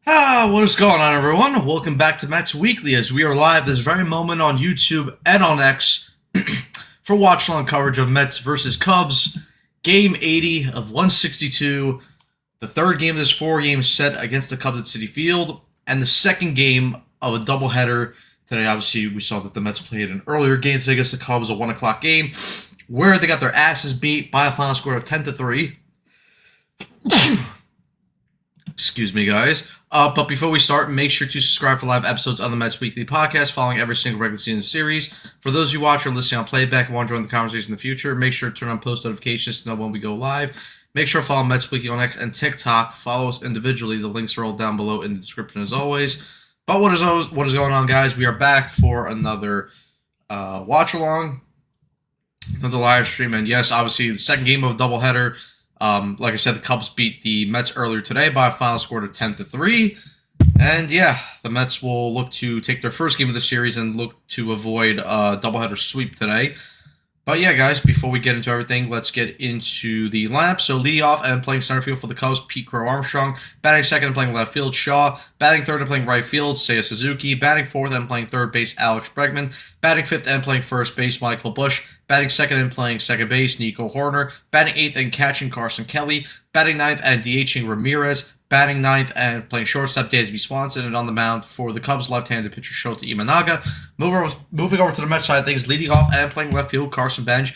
What is going on, everyone? Welcome back to Mets Weekly as we are live this very moment on YouTube and on X for watch along coverage of Mets versus Cubs, Game 80 of 162, the third game of this four-game set against the Cubs at Citi Field, and the second game of a doubleheader today. Obviously, we saw that the Mets played an earlier game today against the Cubs, a 1 o'clock game, where they got their asses beat by a final score of 10-3. Excuse me, guys. But before we start, make sure to subscribe for live episodes on the Mets Weekly podcast following every single regular season series. For those of you watching or listening on playback and want to join the conversation in the future, make sure to turn on post notifications to know when we go live. Make sure to follow Mets Weekly on X and TikTok. Follow us individually. The links are all down below in the description as always. But what is going on, guys? We are back for another watch along, another live stream, and yes, obviously the second game of a doubleheader. Like I said, the Cubs beat the Mets earlier today by a final score of 10-3. And yeah, the Mets will look to take their first game of the series and look to avoid a doubleheader sweep today. But yeah, guys, before we get into everything, let's get into the lineup. So leading off and playing center field for the Cubs, Pete Crow Armstrong. Batting second and playing left field, Shaw. Batting third and playing right field, Seiya Suzuki. Batting fourth and playing third base, Alex Bregman. Batting fifth and playing first base, Michael Busch. Batting second and playing second base, Nico Hoerner. Batting eighth and catching, Carson Kelly. Batting ninth and DHing, Ramirez. Batting ninth and playing shortstop, Dansby Swanson, and on the mound for the Cubs, left-handed pitcher Shota Imanaga. Moving over to the Mets side of things, leading off and playing left field, Carson Bench.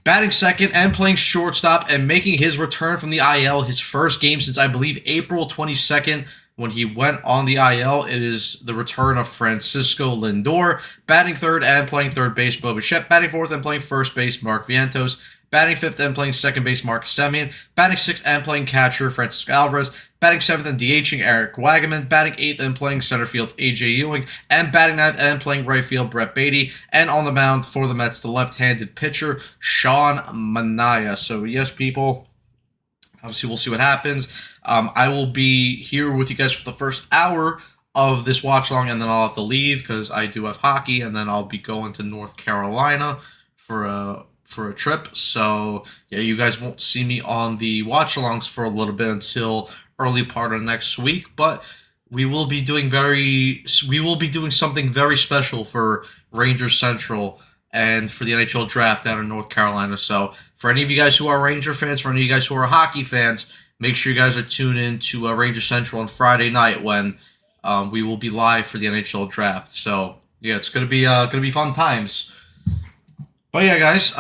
Batting second and playing shortstop and making his return from the IL, his first game since, I believe, April 22nd when he went on the IL. It is the return of Francisco Lindor. Batting third and playing third base, Bo Bichette. Batting fourth and playing first base, Mark Vientos. Batting fifth and playing second base, Marcus Semien. Batting sixth and playing catcher, Francisco Alvarez. Batting seventh and DHing, Eric Wagaman. Batting eighth and playing center field, A.J. Ewing. And batting ninth and playing right field, Brett Baty. And on the mound for the Mets, the left-handed pitcher, Sean Manaea. So yes, people, obviously we'll see what happens. I will be here with you guys for the first hour of this watch long, and then I'll have to leave because I do have hockey, and then I'll be going to North Carolina for a trip. So yeah, you guys won't see me on the watch alongs for a little bit until early part of next week, but we will be doing something very special for Rangers Central and for the NHL draft down in North Carolina. So for any of you guys who are Ranger fans, for any of you guys who are hockey fans, make sure you guys are tuned in to Ranger Central on Friday night when we will be live for the NHL draft. So yeah, it's gonna be fun times. But yeah, guys,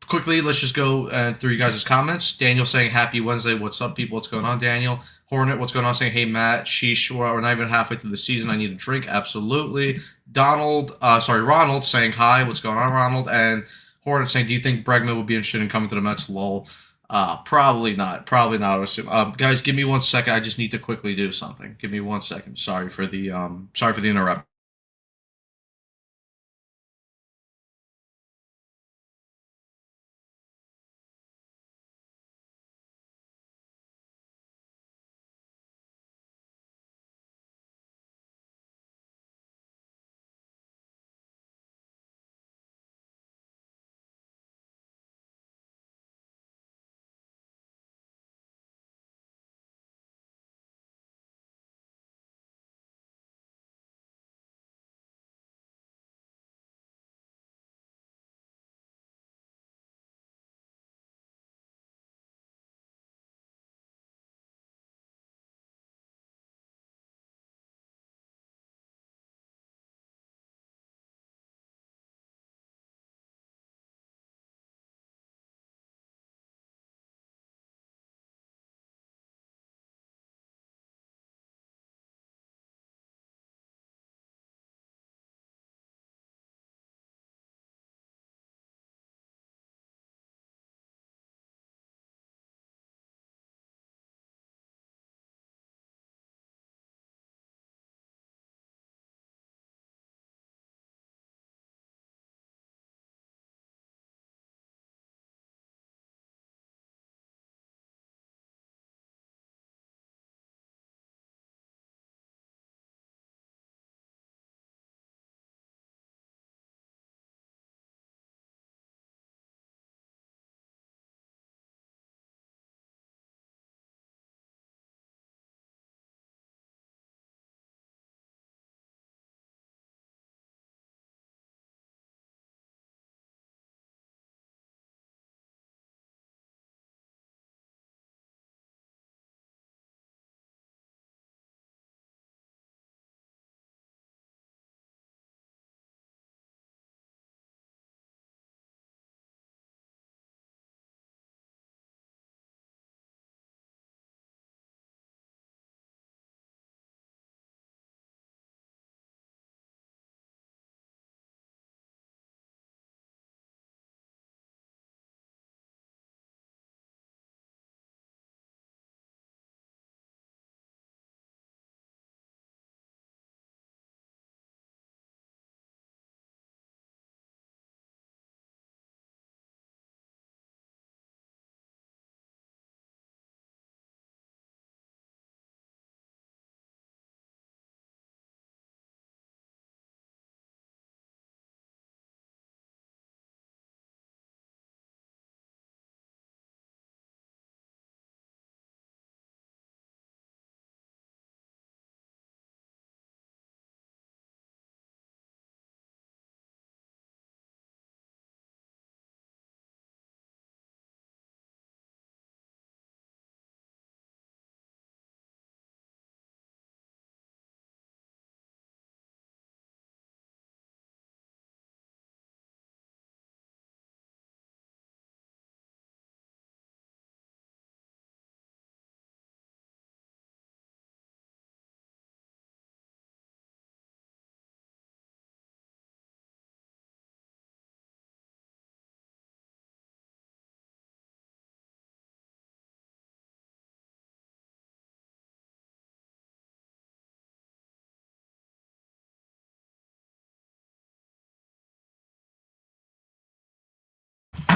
quickly, let's just go through you guys' comments. Daniel saying, happy Wednesday. What's up, people? What's going on, Daniel? Hornet, what's going on? Saying, hey, Matt, sheesh, we're not even halfway through the season. I need a drink. Absolutely. Ronald saying, hi. What's going on, Ronald? And Hornet saying, do you think Bregman would be interested in coming to the Mets? Lol. Probably not. Probably not, I would assume. Guys, give me 1 second. I just need to quickly do something. Give me 1 second. Sorry for the interrupt.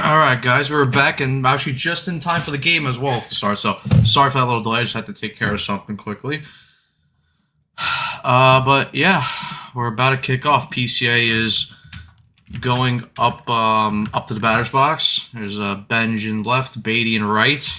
All right, guys, we're back, and actually just in time for the game as well to start. So sorry for that little delay. I just had to take care of something quickly. But yeah, we're about to kick off. PCA is going up to the batter's box. There's Benj in left, Beatty in right.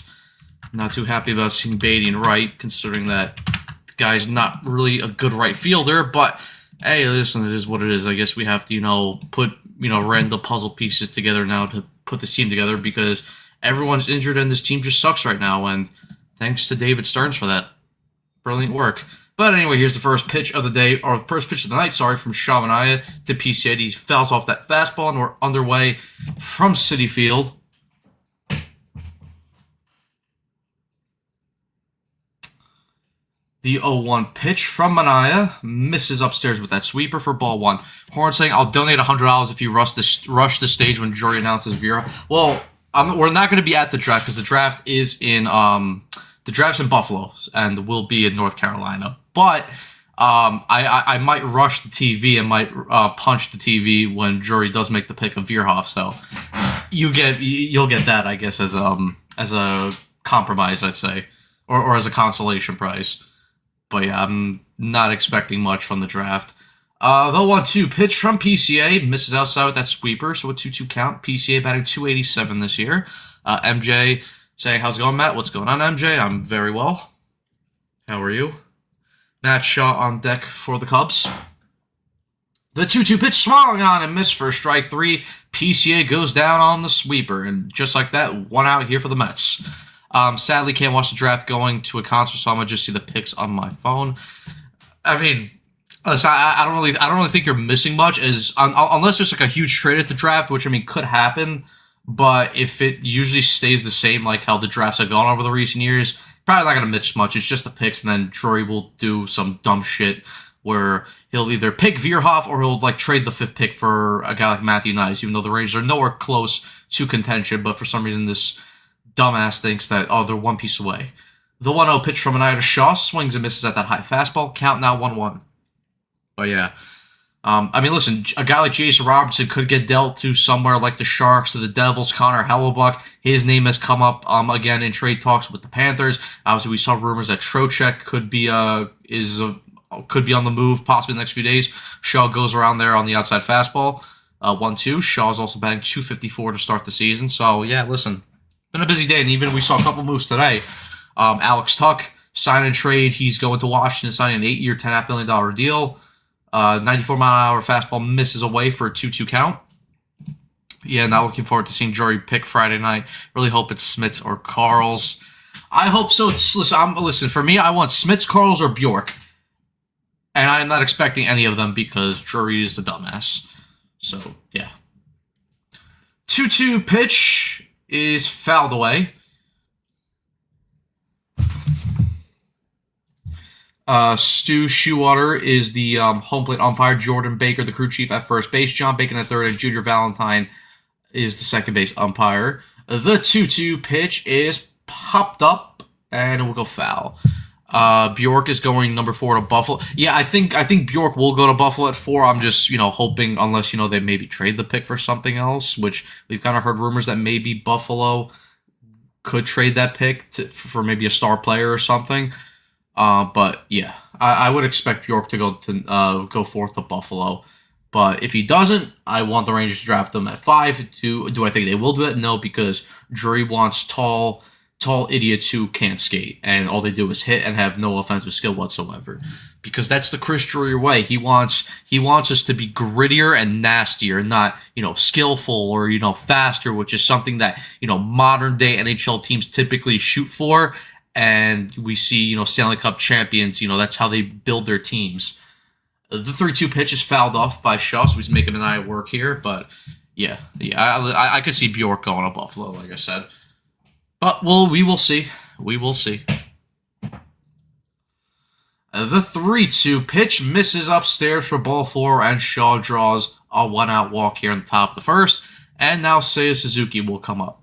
Not too happy about seeing Beatty in right, considering that the guy's not really a good right fielder. But hey, listen, it is what it is. I guess we have to, put random puzzle pieces together now to put this team together because everyone's injured and this team just sucks right now. And thanks to David Stearns for that brilliant work. But anyway, here's the first pitch of the day, or the first pitch of the night, from Sean Manaea to PCA. He fouls off that fastball, and we're underway from Citi Field. The 0-1 pitch from Manaea misses upstairs with that sweeper for ball one. Horn saying, "I'll donate $100 if you rush the stage when Jory announces Vera." Well, we're not going to be at the draft because the draft is in the draft's in Buffalo and will be in North Carolina. But I might rush the TV and might punch the TV when Jory does make the pick of Veerhoff. So you'll get that, I guess, as a compromise, I'd say, or as a consolation prize. But yeah, I'm not expecting much from the draft. The 1-2 pitch from PCA misses outside with that sweeper, so a 2-2 count. PCA batting .287 this year. MJ saying, "How's it going, Matt? What's going on, MJ? I'm very well. How are you?" Matt Shaw on deck for the Cubs. The 2-2 pitch swung on and missed for strike three. PCA goes down on the sweeper, and just like that, one out here for the Mets. Sadly, can't watch the draft going to a concert, so I'm gonna just see the picks on my phone. I mean, listen, I don't really think you're missing much, unless there's like a huge trade at the draft, which I mean could happen. But if it usually stays the same, like how the drafts have gone over the recent years, probably not gonna miss much. It's just the picks, and then Drury will do some dumb shit where he'll either pick Veerhoff or he'll like trade the 5th pick for a guy like Matthew Nice, even though the Rangers are nowhere close to contention. But for some reason, this dumbass thinks that, they're one piece away. The 1-0 pitch from Manaea to Shaw swings and misses at that high fastball. Count now 1-1. But yeah, I mean, listen, a guy like Jason Robertson could get dealt to somewhere like the Sharks or the Devils. Connor Hellebuck, his name has come up again in trade talks with the Panthers. Obviously, we saw rumors that Trocheck could be on the move possibly in the next few days. Shaw goes around there on the outside fastball. 1-2. Shaw's also batting .254 to start the season. So yeah, listen, been a busy day, and even we saw a couple moves today. Alex Tuck, sign and trade. He's going to Washington, signing an 8-year, $10.5 million deal. 94-mile-an-hour fastball misses away for a 2-2 count. Yeah, not looking forward to seeing Jory pick Friday night. Really hope it's Smits or Carls. I hope so. Listen, for me, I want Smits, Carls, or Bjork. And I am not expecting any of them because Jory is a dumbass. So, yeah. 2-2 pitch is fouled away. Stu Shoewater is the home plate umpire. Jordan Baker, the crew chief, at first base. John Bacon at third, and Junior Valentine is the second base umpire. The 2-2 pitch is popped up, and it will go foul. Bjork is going number 4 to Buffalo. Yeah, I think Bjork will go to Buffalo at 4. I'm just, hoping, unless, they maybe trade the pick for something else, which we've kind of heard rumors that maybe Buffalo could trade that pick for maybe a star player or something. But yeah, I would expect Bjork to go forth to Buffalo. But if he doesn't, I want the Rangers to draft him at 5. Do I think they will do that? No, because Drury wants tall idiots who can't skate, and all they do is hit and have no offensive skill whatsoever. Because that's the Chris Drury way. He wants us to be grittier and nastier, not skillful or faster, which is something that modern day NHL teams typically shoot for. And we see, Stanley Cup champions, that's how they build their teams. The 3-2 pitch is fouled off by Shaw, so he's making an eye work here. But, yeah, I could see Bjork going to Buffalo, like I said. But, we will see. We will see. The 3-2 pitch misses upstairs for ball 4, and Shaw draws a 1-out walk here on the top of the first. And now Seiya Suzuki will come up.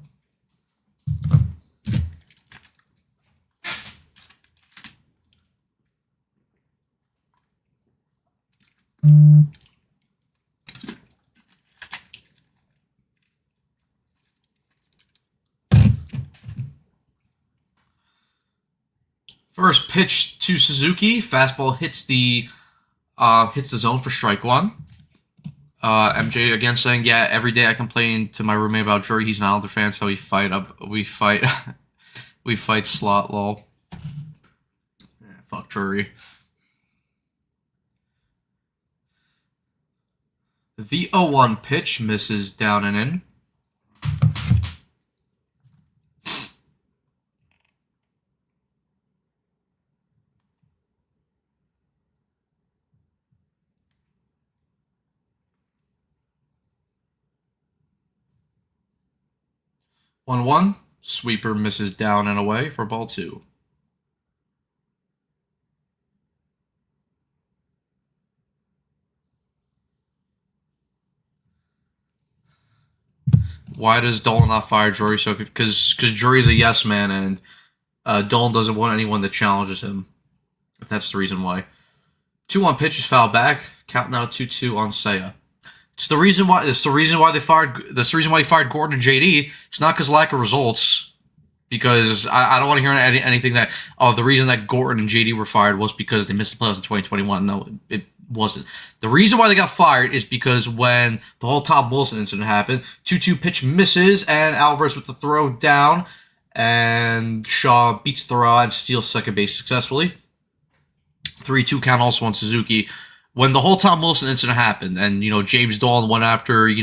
reverse pitch to Suzuki. Fastball hits the zone for strike one. MJ again saying, yeah, every day I complain to my roommate about Drury. He's an Islander fan, so we fight we fight slot, lol. Yeah, fuck Drury. The 0-1 pitch misses down and in. One, sweeper misses down and away for ball two. Why does Dolan not fire Drury? So because Drury's a yes man, and Dolan doesn't want anyone that challenges him. That's the reason why. 2-1 pitch is fouled back. Count now 2-2 on Seiya. It's the reason why. It's the reason why they fired. That's the reason why he fired Gordon and JD. It's not because lack of results. Because I don't want to hear anything that the reason that Gordon and JD were fired was because they missed the playoffs in 2021. No, it wasn't. The reason why they got fired is because when the whole Tom Wilson incident happened, 2-2 pitch misses and Alvarez with the throw down, and Shaw beats the throw and steals second base successfully. 3-2 count also on Suzuki. When the whole Tom Wilson incident happened, and James Dolan went after the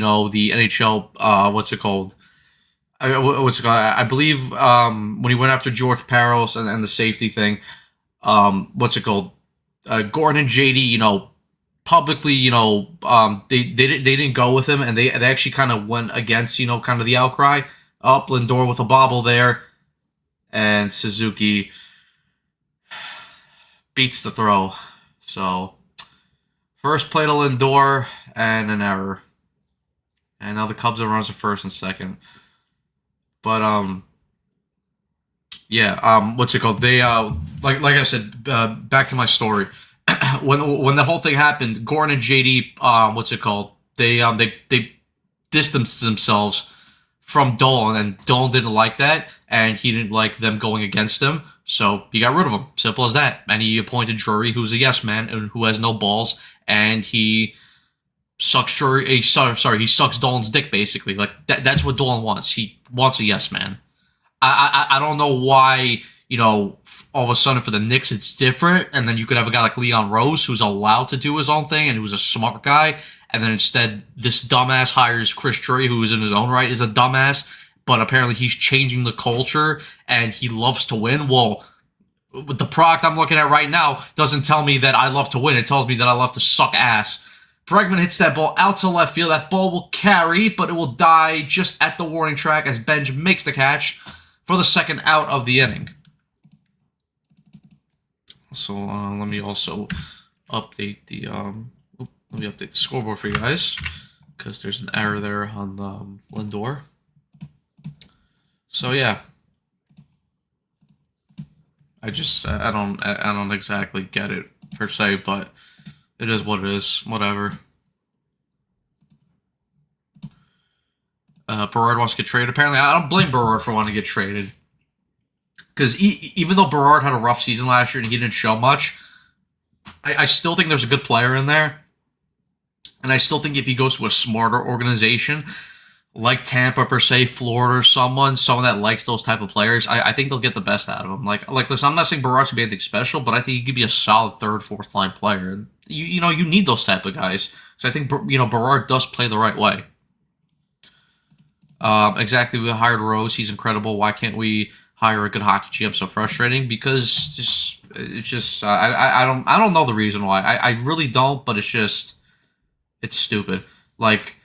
NHL what's it called? I believe when he went after George Parros and the safety thing, Gordon and JD, publicly, they didn't go with him, and they actually kind of went against, kind of the outcry. Up Lindor with a bobble there, and Suzuki beats the throw. So first play to Lindor and an error, and now the Cubs are runners at first and second. But They like I said, back to my story. when the whole thing happened, Gordon and JD, they distanced themselves from Dolan, and Dolan didn't like that, and he didn't like them going against him, so he got rid of him. Simple as that. And he appointed Drury, who's a yes man and who has no balls, and he sucks he sucks Dolan's dick, basically. Like that's what Dolan wants. He wants a yes man. I don't know why, all of a sudden for the Knicks it's different, and then you could have a guy like Leon Rose who's allowed to do his own thing and who's a smart guy, and then instead this dumbass hires Chris Drury, who is in his own right is a dumbass, but apparently he's changing the culture and he loves to win. Well, with the product I'm looking at right now doesn't tell me that I love to win. It tells me that I love to suck ass. Bregman hits that ball out to left field. That ball will carry, but it will die just at the warning track as Benj makes the catch for the second out of the inning. So let me also update the scoreboard for you guys, because there's an error there on Lindor. So yeah, I don't exactly get it per se, but it is what it is. Whatever. Berard wants to get traded. Apparently, I don't blame Berard for wanting to get traded. Because even though Berard had a rough season last year and he didn't show much, I still think there's a good player in there. And I still think if he goes to a smarter organization, like Tampa per se, Florida, or someone that likes those type of players, I think they'll get the best out of him. Like listen, I'm not saying Berard's going to be anything special, but I think he could be a solid third, fourth line player. And you need those type of guys. So I think, Berard does play the right way. Exactly, we hired Rose. He's incredible. Why can't we hire a good hockey GM? So frustrating, because I don't know the reason why. I really don't, but it's stupid. Like,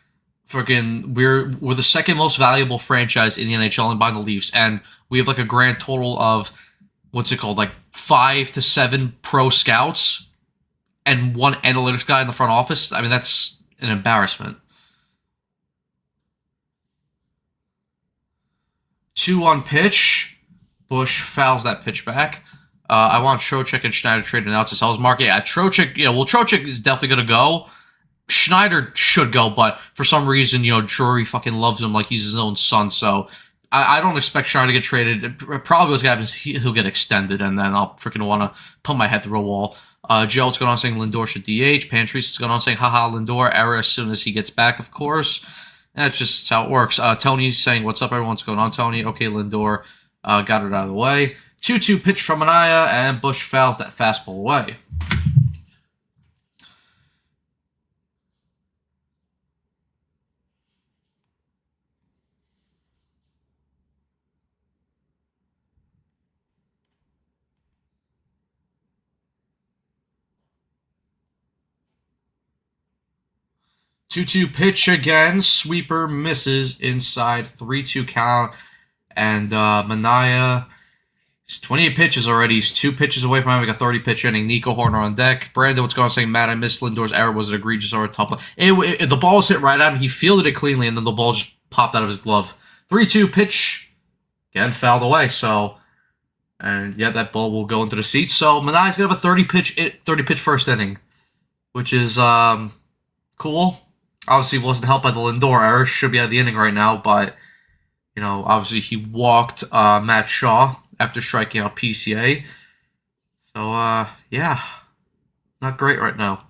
freaking, we're the second most valuable franchise in the NHL and by the Leafs, and we have like a grand total of like 5 to 7 pro scouts and one analytics guy in the front office. I mean, that's an embarrassment. 2-1 pitch. Bush fouls that pitch back. I want Trocheck and Schneider traded out to Sells Market. Yeah, Trocheck. Trocheck is definitely gonna go. Schneider should go, but for some reason, Drury fucking loves him like he's his own son. So I don't expect Shire to get traded. Probably what's going to happen is he'll get extended, and then I'll freaking want to put my head through a wall. Joe, what's going on saying Lindor should DH. Pantries is going on saying, haha, Lindor, error as soon as he gets back, of course. That's just how it works. Tony's saying, what's up, everyone? What's going on, Tony? Okay, Lindor got it out of the way. 2-2 pitch from Anaya, and Bush fouls that fastball away. Two-two pitch again. Sweeper misses inside. 3-2 count. And Manaya is 28 pitches already. He's 2 pitches away from having a 30-pitch inning. Nico Horner on deck. Brandon, what's going on? Saying, Matt, I missed Lindor's error. Was it egregious or a tough play? The ball was hit right at him. He fielded it cleanly, and then the ball just popped out of his glove. 3-2 pitch. Again, fouled away. So, and yeah, that ball will go into the seats. So Manaya's going to have a 30-pitch first inning, which is cool. Obviously, wasn't helped by the Lindor error. Should be out of the inning right now, but, you know, obviously he walked Matt Shaw after striking out PCA. So, yeah, not great right now.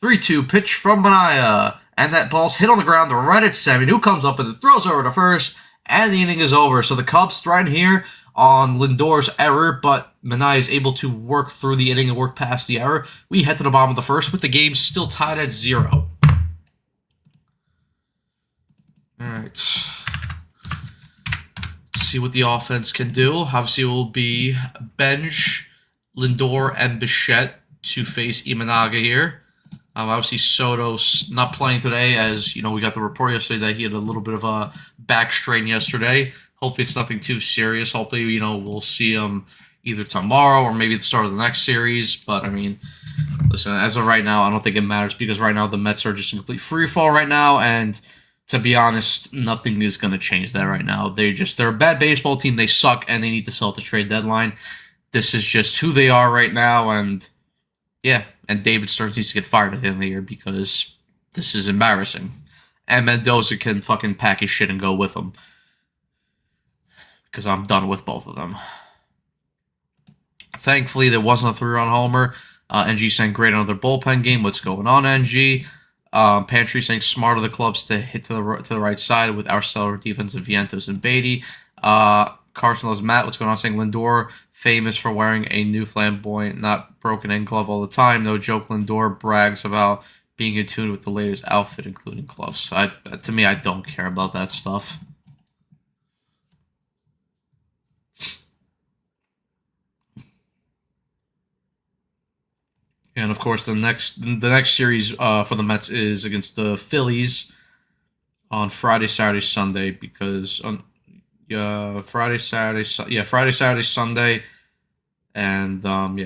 3-2 pitch from Manaya, and that ball's hit on the ground right at Semien, who comes up and throws over to first, and the inning is over. So the Cubs threaten here on Lindor's error, but Manaya is able to work through the inning and work past the error. We head to the bottom of the first with the game still tied at 0. All right. Let's see what the offense can do. Obviously, it will be Benj, Lindor, and Bichette to face Imanaga here. Obviously, Soto's not playing today, as you know, we got the report yesterday that he had a little bit of a back strain yesterday. Hopefully, it's nothing too serious. Hopefully, you know, we'll see him either tomorrow or maybe the start of the next series. But I mean, listen, as of right now, I don't think it matters because right now the Mets are just in complete free fall right now, and to be honest, nothing is going to change that right now. They're a bad baseball team. They suck, and they need to sell at the trade deadline. This is just who they are right now, and yeah, and David Stearns needs to get fired at the end of the year because this is embarrassing. And Mendoza can fucking pack his shit and go with them because I'm done with both of them. Thankfully, there wasn't a 3-run homer. NG saying, great another bullpen game. What's going on, NG? Pantry saying, smart of the clubs to hit to the right side with our stellar defense of Vientos and Beatty. Carson loves Matt. What's going on? Saying Lindor, famous for wearing a new flamboyant, not broken in glove all the time. No joke, Lindor brags about being in tune with the latest outfit, including gloves. To me, I don't care about that stuff. And of course, the next series for the Mets is against the Phillies on Friday, Saturday, Sunday. Because on Friday, Saturday, Sunday, and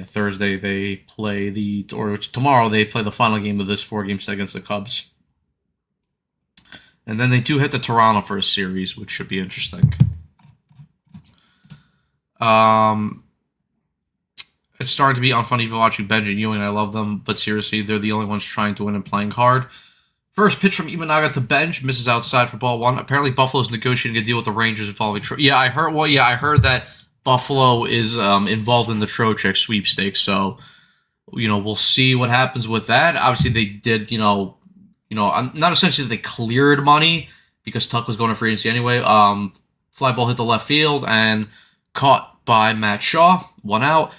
Thursday they play tomorrow they play the final game of this 4-game set against the Cubs. And then they do hit to Toronto for a series, which should be interesting. It's starting to be unfunny even watching Benji and Ewing. I love them, but seriously, they're the only ones trying to win and playing hard. First pitch from Imanaga to Benj, misses outside for ball 1. Apparently, Buffalo's negotiating a deal with the Rangers involving. I heard that Buffalo is involved in the Trocheck sweepstakes. So, you know, we'll see what happens with that. Obviously, they did, not essentially that they cleared money because Tuck was going to free agency anyway. Fly ball hit the left field and caught by Matt Shaw, 1 out.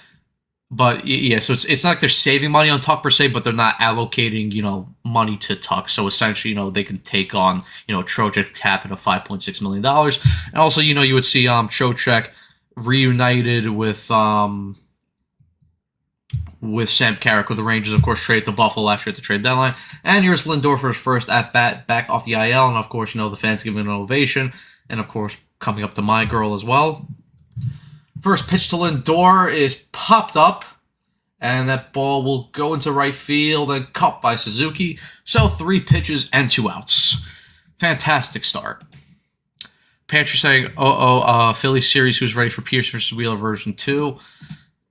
But yeah, so it's not like they're saving money on Tuck per se, but they're not allocating, money to Tuck. So essentially, they can take on, Trocheck cap at $5.6 million. And also, you would see Trocheck reunited with Sam Carrick with the Rangers, of course, trade to Buffalo last year at the trade deadline. And here's Lindor for his first at-bat back off the IL. And of course, the fans giving an ovation. And of course, coming up to my girl as well. First pitch to Lindor is popped up, and that ball will go into right field and caught by Suzuki. So 3 pitches and 2 outs. Fantastic start. Pantry saying, Philly series who's ready for Pierce versus Wheeler version 2.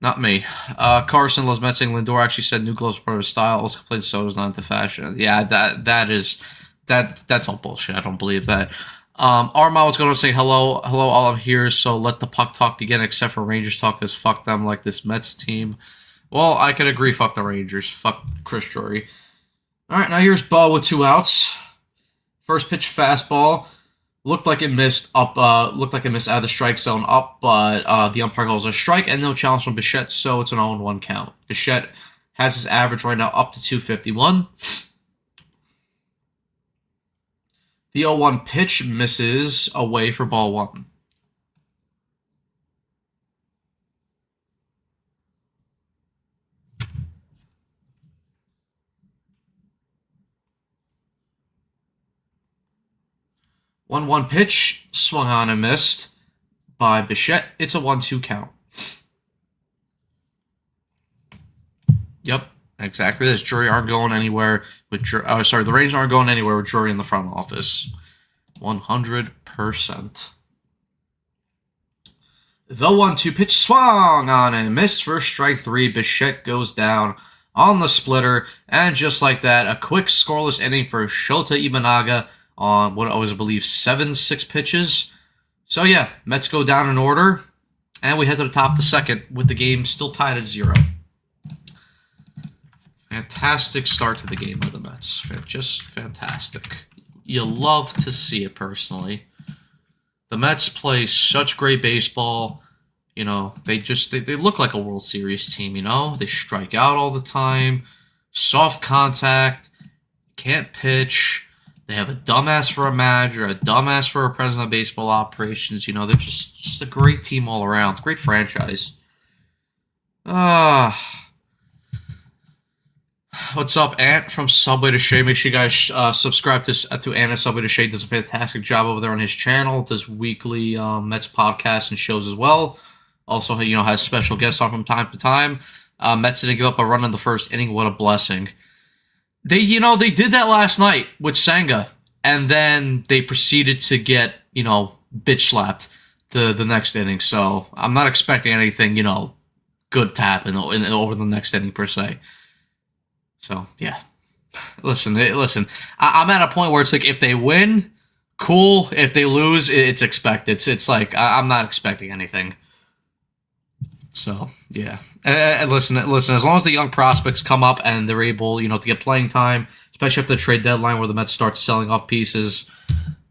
Not me. Carson loves Mets saying Lindor actually said new gloves are part of his style. Also complains Soto's not into fashion. Yeah, that's all bullshit. I don't believe that. Arma was going to say hello, all I'm here, so let the puck talk begin, except for Rangers talk, because fuck them like this Mets team. Well, I can agree, fuck the Rangers. Fuck Chris Drury. Alright, now here's Bo with 2 outs. First pitch fastball. Looked like it missed up, looked like it missed out of the strike zone up, but the umpire calls a strike and no challenge from Bichette, so it's an 0-1 count. Bichette has his average right now up to 251. The 0-1 pitch misses away for ball 1. One pitch swung on and missed by Bichette. It's a 1-2 count. Yep, exactly. This Drury aren't going anywhere with the Rangers aren't going anywhere with Drury in the front office. 100%. The 1-2 pitch swung on and missed for strike 3. Bichette goes down on the splitter, and just like that, a quick scoreless inning for Shota Imanaga on what I always believe 7-6 pitches. So yeah, Mets go down in order, and we head to the top of the second with the game still tied at 0. Fantastic start to the game by the Mets. Just fantastic. You love to see it personally. The Mets play such great baseball. You know, they look like a World Series team, you know? They strike out all the time. Soft contact. Can't pitch. They have a dumbass for a manager, a dumbass for a president of baseball operations. You know, they're just a great team all around. It's a great franchise. What's up, Ant from Subway to Shea? Make sure you guys subscribe to Ant at Subway to Shea. Does a fantastic job over there on his channel. Does weekly Mets podcasts and shows as well. Also, you know, has special guests on from time to time. Mets didn't give up a run in the first inning. What a blessing. They did that last night with Senga, and then they proceeded to get, bitch slapped the next inning. So I'm not expecting anything, good to happen over the next inning per se. So yeah, listen. I'm at a point where it's like if they win, cool. If they lose, it's expected. It's like I'm not expecting anything. So yeah, and listen. As long as the young prospects come up and they're able, to get playing time, especially after the trade deadline where the Mets start selling off pieces,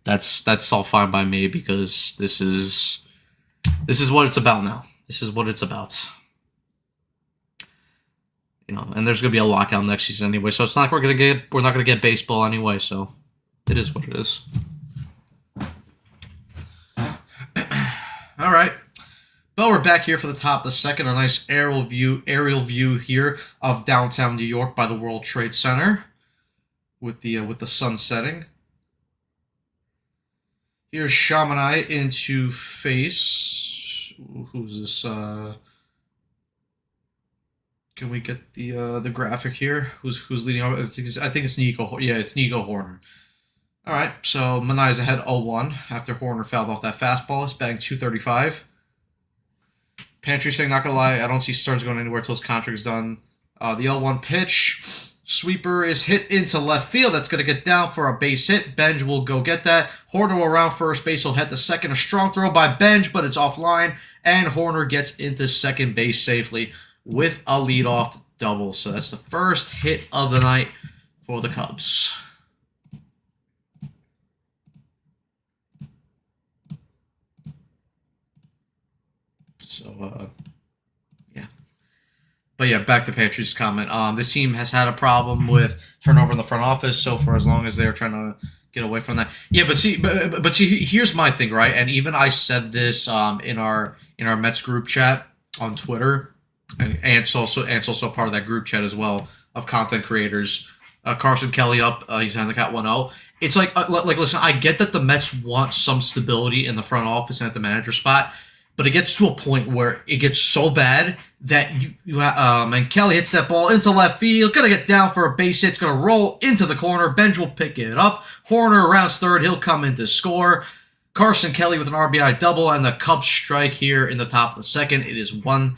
that's all fine by me because this is what it's about now. This is what it's about. And there's gonna be a lockout next season anyway, so it's not we're not gonna get baseball anyway. So it is what it is. All right. Well, we're back here for the top of the second. A nice aerial view here of downtown New York by the World Trade Center, with the sun setting. Here's Chamonix into face. Who's this? Can we get the graphic here? Who's leading off? I think it's Nico. Yeah, it's Nico Hoerner. All right, so Manai's ahead 0-1 after Hoerner fouled off that fastball. It's batting .235. Pantry saying, not gonna lie, I don't see Stearns going anywhere until his contract is done. The 0-1 pitch. Sweeper is hit into left field. That's going to get down for a base hit. Benj will go get that. Hoerner will around first base. He'll head to second. A strong throw by Benj, but it's offline. And Hoerner gets into second base safely with a leadoff double. So that's the first hit of the night for the Cubs. So, yeah. But yeah, back to Patrick's comment. This team has had a problem with turnover in the front office. So for as long as they're trying to get away from that, yeah. But see, here's my thing, right? And even I said this in our Mets group chat on Twitter, and Ant's also part of that group chat as well of content creators. Carson Kelly up, he's on the count 1-0. It's like listen, I get that the Mets want some stability in the front office and at the manager spot. But it gets to a point where it gets so bad that and Kelly hits that ball into left field, gonna get down for a base hit, it's gonna roll into the corner. Benj will pick it up. Hoerner rounds third, he'll come in to score. Carson Kelly with an RBI double, and the Cubs strike here in the top of the second. It is 1-0.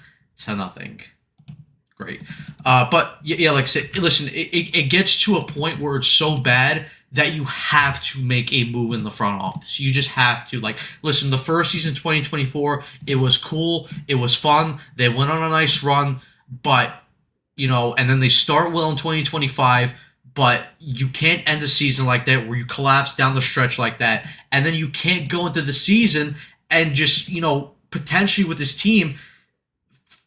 Great. But yeah, like I said, listen, it gets to a point where it's so bad that you have to make a move in the front office. You just have to. Like, listen, the first season, 2024, it was cool. It was fun. They went on a nice run, but, and then they start well in 2025, but you can't end the season like that where you collapse down the stretch like that. And then you can't go into the season and just, potentially with this team,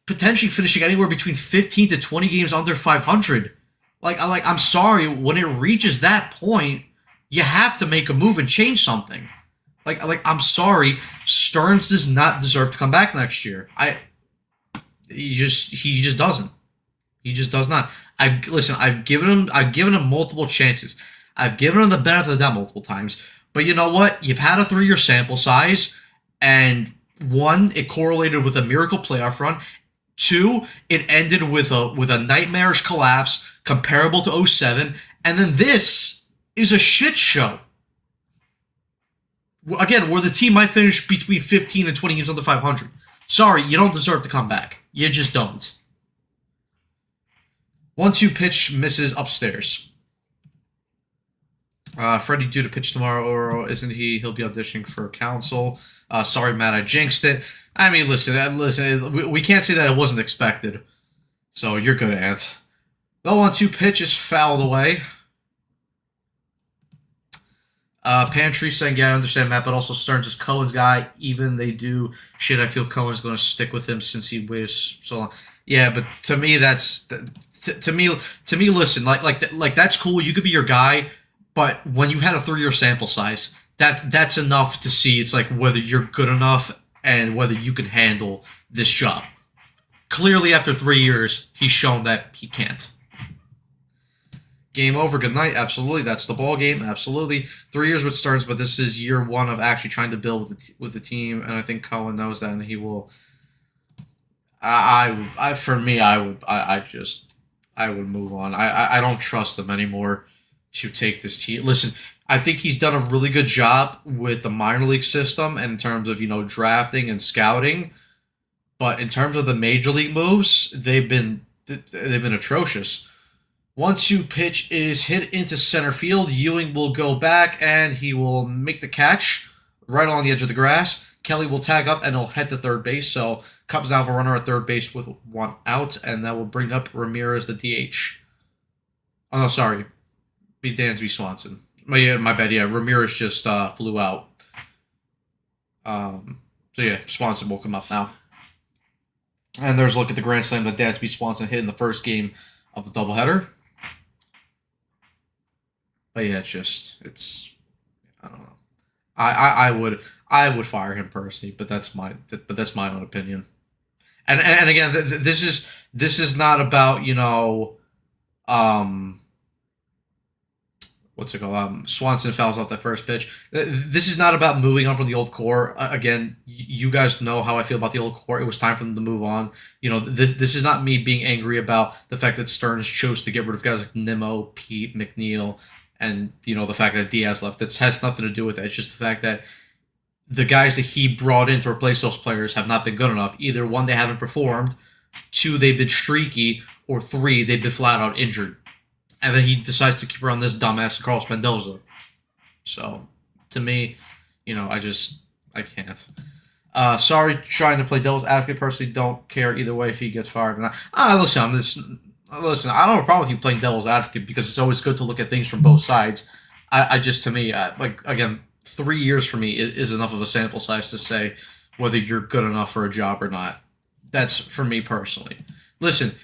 potentially finishing anywhere between 15 to 20 games under 500. I'm sorry, when it reaches that point, you have to make a move and change something. I'm sorry, Stearns does not deserve to come back next year. He just doesn't. He just does not. I've given him multiple chances. I've given him the benefit of the doubt multiple times. But you know what? You've had a 3-year sample size, and one, it correlated with a miracle playoff run. Two, it ended with a nightmarish collapse comparable to 07. And then this is a shit show. Again, where the team might finish between 15 and 20 games under 500. Sorry, you don't deserve to come back. You just don't. 1-2 pitch misses upstairs. Freddie due to pitch tomorrow, or isn't he? He'll be auditioning for council. Sorry, Matt, I jinxed it. I mean, listen. We can't say that it wasn't expected. So you're good, Ant. The 1-2 pitch is fouled away. Pantry saying, yeah, I understand, Matt, but also Stearns is Cohen's guy. Even they do shit, I feel Cohen's going to stick with him since he waited so long. Yeah, but to me, to me. Listen, like that's cool. You could be your guy, but when you had a 3-year sample size, that's enough to see. It's like whether you're good enough and whether you can handle this job. Clearly, after 3 years, he's shown that he can't. Game over. Good night. Absolutely. That's the ball game. Absolutely. 3 years with Stearns, but this is year one of actually trying to build with the team, and I think Cohen knows that, and he will. I would move on. I don't trust him anymore to take this team. Listen, I think he's done a really good job with the minor league system in terms of drafting and scouting, but in terms of the major league moves, they've been atrocious. 1-2 pitch is hit into center field. Ewing will go back, and he will make the catch right on the edge of the grass. Kelly will tag up, and he'll head to third base. So Cubs now have a runner at third base with 1 out, and that will bring up Ramirez, the DH. Oh, no, sorry. Be Dansby Swanson. My bad. Yeah, Ramirez just flew out. So, yeah, Swanson will come up now. And there's a look at the grand slam that Dansby Swanson hit in the first game of the doubleheader. But yeah, I don't know. I would fire him personally, but that's my own opinion. And again, this is not about what's it called? Swanson fouls off that first pitch. This is not about moving on from the old core. Again, you guys know how I feel about the old core. It was time for them to move on. This is not me being angry about the fact that Stearns chose to get rid of guys like Nimmo, Pete, McNeil, and the fact that Diaz left. That has nothing to do with it. It's just the fact that the guys that he brought in to replace those players have not been good enough. Either one, they haven't performed. Two, they've been streaky. Or three, they've been flat out injured. And then he decides to keep around this dumbass Carlos Mendoza. So, to me, I can't. Sorry, trying to play devil's advocate. Personally, don't care either way if he gets fired or not. Listen, I don't have a problem with you playing devil's advocate because it's always good to look at things from both sides. To me, again, 3 years for me is enough of a sample size to say whether you're good enough for a job or not. That's for me personally. Listen.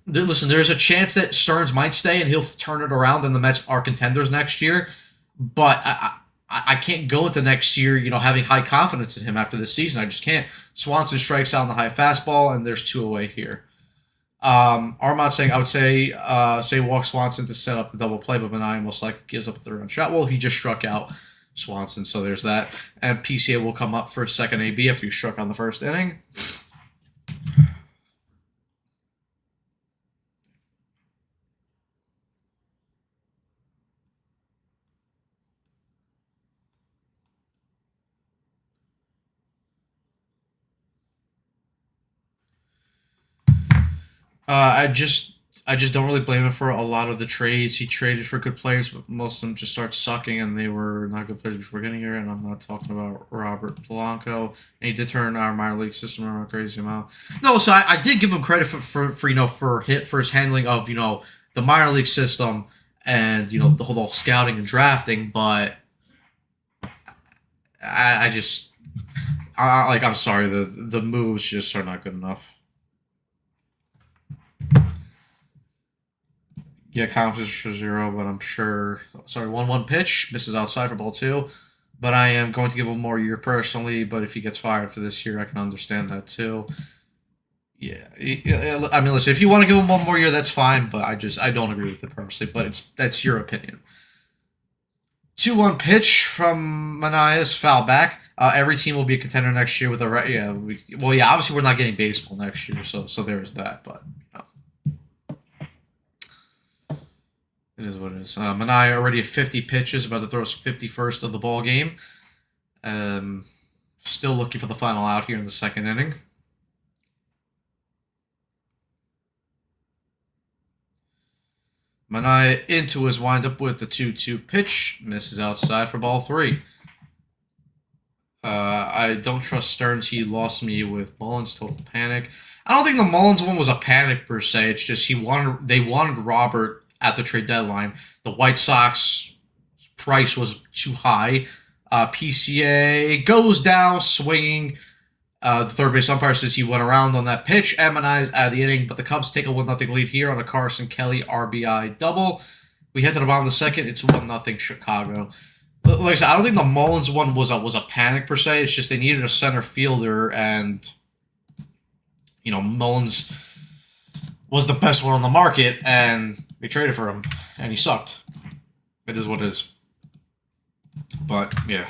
There's a chance that Stearns might stay and he'll turn it around and the Mets are contenders next year. But I can't go into next year, having high confidence in him after this season. I just can't. Swanson strikes out on the high fastball, and there's 2 away here. Armand saying, I would say walk Swanson to set up the double play, but Minaya most likely gives up a 3-run shot. Well, he just struck out Swanson, so there's that. And PCA will come up for a second AB after he struck on the first inning. I just I just don't really blame him for a lot of the trades. He traded for good players, but most of them just start sucking, and they were not good players before getting here. And I'm not talking about Robert Polanco. And he did turn our minor league system around a crazy amount. No, so I did give him credit for for his handling of the minor league system and the whole scouting and drafting. But I just I'm sorry, the moves just are not good enough. Yeah, confidence for 0, but I'm sure. Sorry, 1-1 pitch. Misses outside for ball 2. But I am going to give him more year personally. But if he gets fired for this year, I can understand that too. Yeah, I mean, listen, if you want to give him one more year, that's fine. But I don't agree with it personally. But that's your opinion. 2-1 pitch from Manaeus, foul back. Every team will be a contender next year with a obviously we're not getting baseball next year, so there is that. But it is what it is. Manaea already at 50 pitches, about to throw his 51st of the ball game. Still looking for the final out here in the second inning. Manaea into his windup with the 2-2 pitch. Misses outside for ball 3. I don't trust Stearns. He lost me with Mullins. Total panic. I don't think the Mullins one was a panic per se. It's just they wanted Robert at the trade deadline. The White Sox price was too high. PCA goes down, swinging. The third base umpire says he went around on that pitch. Manaea out of the inning, but the Cubs take a 1-0 lead here on a Carson Kelly RBI double. We head to the bottom of the second. It's 1-0 Chicago. Like I said, I don't think the Mullins one was a panic per se. It's just they needed a center fielder, and Mullins was the best one on the market, and they traded for him, and he sucked. It is what it is. But, yeah.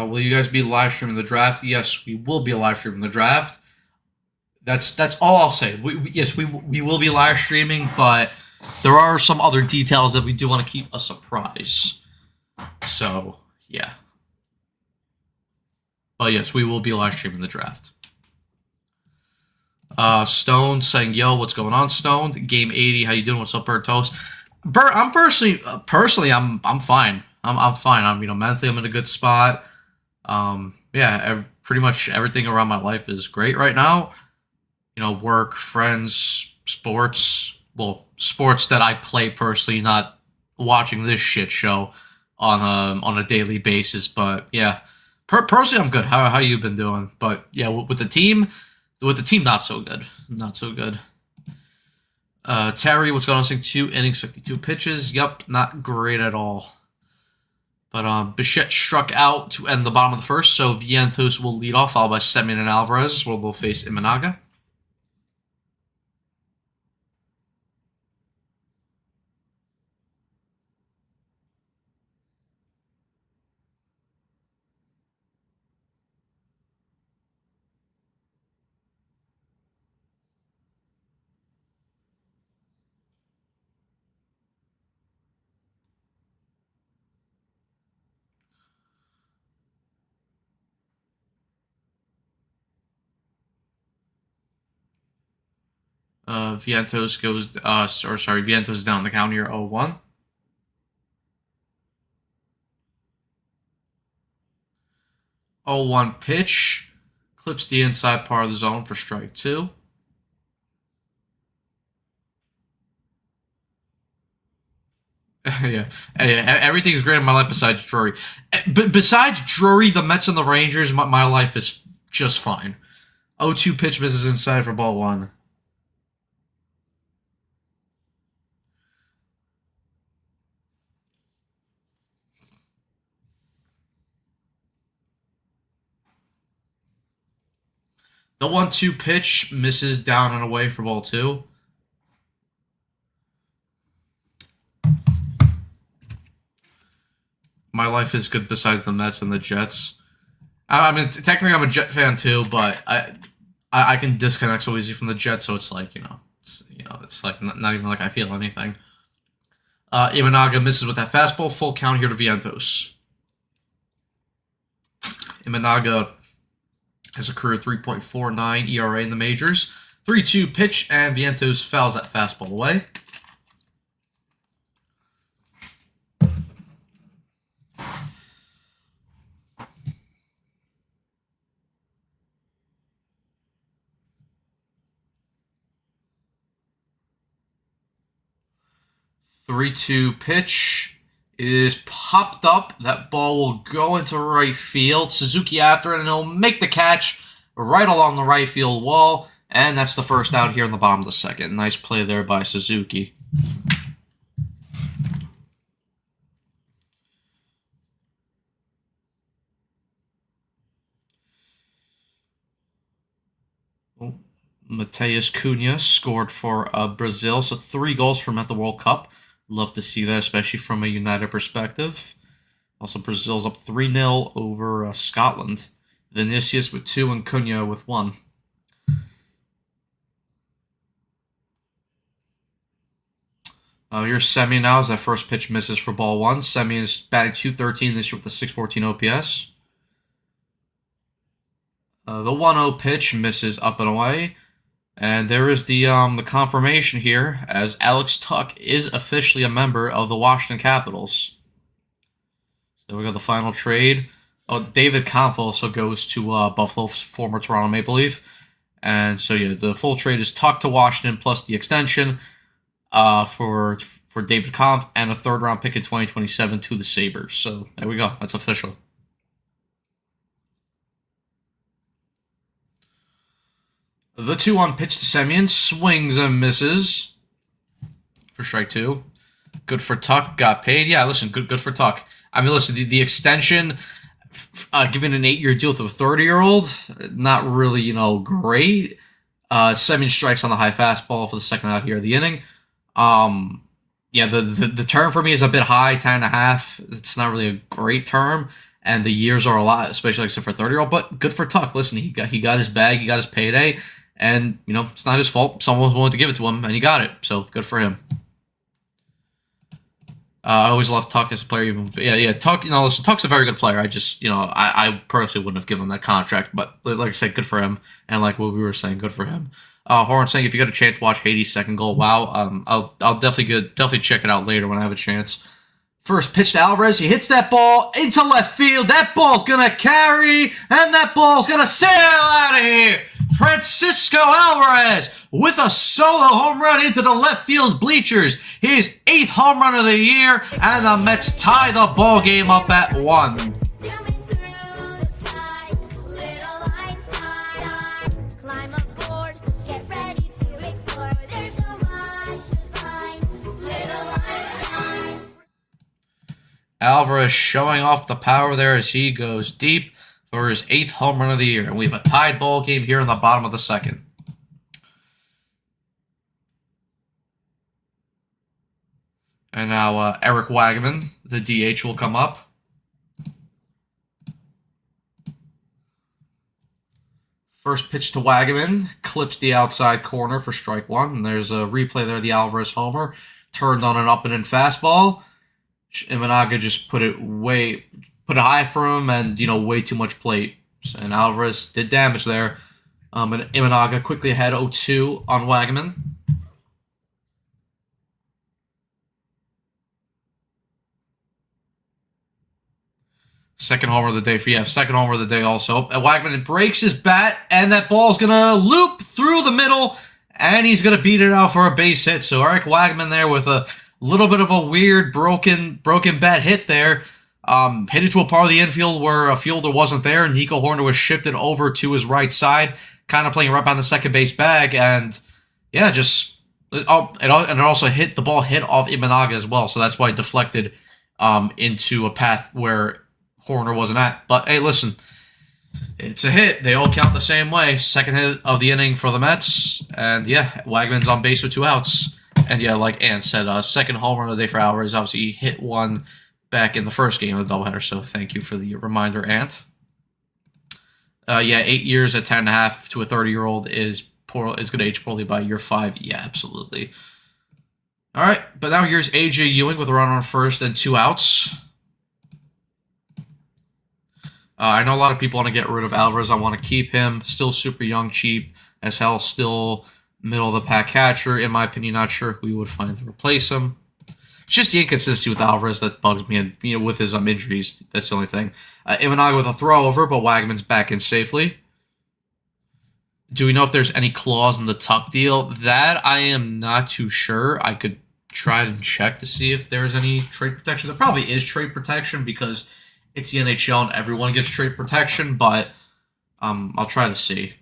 Will you guys be live streaming the draft? Yes, we will be live streaming the draft. That's all I'll say. Yes, we will be live streaming, but there are some other details that we do want to keep a surprise. So, yeah. But yes, we will be live streaming the draft. Stone saying, "Yo, what's going on, Stone? Game 80, how you doing? What's up, Bird Toast?" I'm personally, I'm fine. I'm fine. Mentally, I'm in a good spot. Pretty much everything around my life is great right now. Work, friends, sports. Well, sports that I play personally, not watching this shit show on a daily basis. But yeah, personally, I'm good. How you been doing? But yeah, with the team, not so good. Not so good. Terry, what's going on? Saying 2 innings, 52 pitches. Yep, not great at all. But Bichette struck out to end the bottom of the first, so Vientos will lead off, followed by Semien and Alvarez, where they'll face Imanaga. Vientos Vientos down the count here, 0-1. Oh, 1 pitch. Clips the inside part of the zone for strike 2. Yeah. Everything is great in my life besides Drury. But besides Drury, the Mets and the Rangers, my life is just fine. 0-2 pitch misses inside for ball 1. The 1-2 pitch misses down and away for ball 2. My life is good besides the Mets and the Jets. I mean, technically I'm a Jet fan too, but I can disconnect so easy from the Jets, so it's like, it's like not even like I feel anything. Imanaga misses with that fastball. Full count here to Vientos. Imanaga has a career 3.49 ERA in the majors. 3-2 pitch, and Vientos fouls that fastball away. Three-two pitch is popped up. That ball will go into right field. Suzuki after it, and he'll make the catch right along the right field wall. And that's the first out here in the bottom of the second. Nice play there by Suzuki. Mateus Cunha scored for Brazil, so 3 goals for him at the World Cup. Love to see that, especially from a United perspective. Also, Brazil's up 3-0 over Scotland. Vinicius with 2 and Cunha with 1. Here's Semien now as that first pitch misses for ball 1. Semien is batting .213 this year with a .614 OPS. The 1-0 pitch misses up and away. And there is the confirmation here, as Alex Tuch is officially a member of the Washington Capitals. So we got the final trade. Oh, David Kampf also goes to Buffalo, former Toronto Maple Leaf. And so yeah, the full trade is Tuch to Washington plus the extension for David Kampf and a 3rd-round pick in 2027 to the Sabres. So there we go. That's official. The 2-1 pitch to Semien, swings and misses for strike 2. Good for Tuch, got paid. Yeah, listen, good for Tuch. I mean, listen, the extension, given an 8-year deal to a 30-year-old, not really, great. Semien strikes on the high fastball for the second out here of the inning. Yeah, the term for me is a bit high, 10.5. It's not really a great term, and the years are a lot, especially like for a 30-year-old. But good for Tuch. Listen, he got his bag, he got his payday. And, it's not his fault. Someone was willing to give it to him, and he got it. So, good for him. I always loved Tuch as a player. Yeah, Tuch, listen, Tuch's a very good player. I just, I personally wouldn't have given him that contract. But, like I said, good for him. And like what we were saying, good for him. Horn saying, if you get a chance to watch Haiti's second goal, wow. I'll definitely check it out later when I have a chance. First pitch to Alvarez. He hits that ball into left field. That ball's going to carry, and that ball's going to sail out of here. Francisco Alvarez with a solo home run into the left field bleachers. His 8th home run of the year, and the Mets tie the ball game up at 1. Alvarez showing off the power there as he goes deep for his 8th home run of the year. And we have a tied ball game here in the bottom of the second. And now Eric Wagman, the DH, will come up. First pitch to Wagman, clips the outside corner for strike 1. And there's a replay there, the Alvarez homer. Turned on an up and in fastball. Imanaga just put it high for him, and way too much plate. And Alvarez did damage there. And Imanaga quickly ahead 0-2 on Wagman. Second homer of the day second homer of the day also. And Wagman breaks his bat, and that ball's gonna loop through the middle, and he's gonna beat it out for a base hit. So Eric Wagman there with a little bit of a weird broken bat hit there. Hit it to a part of the infield where a fielder wasn't there. Nico Horner was shifted over to his right side, kind of playing right behind the second base bag. And yeah, and it also hit the ball hit off Imanaga as well. So that's why it deflected into a path where Horner wasn't at. But hey, listen, it's a hit. They all count the same way. Second hit of the inning for the Mets. And yeah, Wagman's on base with 2 outs. And yeah, like Ant said, second home run of the day for Alvarez. Obviously, he hit one back in the first game of the doubleheader. So thank you for the reminder, Ant. Yeah, 8 years at 10.5 to a 30-year-old is going to age poorly by year 5. Yeah, absolutely. All right, but now here's AJ Ewing with a run on first and 2 outs. I know a lot of people want to get rid of Alvarez. I want to keep him. Still super young, cheap as hell. Still middle of the pack catcher. In my opinion, not sure who you would find to replace him. It's just the inconsistency with Alvarez that bugs me, and with his injuries, that's the only thing. Imanaga with a throw over, but Wagman's back in safely. Do we know if there's any clause in the Tuck deal? That I am not too sure. I could try and check to see if there's any trade protection. There probably is trade protection because it's the NHL and everyone gets trade protection, but I'll try to see.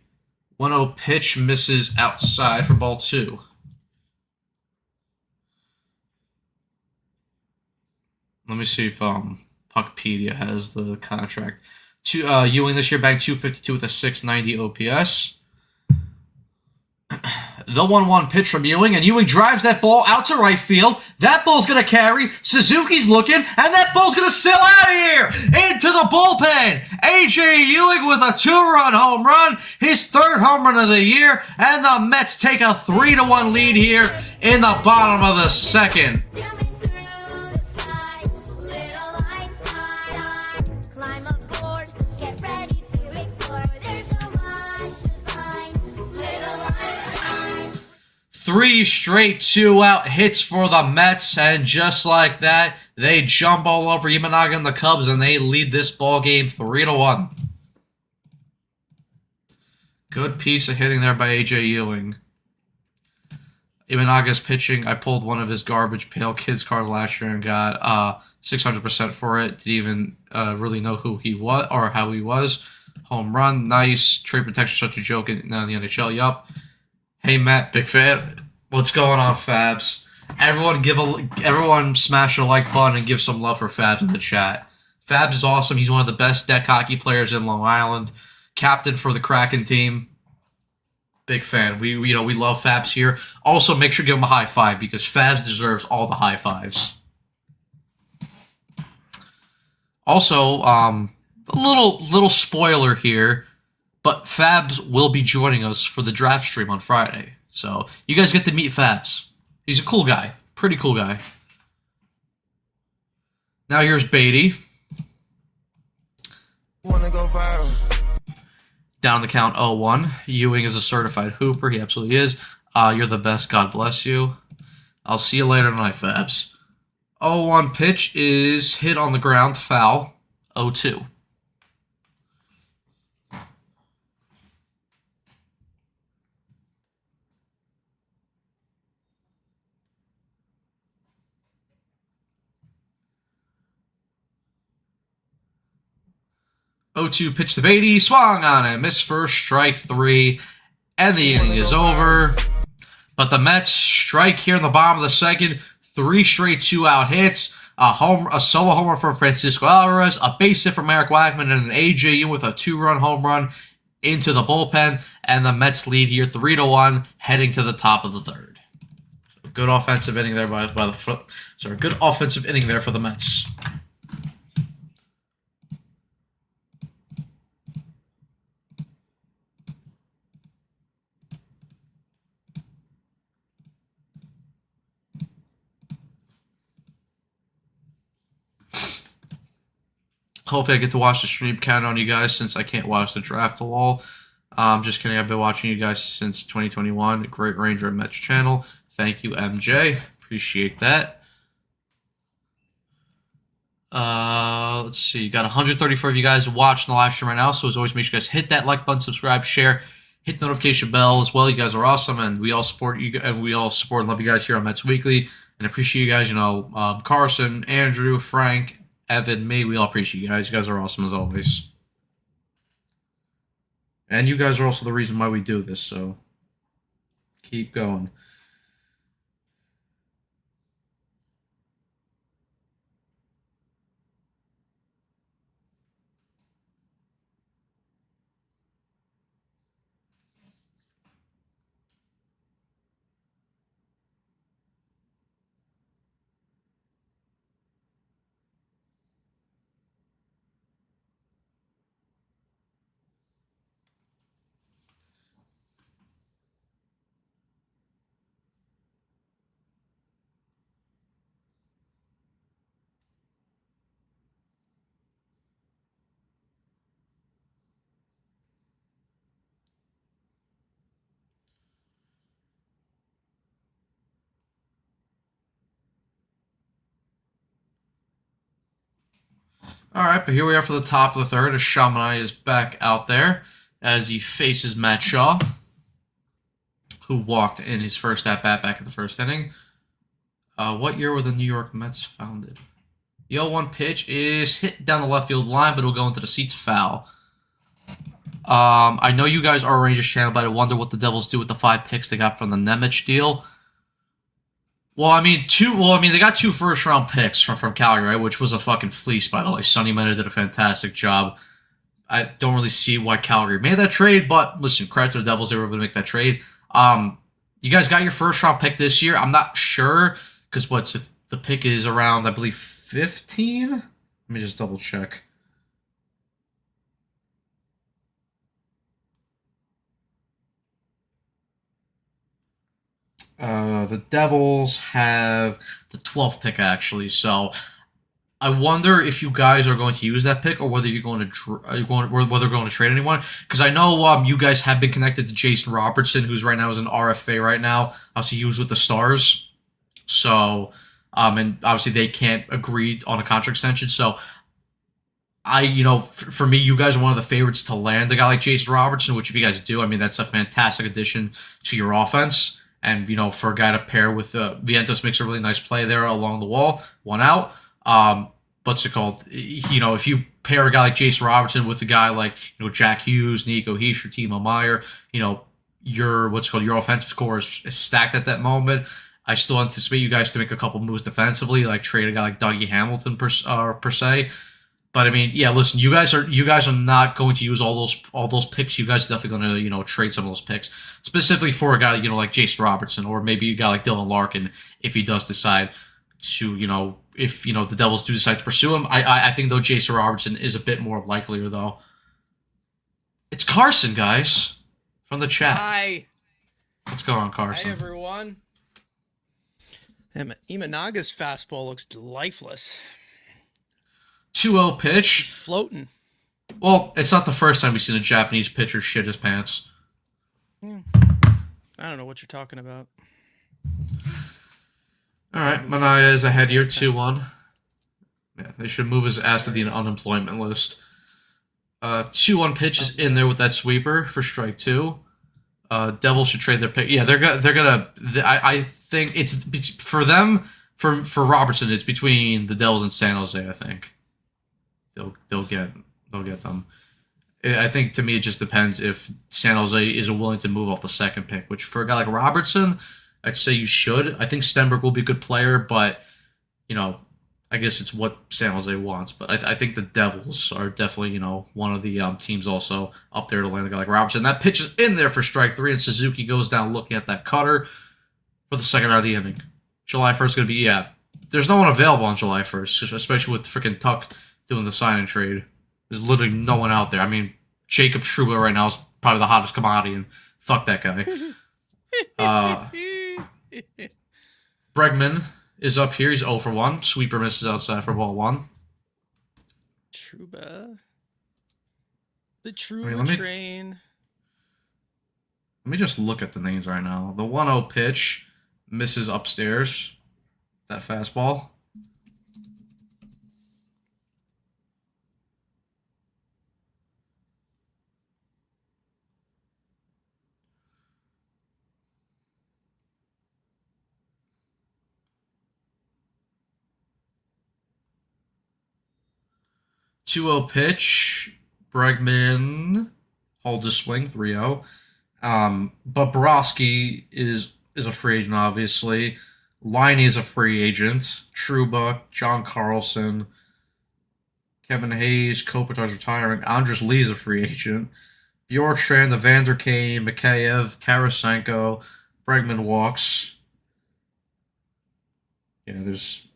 1-0 pitch misses outside for ball 2. Let me see if Puckpedia has the contract. Ewing this year bagged 252 with a 690 OPS. The 1-1 pitch from Ewing, and Ewing drives that ball out to right field. That ball's going to carry. Suzuki's looking, and that ball's going to sail out of here into the bullpen. AJ Ewing with a 2-run home run, his 3rd home run of the year, and the Mets take a 3-1 lead here in the bottom of the 2nd. Three straight 2-out hits for the Mets, and just like that, they jump all over Imanaga and the Cubs, and they lead this ball game 3-1. Good piece of hitting there by AJ Ewing. Imanaga's pitching. I pulled one of his garbage pail kids card last year and got 600% for it. Didn't even really know who he was or how he was. Home run, nice. Trade protection, such a joke now in the NHL. Yup. Hey Matt, big fan. What's going on, Fabs? Everyone smash a like button and give some love for Fabs in the chat. Fabs is awesome. He's one of the best deck hockey players in Long Island. Captain for the Kraken team. Big fan. We love Fabs here. Also, make sure to give him a high five because Fabs deserves all the high fives. Also, a little spoiler here. But Fabs will be joining us for the draft stream on Friday. So you guys get to meet Fabs. He's a cool guy. Pretty cool guy. Now here's Beatty. Wanna go viral. Down the count 0-1. Ewing is a certified hooper. He absolutely is. You're the best. God bless you. I'll see you later tonight, Fabs. 0-1 pitch is hit on the ground. Foul. 0-2. 0-2 pitch to Beatty, swung on it, missed first, strike 3, and the inning is over. But the Mets strike here in the bottom of the 2nd, 3 straight 2-out hits, a solo homer from Francisco Alvarez, a base hit from Eric Wagman, and an AJ Ewing with a 2-run home run into the bullpen, and the Mets lead here 3-1, heading to the top of the 3rd. So good offensive inning there good offensive inning there for the Mets. Hopefully I get to watch the stream. Count on you guys since I can't watch the draft lol. Just kidding. I've been watching you guys since 2021. Great Ranger and Mets channel. Thank you, MJ. Appreciate that. Let's see. You got 134 of you guys watching the live stream right now. So as always, make sure you guys hit that like button, subscribe, share, hit the notification bell as well. You guys are awesome, and we all support you, and we all support and love you guys here on Mets Weekly, and appreciate you guys. Carson, Andrew, Frank, Evan, me, we all appreciate you guys. You guys are awesome as always. And you guys are also the reason why we do this, so keep going. All right, but here we are for the top of the third as Shamanai is back out there as he faces Matt Shaw, who walked in his first at-bat back in the first inning. What year were the New York Mets founded? The 0-1 pitch is hit down the left field line, but it'll go into the seats foul. I know you guys are a Rangers channel, but I wonder what the Devils do with the 5 picks they got from the Nemec deal. Well, I mean, they got 2 first-round picks from Calgary, right? Which was a fucking fleece, by the way. Sonny Mender did a fantastic job. I don't really see why Calgary made that trade, but listen, credit to the Devils, they were able to make that trade. You guys got your first-round pick this year. I'm not sure, because the pick is around, I believe, 15? Let me just double-check. The Devils have the 12th pick, actually, so I wonder if you guys are going to use that pick or whether you're going to trade anyone. Because I know you guys have been connected to Jason Robertson, who's right now is an RFA right now. Obviously, he was with the Stars, so and obviously they can't agree on a contract extension. So for me, you guys are one of the favorites to land a guy like Jason Robertson. Which, if you guys do, I mean, that's a fantastic addition to your offense. And for a guy to pair with Vientos makes a really nice play there along the wall, 1 out. What's it called? If you pair a guy like Jason Robertson with a guy like Jack Hughes, Nico Hischier, Timo Meier, your offensive core is stacked at that moment. I still anticipate you guys to make a couple moves defensively, like trade a guy like Dougie Hamilton per se. But I mean, yeah, listen, you guys are not going to use all those picks. You guys are definitely going to trade some of those picks specifically for a guy like Jason Robertson, or maybe a guy like Dylan Larkin if he does decide to if the Devils do decide to pursue him. I think though Jason Robertson is a bit more likelier though. It's Carson, guys, from the chat. Hi. What's going on, Carson? Hi, everyone. Imanaga's fastball looks lifeless. 2-0 pitch. He's floating. Well, it's not the first time we've seen a Japanese pitcher shit his pants. I don't know what you're talking about. All right, Manaea is ahead here, 2-1. Yeah, they should move his ass to the unemployment list. 2-1 pitch is in there with that sweeper for strike 2. Devils should trade their pick. Yeah, they're gonna. I think it's for them. For Robertson, it's between the Devils and San Jose. I think they'll get them. I think to me it just depends if San Jose is willing to move off the second pick. Which for a guy like Robertson, I'd say you should. I think Stenberg will be a good player, but I guess it's what San Jose wants. But I think the Devils are definitely one of the teams also up there to land a guy like Robertson. That pitch is in there for strike 3, and Suzuki goes down looking at that cutter for the second out of the inning. July 1st going to be there's no one available on July 1st, especially with freaking Tuck doing the sign and trade. There's literally no one out there. I mean, Jacob Trouba right now is probably the hottest commodity, and fuck that guy. Bregman is up here. He's 0 for 1. Sweeper misses outside for ball 1. Trouba. The Trouba train. Let me just look at the names right now. The 1-0 pitch misses upstairs. That fastball. Two-0 pitch. Bregman holds a swing, 3-0. But Borowski is a free agent, obviously. Liney is a free agent. Trouba, John Carlson, Kevin Hayes, Kopitar's retiring. Andres Lee is a free agent. Bjorkstrand, Evander Kane, Mikheyev, Tarasenko, Bregman walks. Yeah, there's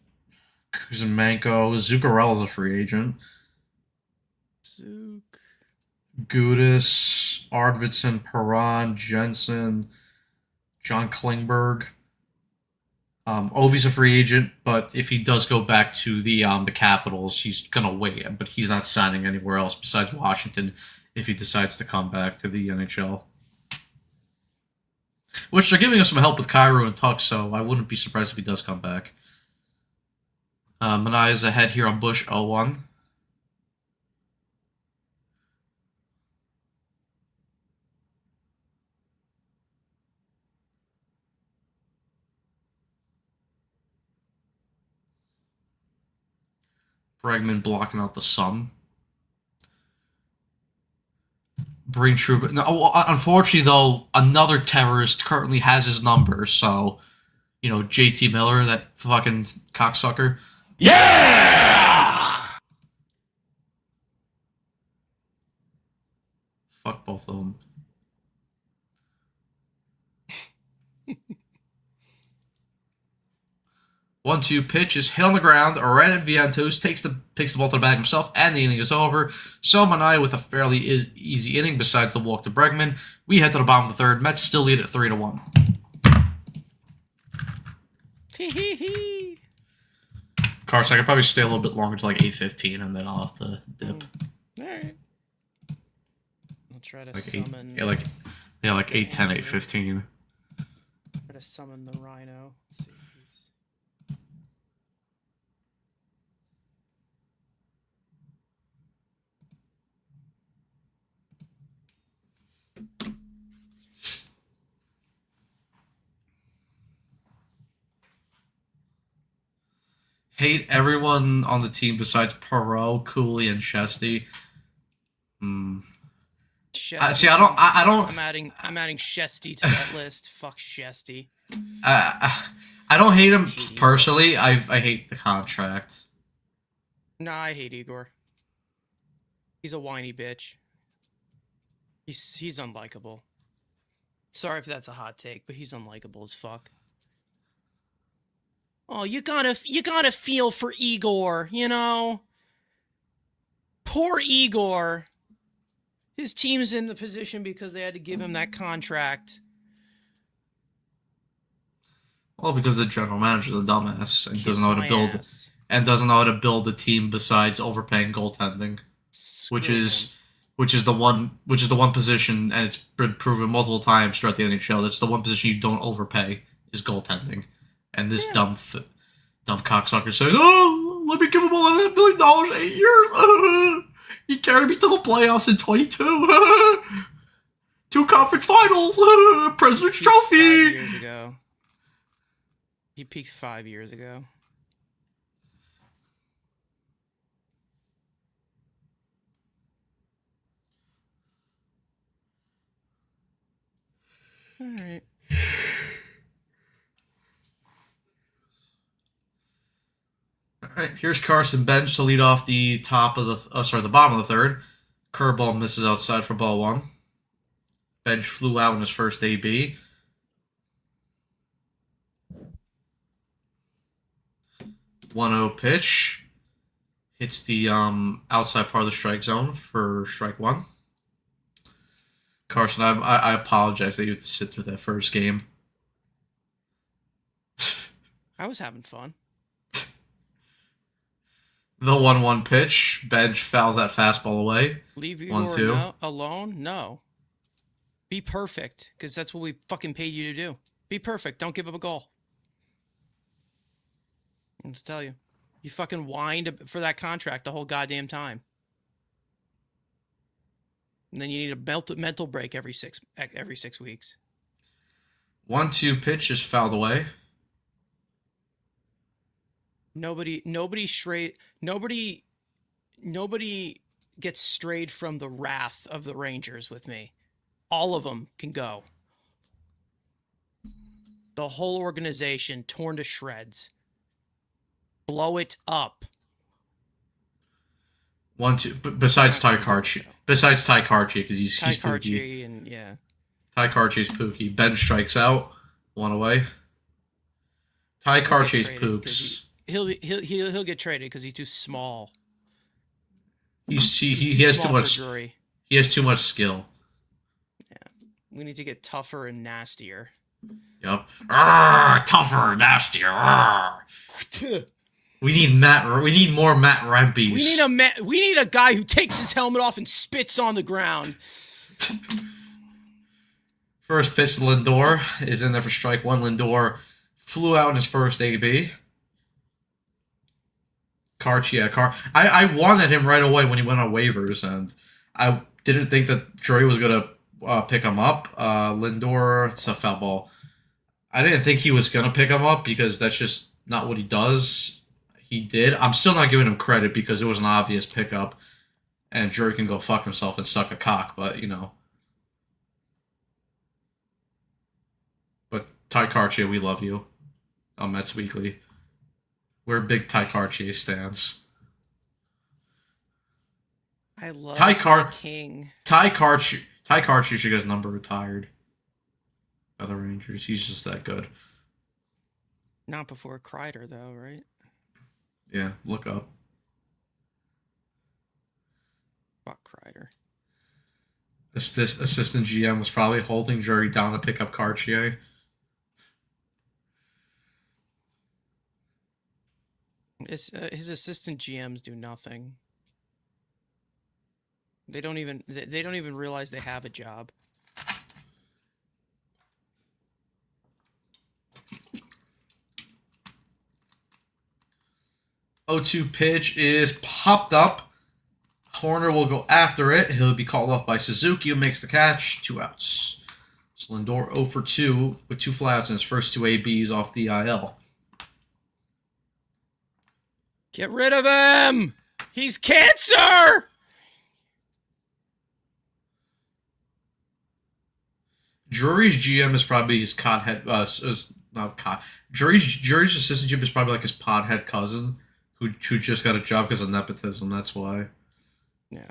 Kuzmenko. Zuccarello's a free agent. Gudis, Arvidsson, Perron, Jensen, John Klingberg. Ovi's a free agent, but if he does go back to the Capitals, he's gonna wait. But he's not signing anywhere else besides Washington if he decides to come back to the NHL. Which they're giving us some help with Cairo and Tuck, so I wouldn't be surprised if he does come back. Manaea is ahead here on Bush 0-1. Bregman blocking out the sun. Bring Trouba. No, unfortunately, though, another terrorist currently has his number, so, JT Miller, that fucking cocksucker. Yeah! Fuck both of them. 1-2 pitch is hit on the ground. Renan Vientos takes the ball to the bag himself, and the inning is over. So Manai with a fairly easy inning besides the walk to Bregman. We head to the bottom of the third. Mets still lead at 3-1. Carson, I could probably stay a little bit longer to like 8:15, and then I'll have to dip. All right. I'll try to Like summon. 8:10, 8:15. Try to summon the rhino. Let's see. Hate everyone on the team besides Perot, Cooley, and Shesty. Shesty. See, I don't. I'm adding Shesty to that list. Fuck Shesty. I don't hate him personally. I hate the contract. Nah, I hate Igor. He's a whiny bitch. He's unlikable. Sorry if that's a hot take, but he's unlikable as fuck. Oh, you gotta feel for Igor, Poor Igor. His team's in the position because they had to give him that contract. Well, because the general manager's a dumbass and Kiss doesn't know how my to build ass. a team besides overpaying goaltending, which Screw is him. the one position, and it's been proven multiple times throughout the NHL. That's the one position you don't overpay is goaltending. And this dumb cocksucker says, "Oh, let me give him $11 million 8 years. He carried me to the playoffs in 22. 2 conference finals. President's Peaked Trophy." 5 years ago. He peaked 5 years ago. All right. All right, here's Carson Bench to lead off the the bottom of the third. Curveball misses outside for ball 1. Bench flew out in his first AB. .1-0 pitch hits the outside part of the strike zone for strike 1. Carson, I apologize that you had to sit through that first game. I was having fun. The 1-1 pitch. Bench fouls that fastball away. Leave you 1-2. alone? No. Be perfect, because that's what we fucking paid you to do. Be perfect. Don't give up a goal. I'll just tell you. You fucking whined for that contract the whole goddamn time. And then you need a mental break every six weeks. 1-2 pitch is fouled away. Nobody gets strayed from the wrath of the Rangers with me. All of them can go. The whole organization torn to shreds. Blow it up. 1-2. Besides Ty Karchi. Besides Ty Karchi, because he's pooky. Karchi and yeah. Ty Karchi's pooky. Ben strikes out. 1 away. Ty Karchi's pooks. He'll get traded because he's too small. He has too much. He has too much skill. Yeah, we need to get tougher and nastier. Yep. Tougher, nastier. We need more Matt Rempe's. We need a guy who takes his helmet off and spits on the ground. First pitch to Lindor is in there for strike 1. Lindor flew out in his first AB. I wanted him right away when he went on waivers, and I didn't think that Drury was going to pick him up. Lindor, it's a foul ball. I didn't think he was going to pick him up because that's just not what he does. he did. I'm still not giving him credit because it was an obvious pickup, and Drury can go fuck himself and suck a cock. But But Ty Cartier, we love you on Mets Weekly. We're big Ty Cartier stans. I love King. Ty Cartier should get his number retired by the Rangers. He's just that good. Not before Kreider, though, right? Yeah, look up. Fuck Kreider. Assistant GM was probably holding Drury down to pick up Cartier. His assistant GMs do nothing. They don't even realize they have a job. O2 pitch is popped up. Horner will go after it. He'll be called off by Suzuki, who makes the catch. 2 outs. So Lindor 0 for 2 with 2 flyouts in his first 2 ABs off the IL. Get rid of him! He's cancer! Drury's GM is probably his Drury's assistant GM is probably like his podhead cousin who just got a job because of nepotism. That's why. Yeah,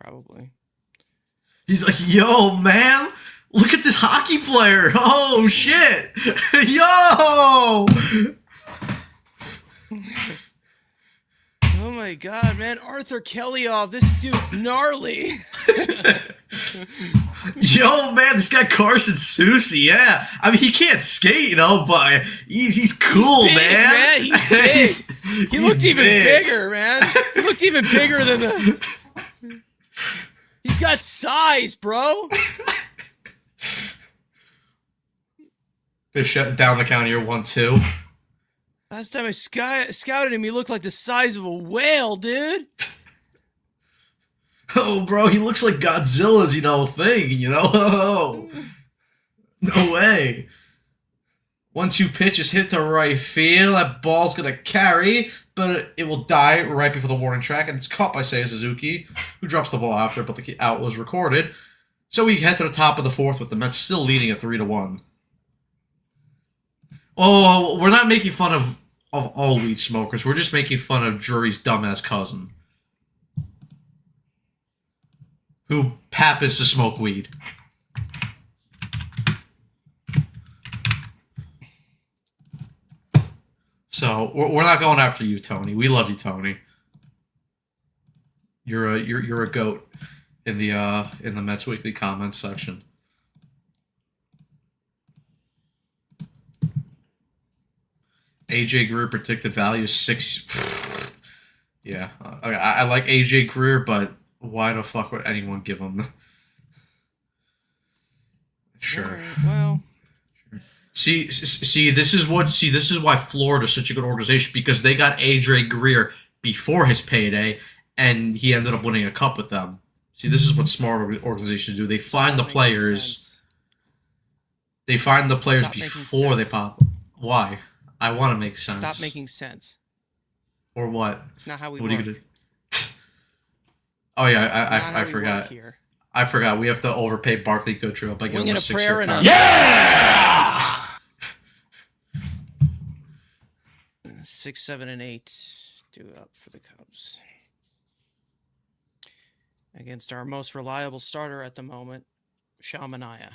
probably. He's like, yo, man, look at this hockey player. Oh, shit. Yo! Oh my god, man. Arthur Kellyov, this dude's gnarly. Yo, man, this guy Carson Soucy, yeah. I mean, he can't skate, but he's cool, he's big, man. He's big. He looked even bigger, man. He looked even bigger than the... He's got size, bro. They shut down the count here, 1-2. Last time I scouted him, he looked like the size of a whale, dude. Oh, bro, he looks like Godzilla's, thing, Oh, no way. 1-2 pitch is hit to right field. That ball's going to carry, but it will die right before the warning track, and it's caught by Seiya Suzuki, who drops the ball after, but the out was recorded. So we head to the top of the 4th with the Mets still leading at 3-1. Oh, we're not making fun of all weed smokers. We're just making fun of Drury's dumbass cousin, who happens to smoke weed. So we're not going after you, Tony. We love you, Tony. You're a goat in the Mets Weekly comments section. AJ Greer predicted value is 6. Yeah, I like AJ Greer, but why the fuck would anyone give him? Sure. Right, well. See, this is why Florida's such a good organization, because they got AJ Greer before his payday, and he ended up winning a cup with them. See, this is what smart organizations do. They find the players. They find the players before they pop. Why? I want to make sense. Stop making sense. Or what? It's not how we work. What are you gonna do? Oh yeah, I forgot. I forgot. We have to overpay Barkley Goodrow by giving him a 6-year contract. Yeah. 6, 7, and 8 due up for the Cubs against our most reliable starter at the moment, Shamania.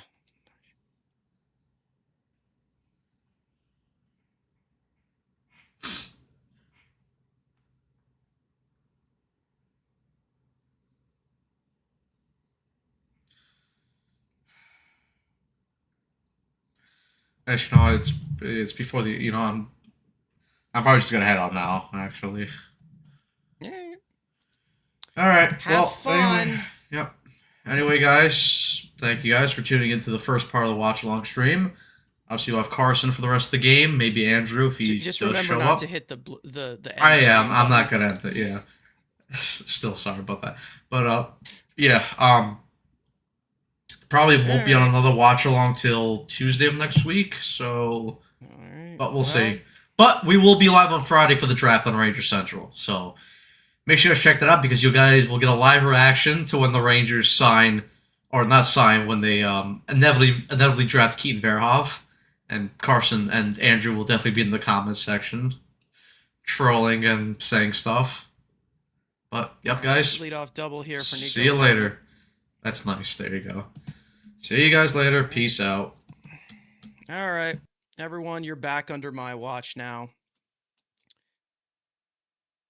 Actually, no, it's before the I'm probably just gonna head out now. Actually. Yeah. All right. Have fun. Anyway, yep. Anyway, guys, thank you guys for tuning into the first part of the watch along stream. Obviously, you'll have Carson for the rest of the game. Maybe Andrew if he just does remember show not up. to hit the end. I am. I'm not gonna end it. Yeah. Still sorry about that. But yeah. Probably won't be on another watch along till Tuesday of next week. So, but we'll see. But we will be live on Friday for the draft on Ranger Central. So make sure to check that out because you guys will get a live reaction to when the Rangers sign, or not sign, when they inevitably draft Keaton Verhoff. And Carson and Andrew will definitely be in the comments section trolling and saying stuff. But, yep, guys. Lead off double here for Nico. See you later. That's nice. There you go. See you guys later. Peace out. All right. Everyone, you're back under my watch now.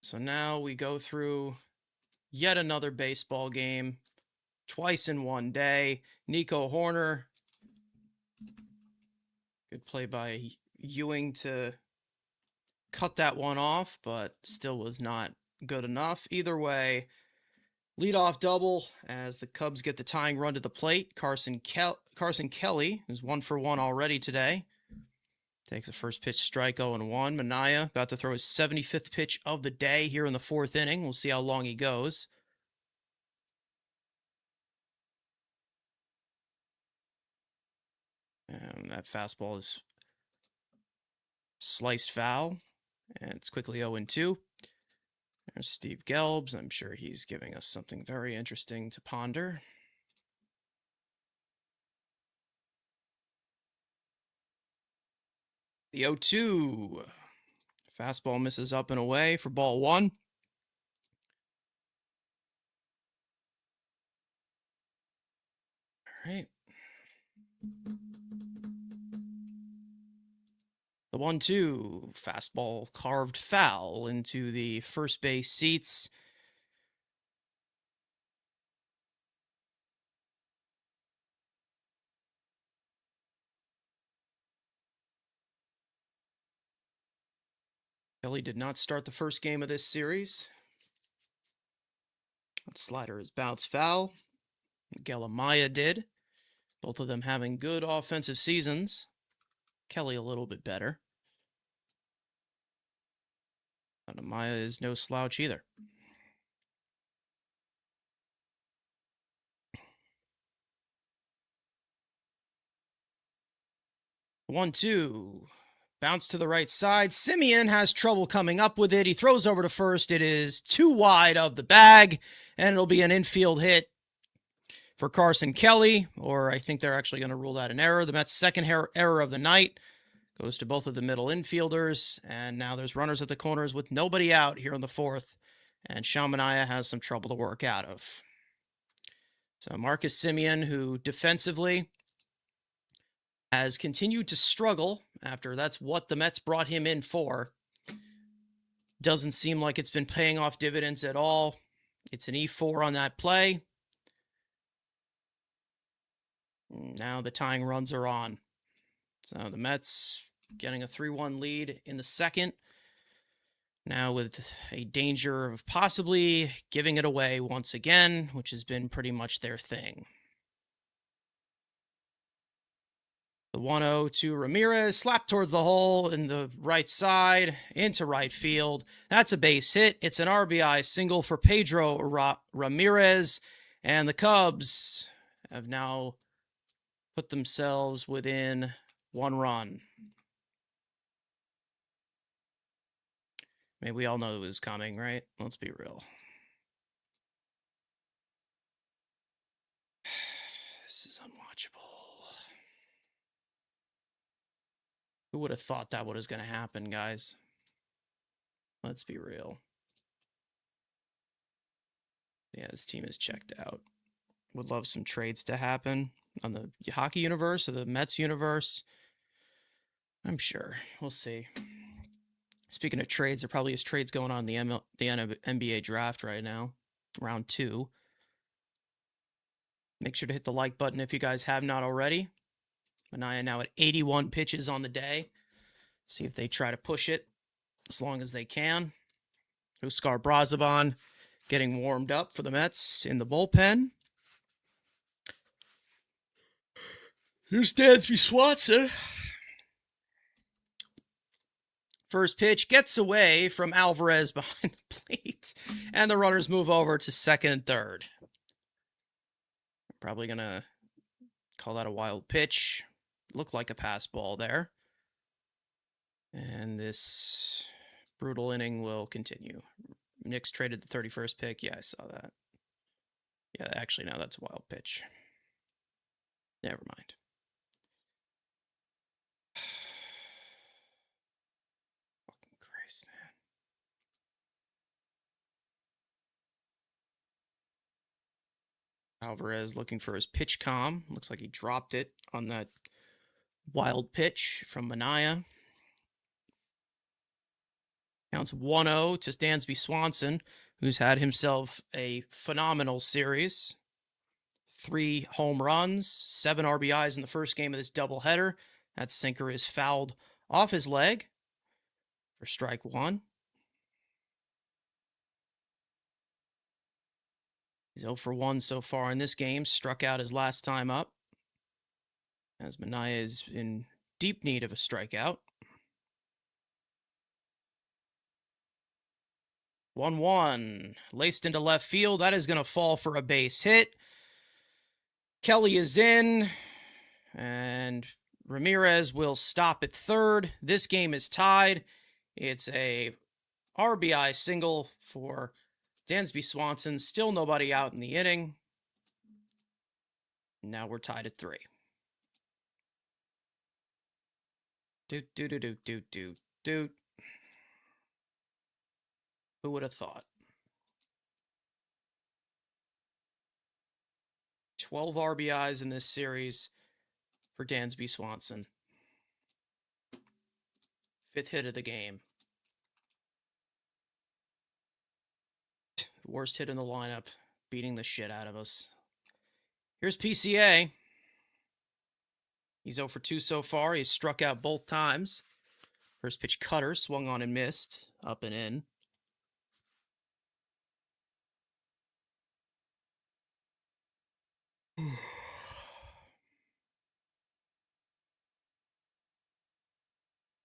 So now we go through yet another baseball game, twice in one day. Nico Hoerner. Good play by Ewing to cut that one off, but still was not good enough. Either way, leadoff double as the Cubs get the tying run to the plate. Carson Kelly, who's 1 for 1 already today, takes the first pitch, strike 0-1. Manaea about to throw his 75th pitch of the day here in the 4th inning. We'll see how long he goes. And that fastball is sliced foul, and it's quickly 0-2. There's Steve Gelbs. I'm sure he's giving us something very interesting to ponder. The 0-2. Fastball misses up and away for ball 1. All right. The 1-2. Fastball carved foul into the first base seats. Kelly did not start the first game of this series. That slider is bounced foul. Miguel Amaya did. Both of them having good offensive seasons. Kelly a little bit better. And Amaya is no slouch either. One, two. Bounce to the right side. Semien has trouble coming up with it. He throws over to first. It is too wide of the bag, and it'll be an infield hit for Carson Kelly, or I think they're actually going to rule that an error. The Mets' second error of the night goes to both of the middle infielders, and now there's runners at the corners with nobody out here in the 4th, and Sean Manaea has some trouble to work out of. So Marcus Semien, who defensively has continued to struggle after that's what the Mets brought him in for. Doesn't seem like it's been paying off dividends at all. It's an E4 on that play. Now the tying runs are on. So the Mets getting a 3-1 lead in the 2nd. Now with a danger of possibly giving it away once again, which has been pretty much their thing. The 1-0 to Ramirez, slapped towards the hole in the right side, into right field. That's a base hit. It's an RBI single for Pedro Ramirez, and the Cubs have now put themselves within 1 run. Maybe we all know it was coming, right? Let's be real. This is unwatchable. Who would have thought that was going to happen, guys? Let's be real. Yeah, this team is checked out. Would love some trades to happen on the hockey universe or the Mets universe. I'm sure. We'll see. Speaking of trades, there probably is trades going on in the NBA draft right now. Round 2. Make sure to hit the like button if you guys have not already. Manaea now at 81 pitches on the day. See if they try to push it as long as they can. Huskar Brazaban getting warmed up for the Mets in the bullpen. Here's Dansby Swanson. First pitch gets away from Alvarez behind the plate, and the runners move over to second and third. Probably going to call that a wild pitch. Looked like a pass ball there. And this brutal inning will continue. Knicks traded the 31st pick. Yeah, I saw that. Yeah, actually, no, that's a wild pitch. Never mind. Fucking Christ, man. Alvarez looking for his pitch com. Looks like he dropped it on that wild pitch from Manaea. Counts 1-0 to Dansby Swanson, who's had himself a phenomenal series. 3 home runs, 7 RBIs in the first game of this doubleheader. That sinker is fouled off his leg for strike 1. He's 0 for 1 so far in this game. Struck out his last time up, as Manaea is in deep need of a strikeout. 1-1. Laced into left field. That is going to fall for a base hit. Kelly is in, and Ramirez will stop at third. This game is tied. It's a RBI single for Dansby Swanson. Still nobody out in the inning. Now we're tied at 3. Doot. Who would have thought? 12 RBIs in this series for Dansby Swanson. 5th hit of the game. Worst hit in the lineup, beating the shit out of us. Here's PCA. He's 0 for 2 so far. He's struck out both times. First pitch cutter, swung on and missed. Up and in.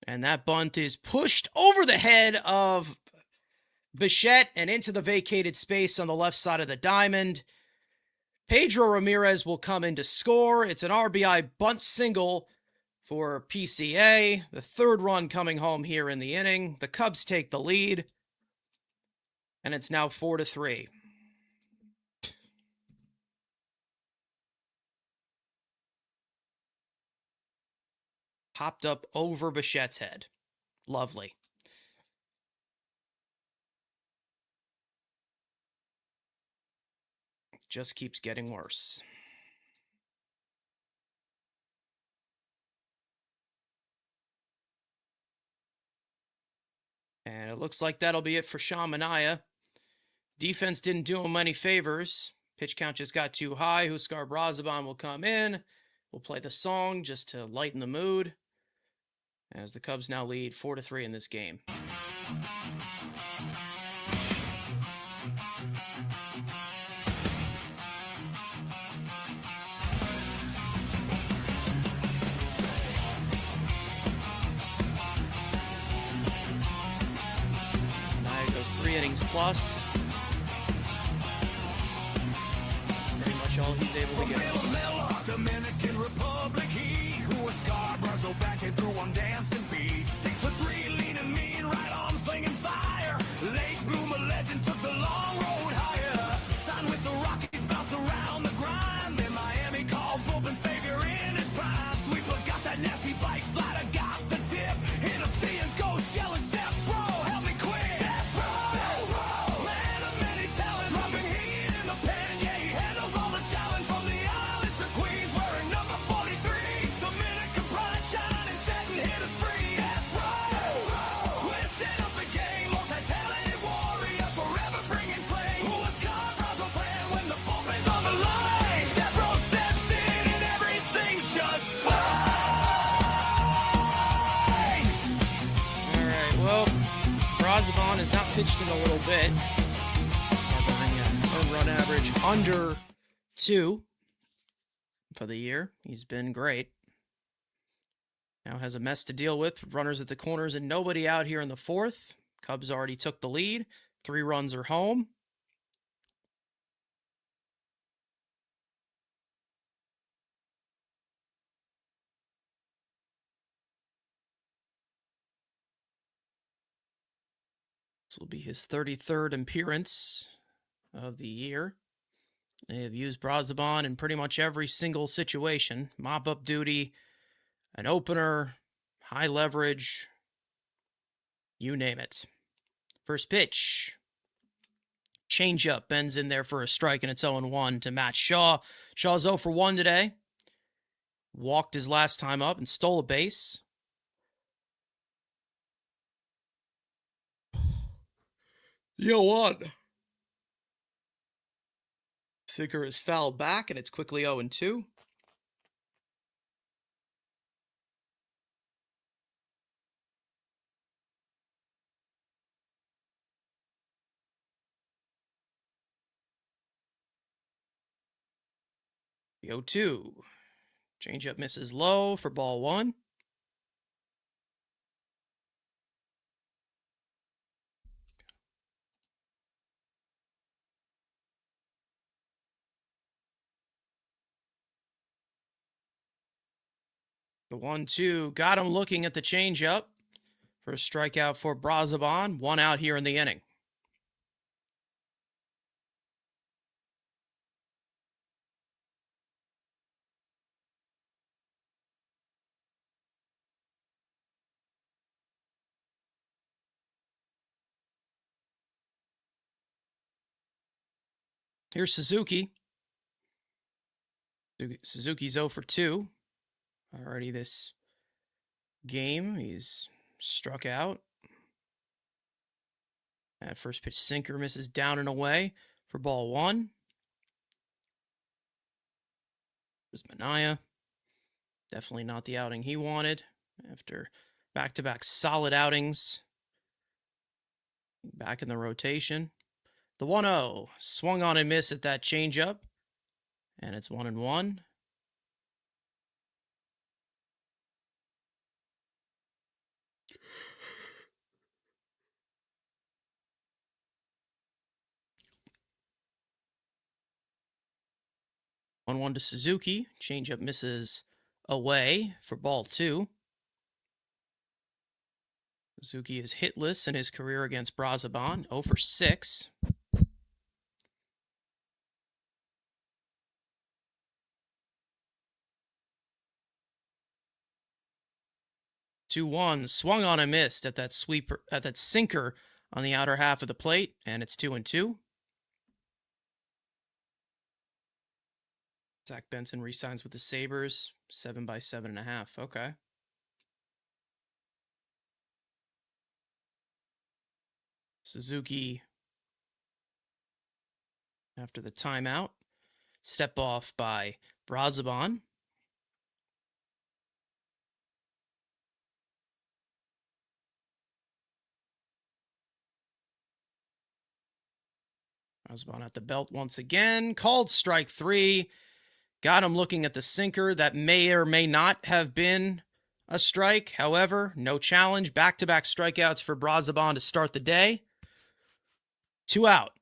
And that bunt is pushed over the head of Bichette and into the vacated space on the left side of the diamond. Pedro Ramirez will come in to score. It's an RBI bunt single for PCA. The 3rd run coming home here in the inning. The Cubs take the lead. And it's now 4-3. Popped up over Bichette's head. Lovely. Just keeps getting worse. And it looks like that'll be it for Sean Manaea. Defense didn't do him any favors. Pitch count just got too high. Huskar Brazaban will come in. We'll play the song just to lighten the mood, as the Cubs now lead 4-3 in this game. Manaea goes 3 innings plus. Pretty much all he's able to give us. Dominican Republic, he who was Scarborough back and threw on dancing feet. 6'3", leaning mean, right arm slinging fire. Late bloomer legend took the long road higher. Signed with the Rockies, bounce around the grind. In Miami, called bullpen savior in his prime. Sweeper got that nasty bike, slider got the dip. Hit a C and go shelling, step bro, help me quick. Step bro, man of many talents, dropping heat in the pen. Yeah, he handles all the challenge from the island to Queens, wearing number 43. Dominican pride, shining, setting hitters free. Step bro, twisting up the game, multi-talented warrior, forever bringing flame. Who was Scarborough playing when the bullpen's on the line? Step bro steps in and everything's just fine. All right, well, Brazaban has not pitched in a little bit. Having an earned run average under 2 for the year. He's been great. Now has a mess to deal with. Runners at the corners and nobody out here in the 4th. Cubs already took the lead. 3 runs are home. This will be his 33rd appearance of the year. They have used Brazoban in pretty much every single situation. Mop-up duty, an opener, high leverage, you name it. First pitch. Changeup bends in there for a strike, and it's 0-1 to Matt Shaw. Shaw's 0 for 1 today. Walked his last time up and stole a base. Yo, what? Sinker is fouled back, and it's quickly 0-2. The 0-2. Changeup misses low for ball 1. The 1-2 got him looking at the changeup for a strikeout for Brazoban. 1 out here in the inning. Here's Suzuki. Suzuki's 0 for 2. Already this game, he's struck out. That first pitch sinker misses down and away for ball 1. There's Manaea. Definitely not the outing he wanted after back-to-back solid outings. Back in the rotation. The 1-0 swung on and missed at that changeup, and it's 1-1. One to Suzuki. Changeup misses away for ball 2. Suzuki is hitless in his career against Brazoban, 0 for 6. Two-one swung on and missed at that sweeper, at that sinker on the outer half of the plate, and it's 2-2. Zach Benson re-signs with the Sabres, 7 by 7.5. Okay. Suzuki, after the timeout, step off by Brazoban. Brazoban at the belt once again, called strike 3. Got him looking at the sinker. That may or may not have been a strike. However, no challenge. Back-to-back strikeouts for Brazoban to start the day. 2 out.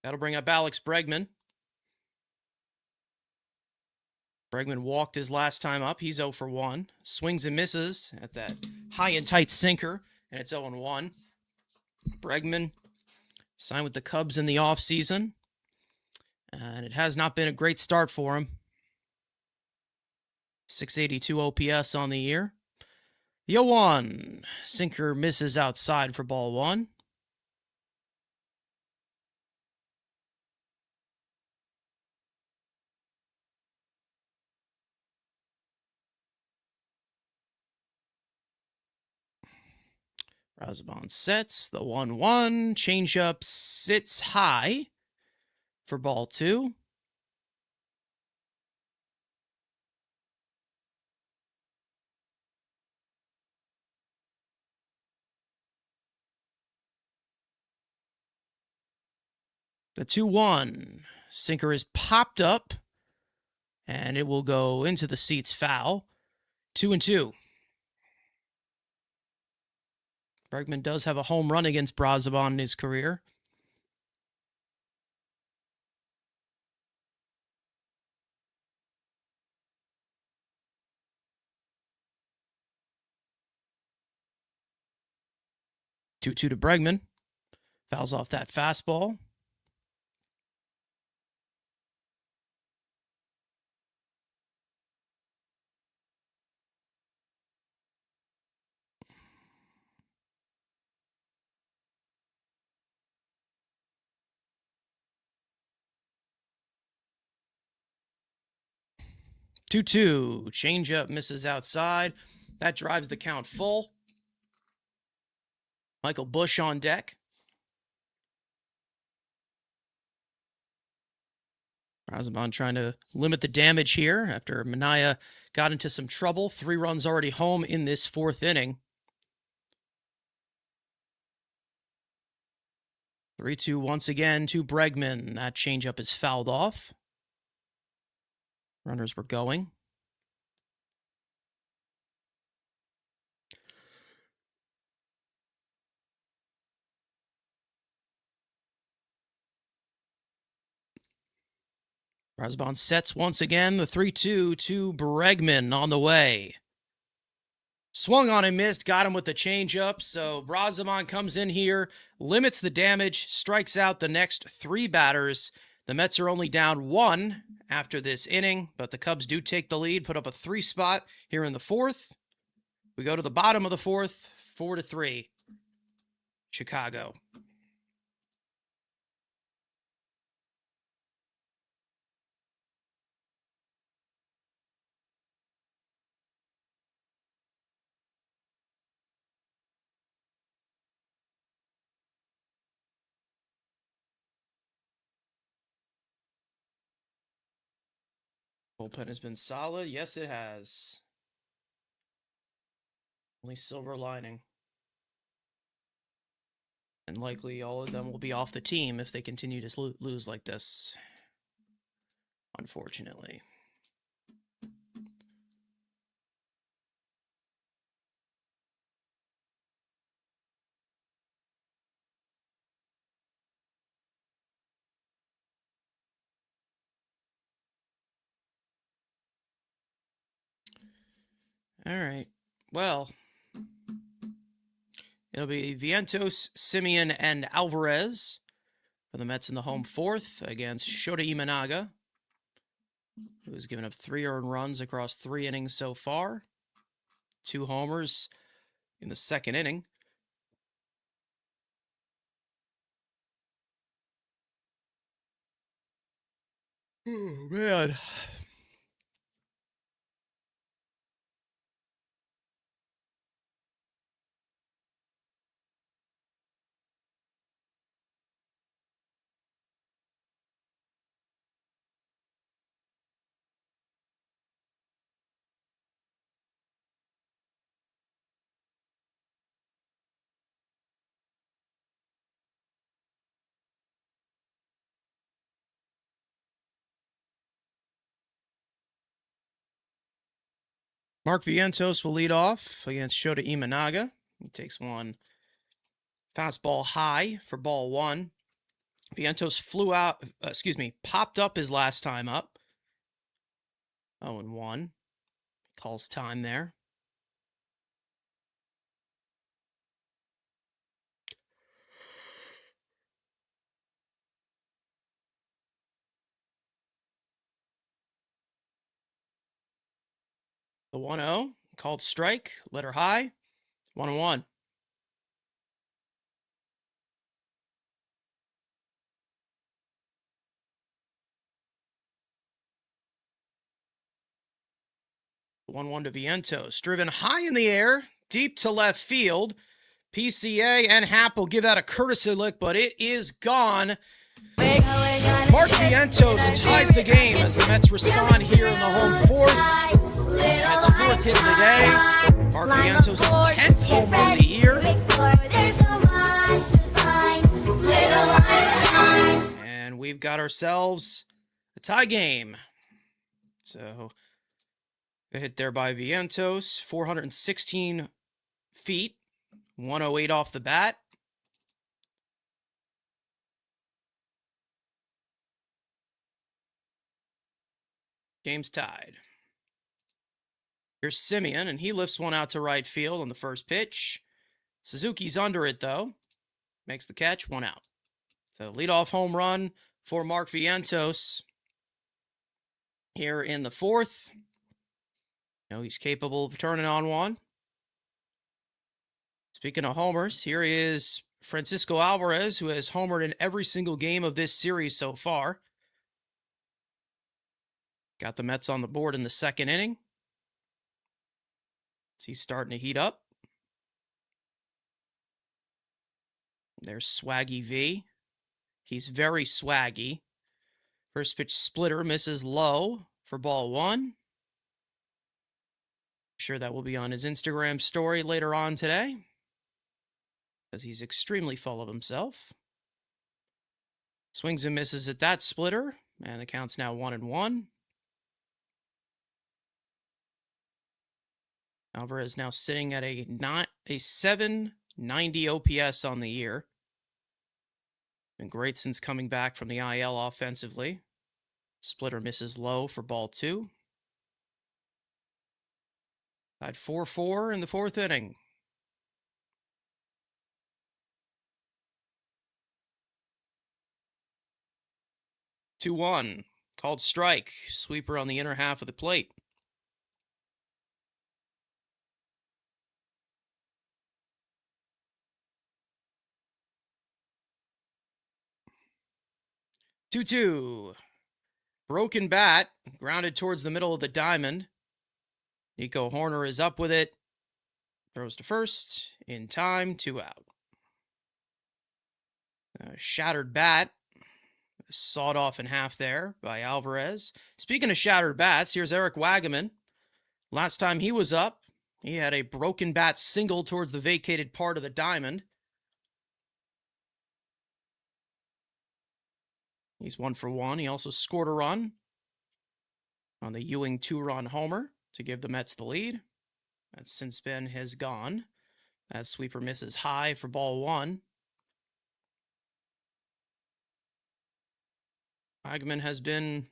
That'll bring up Alex Bregman. Bregman walked his last time up. He's 0 for 1. Swings and misses at that high and tight sinker, and it's 0-1. Bregman signed with the Cubs in the offseason, and it has not been a great start for him. 682 OPS on the year. The 0-1. Sinker misses outside for ball 1. Brazoban sets the 1-1. Changeup sits high for ball 2. The 2-1. Sinker is popped up, and it will go into the seats foul. 2-2. Bregman does have a home run against Brazoban in his career. 2-2 to Bregman. Fouls off that fastball. Two-two. Changeup misses outside. That drives the count full. Michael Busch on deck. Razabon trying to limit the damage here after Minaya got into some trouble. 3 runs already home in this 4th inning. 3-2 once again to Bregman. That changeup is fouled off. Runners were going. Razabon sets once again. The 3-2 to Bregman on the way. Swung on and missed. Got him with the changeup. So Razabon comes in here, limits the damage, strikes out the next 3 batters. The Mets are only down 1 after this inning, but the Cubs do take the lead, put up a 3 spot here in the 4th. We go to the bottom of the 4th, 4-3, Chicago. Bullpen has been solid. Yes, it has. Only silver lining. And likely all of them will be off the team if they continue to lose like this. Unfortunately. All right. Well, it'll be Vientos, Semien, and Alvarez for the Mets in the home 4th against Shota Imanaga, who's given up 3 earned runs across 3 innings so far. 2 homers in the 2nd inning. Oh, man. Mark Vientos will lead off against Shota Imanaga. He takes one fastball high for ball 1. Vientos popped up his last time up. 0-1. Calls time there. The 1-0, called strike, letter high, 1-1. The 1-1 to Vientos, driven high in the air, deep to left field. PCA and Happ will give that a courtesy lick, but it is gone. Mark Vientos ties the game as the Mets respond here in the home 4th. Mets 4th hit of the day. Mark Vientos' 10th home run of the year. And we've got ourselves a tie game. So, a hit there by Vientos, 416 feet, 108 off the bat. Game's tied. Here's Semien, and he lifts one out to right field on the first pitch. Suzuki's under it, though. Makes the catch, 1 out. So leadoff home run for Mark Vientos here in the 4th. He's capable of turning on one. Speaking of homers, here is Francisco Alvarez, who has homered in every single game of this series so far. Got the Mets on the board in the 2nd inning. So he's starting to heat up. There's Swaggy V. He's very swaggy. First pitch splitter misses low for ball 1. I'm sure that will be on his Instagram story later on today, because he's extremely full of himself. Swings and misses at that splitter, and the count's now 1-1. Alvarez now sitting at a 790 OPS on the year. Been great since coming back from the IL offensively. Splitter misses low for ball 2. Tied 4-4 in the 4th inning. Two 1. Called strike. Sweeper on the inner half of the plate. Two. Broken bat. Grounded towards the middle of the diamond. Nico Horner is up with it. Throws to first. In time. 2 out. Shattered bat. Sawed off in half there by Alvarez. Speaking of shattered bats, here's Eric Wagaman. Last time he was up, he had a broken bat single towards the vacated part of the diamond. He's 1 for 1. He also scored a run on the Ewing 2-run homer to give the Mets the lead. That since Ben has gone. That sweeper misses high for ball 1. Wagaman has been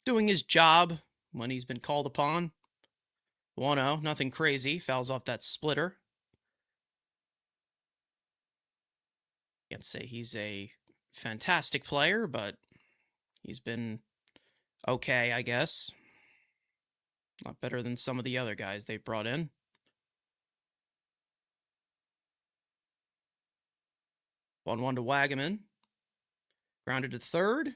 doing his job when he's been called upon. 1-0, nothing crazy. Fouls off that splitter. Can't say he's a fantastic player, but he's been okay, I guess. Not better than some of the other guys they've brought in. One to Wagaman. Grounded to third.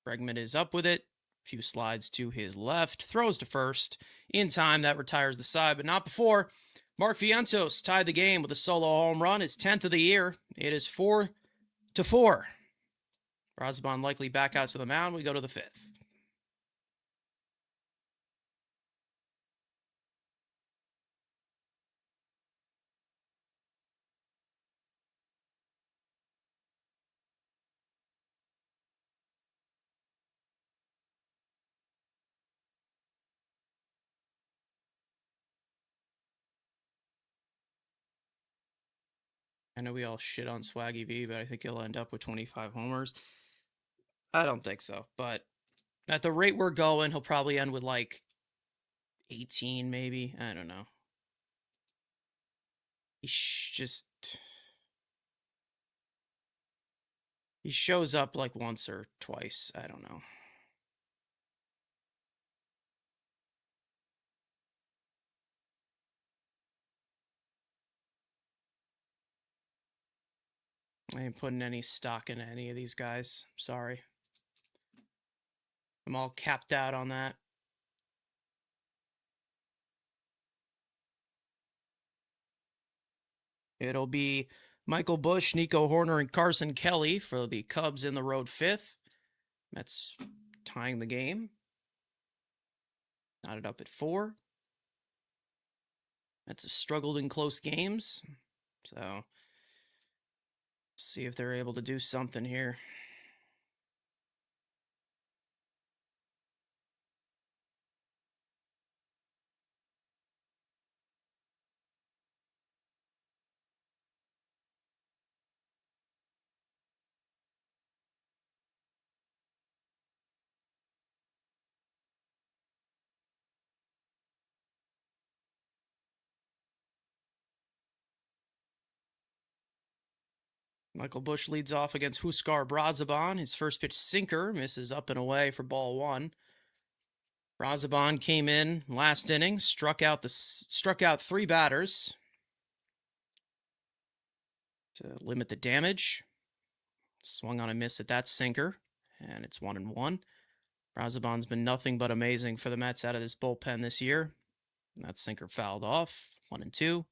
Bregman is up with it. Few slides to his left. Throws to first. In time, that retires the side, but not before. Mark Vientos tied the game with a solo home run, his 10th of the year. It is 4-4. Razabon likely back out to the mound. We go to the 5th. I know we all shit on Swaggy V, but I think he'll end up with 25 homers. I don't think so, but at the rate we're going, he'll probably end with like 18 maybe. I don't know. He shows up like once or twice. I don't know. I ain't putting any stock into any of these guys. Sorry. I'm all capped out on that. It'll be Michael Busch, Nico Horner, and Carson Kelly for the Cubs in the road 5th. Mets tying the game. Knotted up at 4. Mets have struggled in close games. So, see if they're able to do something here. Michael Busch leads off against Huskar Brazaban. His first pitch sinker misses up and away for ball one. Brazaban came in last inning, struck out 3 batters to limit the damage. Swung on a miss at that sinker, and it's 1-1. Brazaban's been nothing but amazing for the Mets out of this bullpen this year. That sinker fouled off, 1-2.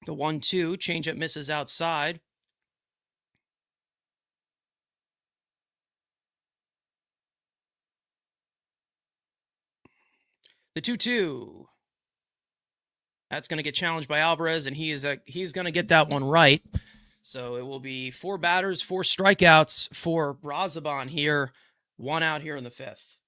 The 1-2, changeup misses outside. The 2-2. That's going to get challenged by Alvarez, and he's going to get that one right. So it will be 4 batters, 4 strikeouts for Brazaban here. 1 out here in the 5th.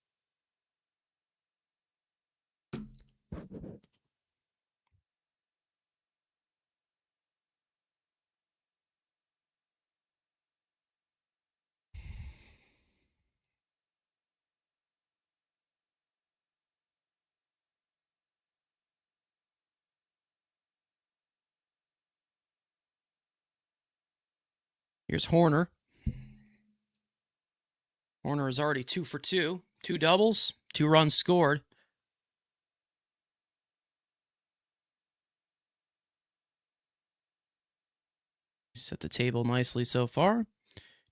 Here's Horner. Horner is already 2 for 2. 2 doubles, 2 runs scored. Set the table nicely so far.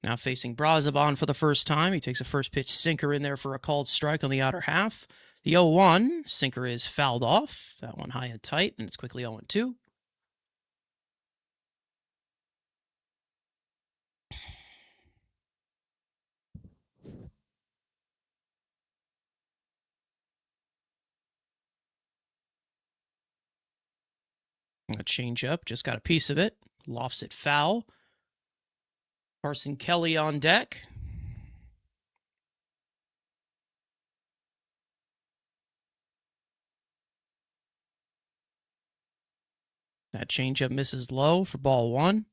Now facing Brazaban for the first time. He takes a first pitch sinker in there for a called strike on the outer half. The 0-1 sinker is fouled off. That one high and tight, and it's quickly 0-2. A changeup, just got a piece of it. Lofts it foul. Carson Kelly on deck. That changeup misses low for ball one.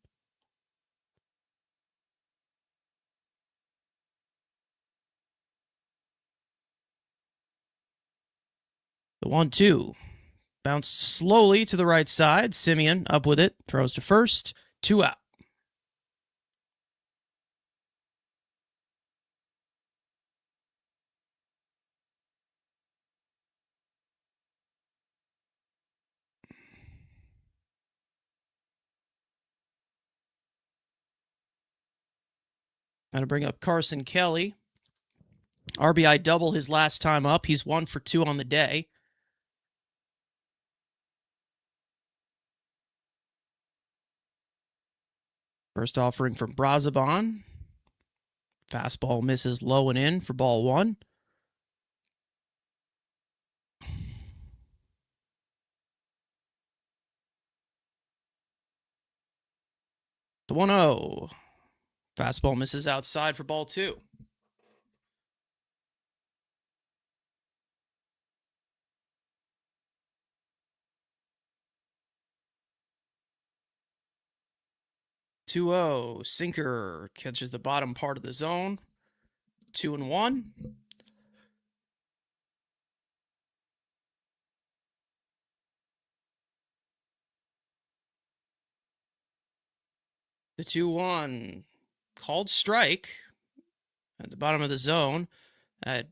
The 1-2. Bounced slowly to the right side. Semien up with it. Throws to first. 2 out. Now to bring up Carson Kelly. RBI double his last time up. He's 1 for 2 on the day. First offering from Brazaban. Fastball misses low and in for ball one. The 1-0. Fastball misses outside for ball two. Two-0. Sinker catches the bottom part of the zone. 2-1. The 2-1. Called strike at the bottom of the zone. That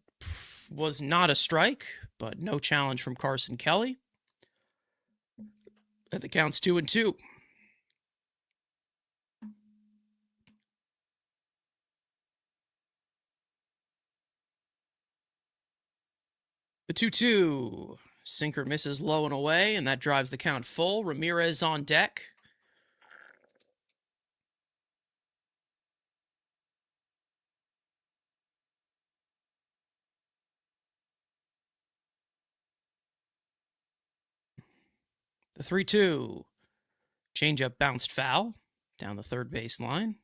was not a strike, but no challenge from Carson Kelly. And the count's 2-2. The 2-2. Sinker misses low and away, and that drives the count full. Ramirez on deck. The 3-2. Changeup bounced foul down the third base line.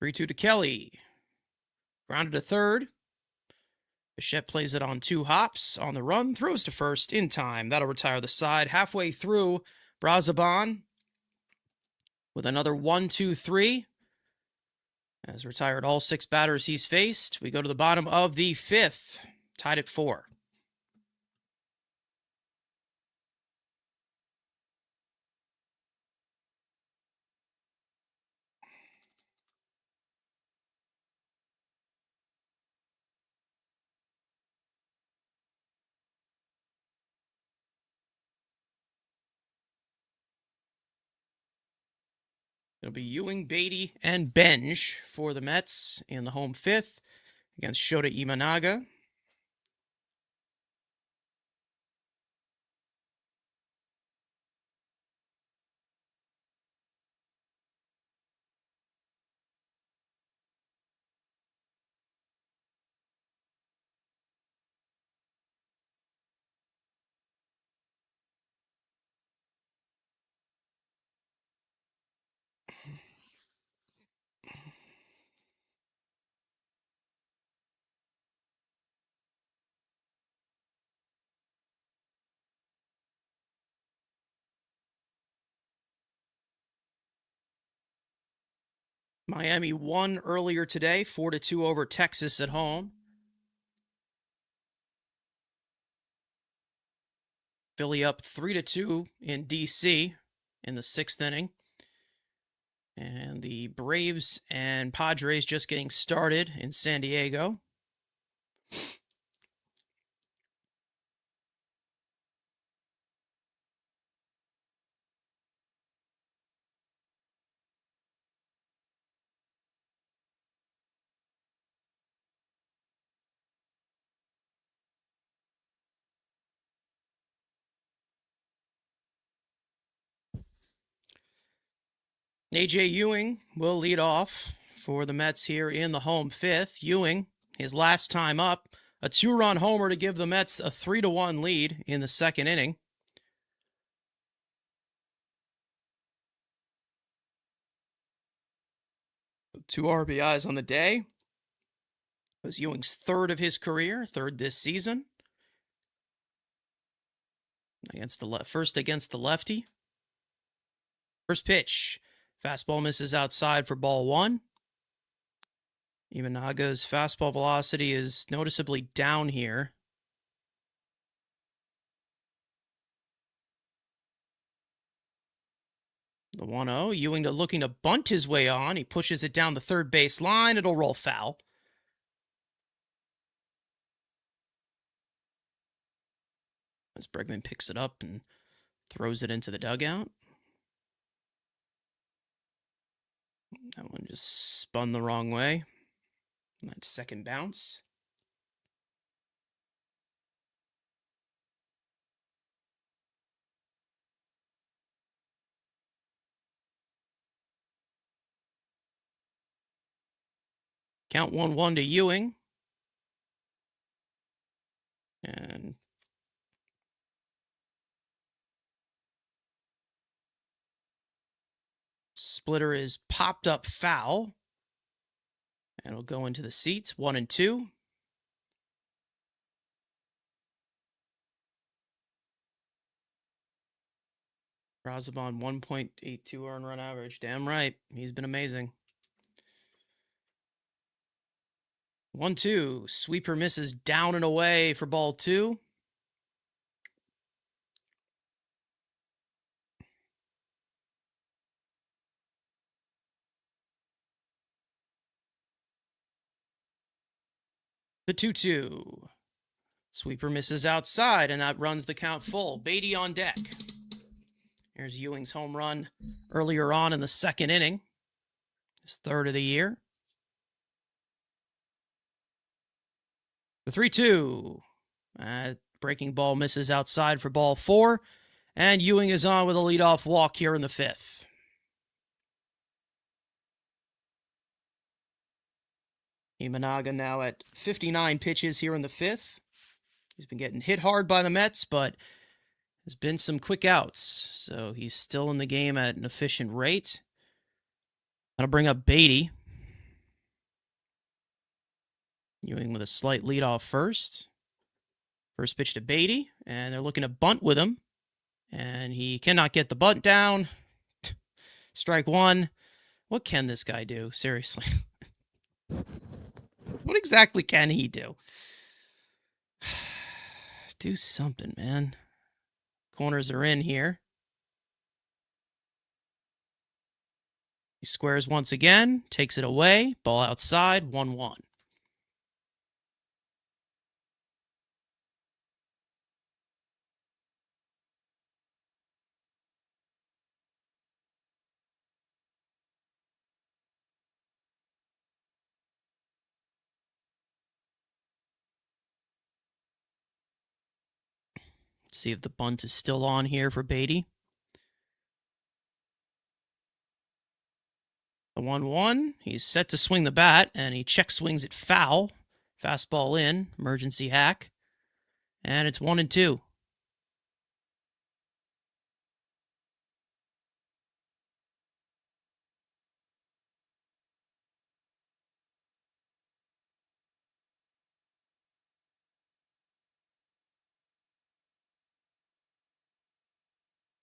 3-2 to Kelly. Grounded to third. Bichette plays it on 2 hops on the run, throws to first in time. That'll retire the side. Halfway through, Brazoban with another 1-2-3. Has retired all 6 batters he's faced. We go to the bottom of the 5th, tied at 4. It'll be Ewing, Beatty, and Benj for the Mets in the home 5th against Shota Imanaga. Miami won earlier today, 4-2 over Texas at home. Philly up 3-2 in D.C. in the 6th inning. And the Braves and Padres just getting started in San Diego. A.J. Ewing will lead off for the Mets here in the home 5th. Ewing, his last time up, a 2-run homer to give the Mets a 3-1 lead in the 2nd inning. Two RBIs on the day. It was Ewing's 3rd of his career, 3rd this season. First against the lefty. First pitch. Fastball misses outside for ball 1. Imanaga's fastball velocity is noticeably down here. The 1-0. Ewing looking to bunt his way on. He pushes it down the third base line. It'll roll foul. As Bregman picks it up and throws it into the dugout. That one just spun the wrong way. That second bounce. Count 1-1 to Ewing. And splitter is popped up foul. And it'll go into the seats, 1-2. Brazoban, 1.82 earned run average. Damn right. He's been amazing. 1-2. Sweeper misses down and away for ball 2. The 2-2. Sweeper misses outside, and that runs the count full. Beatty on deck. Here's Ewing's home run earlier on in the 2nd inning. His 3rd of the year. The 3-2. Breaking ball misses outside for ball 4. And Ewing is on with a leadoff walk here in the 5th. Imanaga now at 59 pitches here in the 5th. He's been getting hit hard by the Mets, but has been some quick outs. So he's still in the game at an efficient rate. That'll bring up Beatty. Ewing with a slight lead off first. First pitch to Beatty, and they're looking to bunt with him. And he cannot get the bunt down. Strike one. What can this guy do? Seriously. What exactly can he do? Do something, man. Corners are in here. He squares once again, takes it away. Ball outside, 1-1. See if the bunt is still on here for Beatty. The 1-1. He's set to swing the bat, and he check swings it foul. Fastball in, emergency hack. And it's 1-2.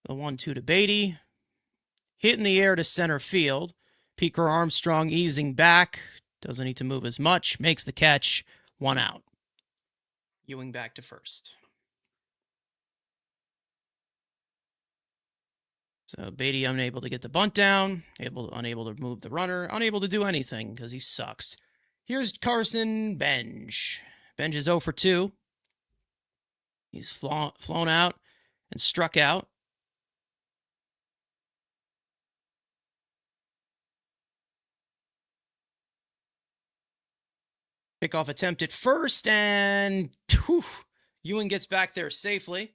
The 1-2 to Beatty. Hit in the air to center field. Peaker Armstrong easing back. Doesn't need to move as much. Makes the catch. 1 out. Ewing back to first. So Beatty unable to get the bunt down. Unable to move the runner. Unable to do anything because he sucks. Here's Carson Benj. Benj is 0 for 2. He's flown out and struck out. Pickoff attempt at first, and Ewing gets back there safely.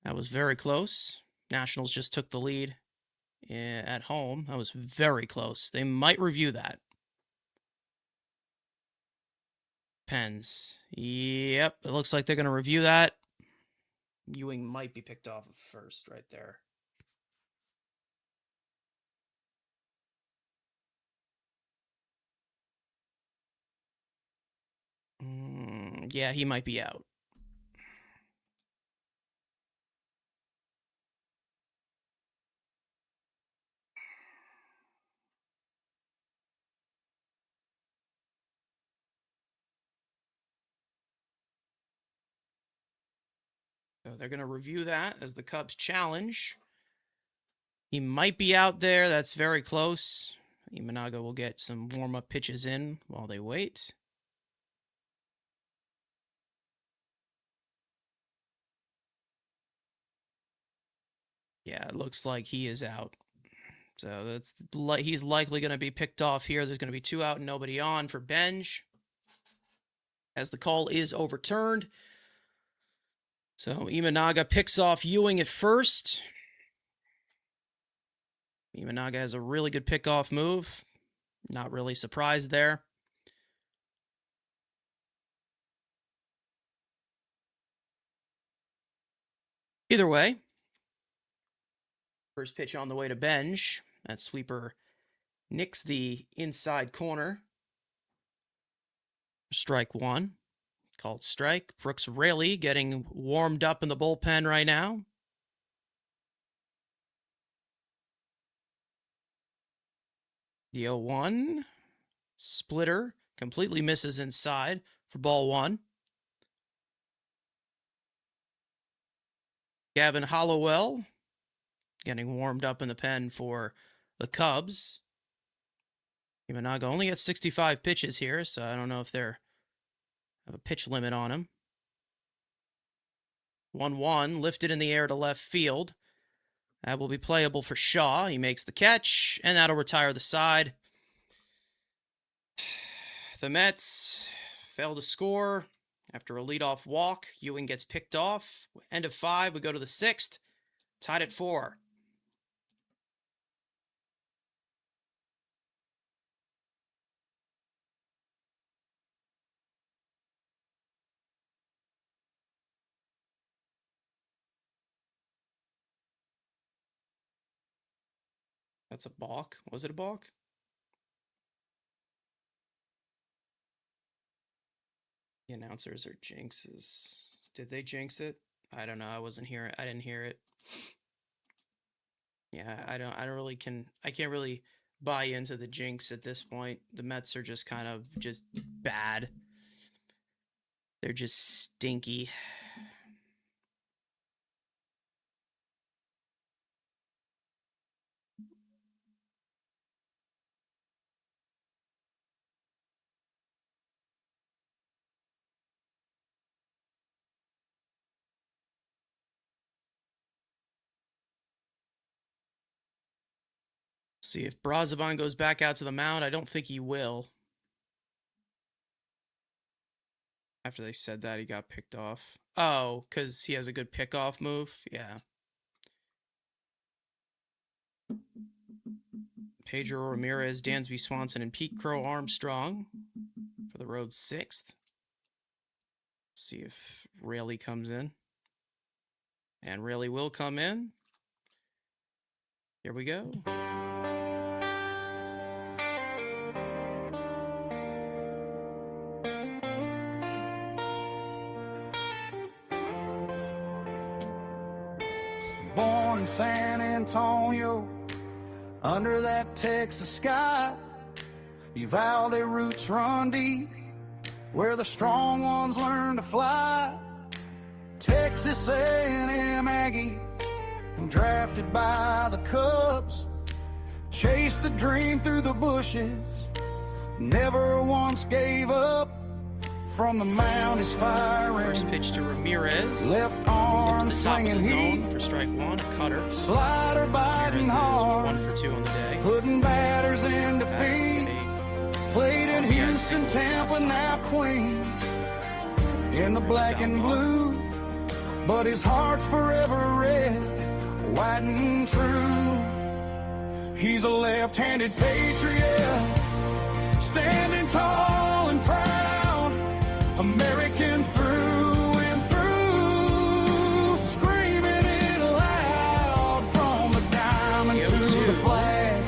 That was very close. Nationals just took the lead at home. That was very close. They might review that. Pens. Yep, it looks like they're going to review that. Ewing might be picked off at first right there. Yeah, he might be out. So they're going to review that as the Cubs challenge. He might be out there. That's very close. Imanaga will get some warm-up pitches in while they wait. Yeah, it looks like he is out. So he's likely going to be picked off here. There's going to be 2 out and nobody on for Benj, as the call is overturned. So Imanaga picks off Ewing at first. Imanaga has a really good pickoff move. Not really surprised there. Either way, first pitch on the way to Benj. That sweeper nicks the inside corner. Strike 1. Called strike. Brooks Raley getting warmed up in the bullpen right now. The 0-1. Splitter completely misses inside for ball 1. Gavin Hollowell getting warmed up in the pen for the Cubs. Imanaga only gets 65 pitches here, so I don't know if they're have a pitch limit on him. 1-1, lifted in the air to left field. That will be playable for Shaw. He makes the catch, and that'll retire the side. The Mets fail to score after a leadoff walk. Ewing gets picked off. End of 5, we go to the 6th. Tied at 4. That's a balk. Was it a balk? The announcers are jinxes. Did they jinx it? I don't know. I wasn't here. I didn't hear it. Yeah, I can't really buy into the jinx at this point. The Mets are just kind of just bad. They're just stinky. See if Brazaban goes back out to the mound. I don't think he will. After they said that, he got picked off. Oh, because he has a good pickoff move? Yeah. Pedro Ramirez, Dansby Swanson, and Pete Crow Armstrong for the road 6th. See if Rayleigh comes in. And Rayleigh will come in. Here we go. Born in San Antonio, under that Texas sky, Uvalde roots run deep, where the strong ones learn to fly. Texas A&M Aggie, and drafted by the Cubs, chased the dream through the bushes, never once gave up. From the mound is firing. First pitch to Ramirez. Left arm Hit to the top of swinging the zone heat. for strike 1, a cutter. Slider biting Ramirez is hard. 1 for 2 on the day. Putting batters in defeat. Played in Houston, Tampa, now Queens. In the black and blue. But his heart's forever red, white and true. He's a left-handed patriot, standing tall and proud. American through and through, screaming it loud from the diamond to the flag.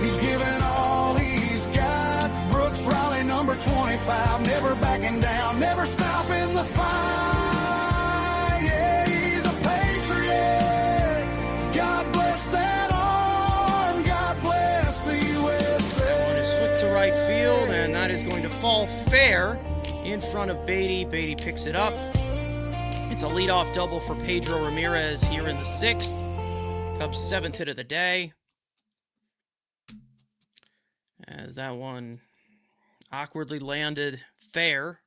He's giving all he's got. Brooks Riley, number 25, never backing down, never stopping the fight. Yeah, he's a patriot. God bless that arm. God bless the USA. On his foot to right field, and that is going to fall fair in front of Beatty. Beatty picks it up. It's a leadoff double for Pedro Ramirez here in the 6th. Cubs' 7th hit of the day. As that one awkwardly landed fair.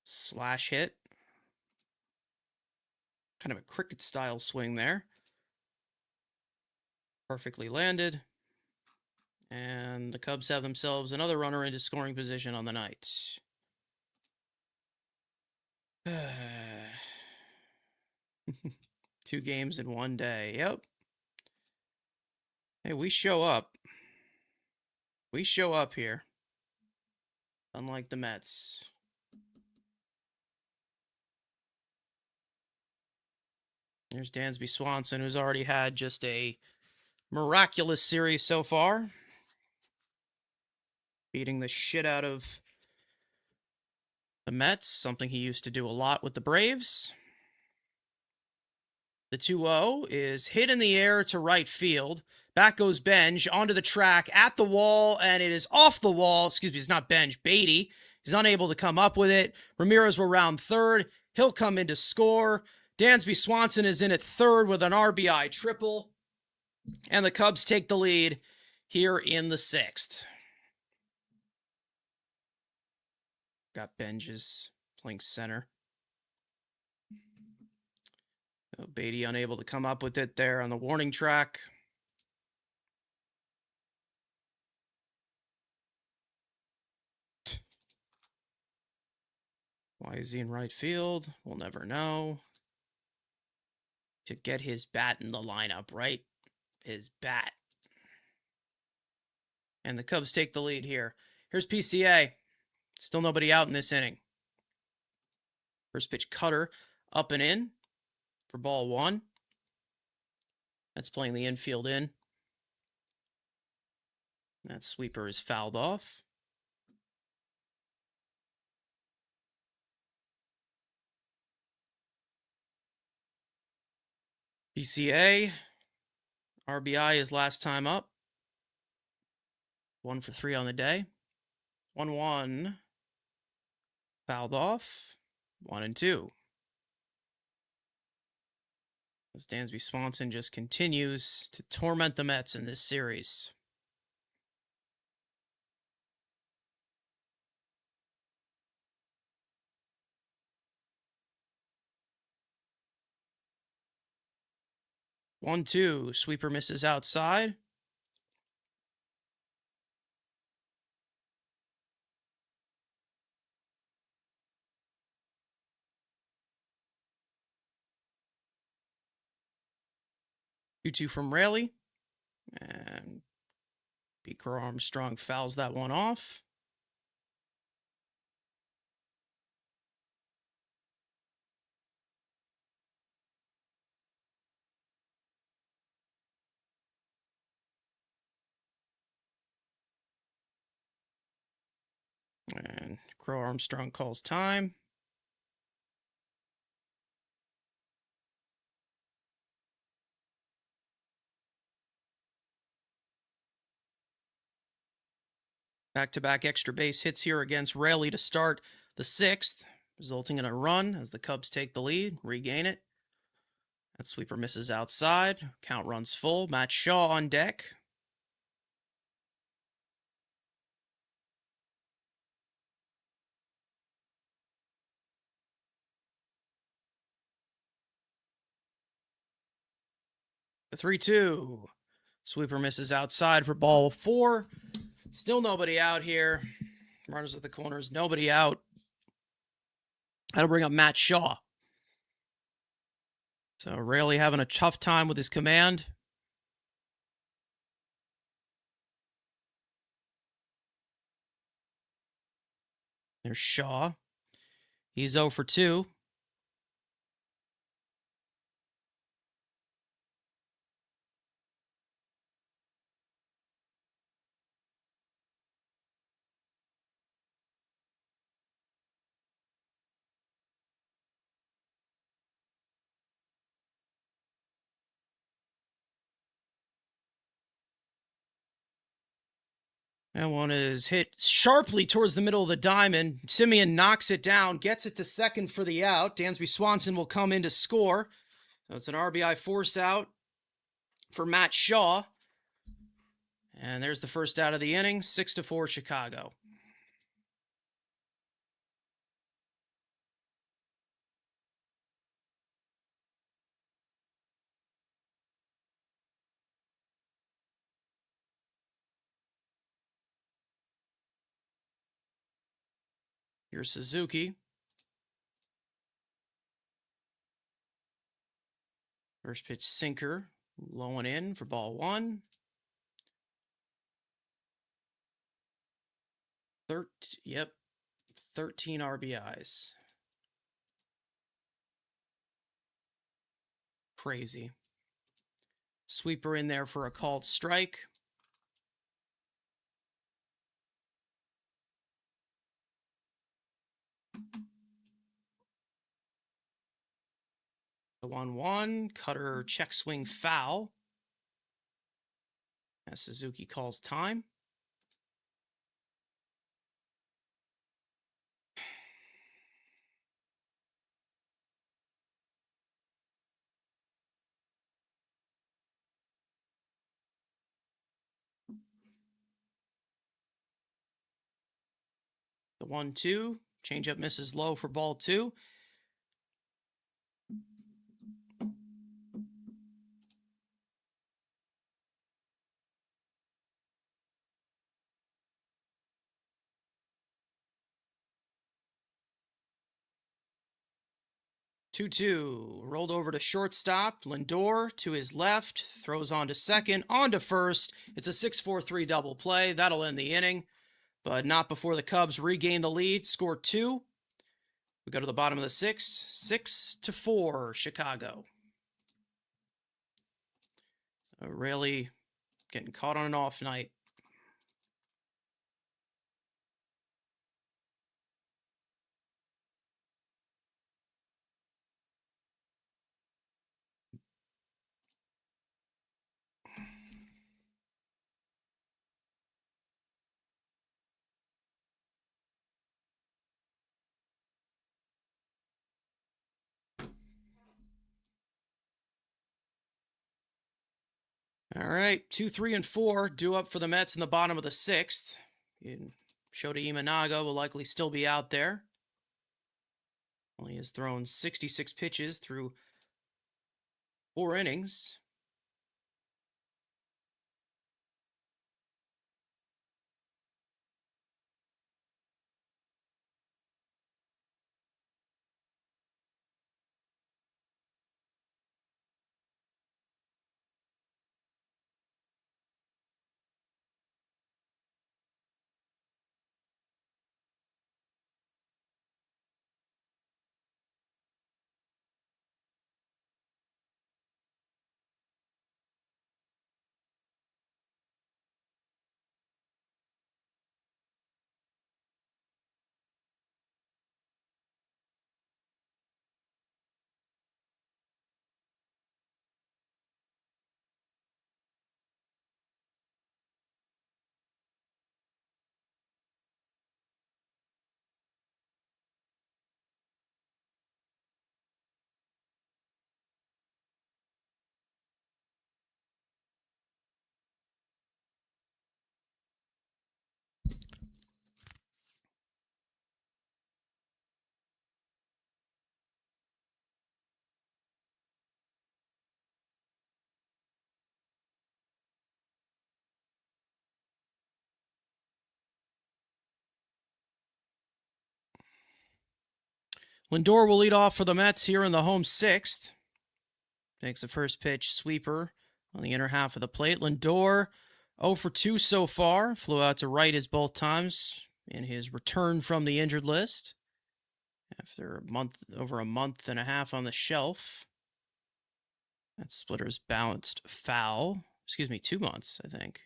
Slash hit. Kind of a cricket style swing there. Perfectly landed. And the Cubs have themselves another runner into scoring position on the night. Two games in one day. Yep. Hey, we show up. We show up here. Unlike the Mets. There's Dansby Swanson, who's already had just a miraculous series so far. Beating the shit out of the Mets, something he used to do a lot with the Braves. The 2-0 is hit in the air to right field. Back goes Benj onto the track at the wall, and it is off the wall. Excuse me, it's not Benj, Beatty. He's unable to come up with it. Ramirez will round third. He'll come in to score. Dansby Swanson is in at third with an RBI triple. And the Cubs take the lead here in the 6th. Got Benjes playing center. So Beatty unable to come up with it there on the warning track. Why is he in right field? We'll never know. To get his bat in the lineup, right? His bat. And the Cubs take the lead here. Here's PCA. Still nobody out in this inning. First pitch cutter up and in for ball 1. That's playing the infield in. That sweeper is fouled off. PCA. RBI is last time up. 1 for 3 on the day. 1-1. Fouled off. 1-2. As Dansby Swanson just continues to torment the Mets in this series. One, two. Sweeper misses outside. Two from Raley. And Beaker Armstrong fouls that one off. And Crow Armstrong calls time. Back-to-back extra base hits here against Raley to start the 6th, resulting in a run as the Cubs take the lead, regain it. That sweeper misses outside. Count runs full. Matt Shaw on deck. The 3-2. Sweeper misses outside for ball 4. Still nobody out here. Runners at the corners, nobody out. That'll bring up Matt Shaw. So Raley having a tough time with his command. There's Shaw. He's 0 for 2. That one is hit sharply towards the middle of the diamond. Semien knocks it down, gets it to second for the out. Dansby Swanson will come in to score. So it's an RBI force out for Matt Shaw. And there's the first out of the inning, 6-4 Chicago. Here's Suzuki. First pitch sinker, low and in for ball 1. 13 RBIs. Crazy. Sweeper in there for a called strike. The 1-1, cutter check swing foul. As Suzuki calls time. The 1-2, changeup misses low for ball 2. Two, rolled over to shortstop. Lindor to his left, throws on to second, on to first. It's a 6-4-3 double play. That'll end the inning, but not before the Cubs regain the lead, score 2. We go to the bottom of the 6th, 6-4 Chicago. So Raley getting caught on an off night. All right, 2, 3, and 4 due up for the Mets in the bottom of the 6th. Shota Imanaga will likely still be out there. He has thrown 66 pitches through 4 innings. Lindor will lead off for the Mets here in the home 6th. Takes the first pitch sweeper on the inner half of the plate. Lindor 0 for 2 so far. Flew out to right his both times in his return from the injured list after over a month and a half on the shelf. That splitter's bounced foul. 2 months, I think.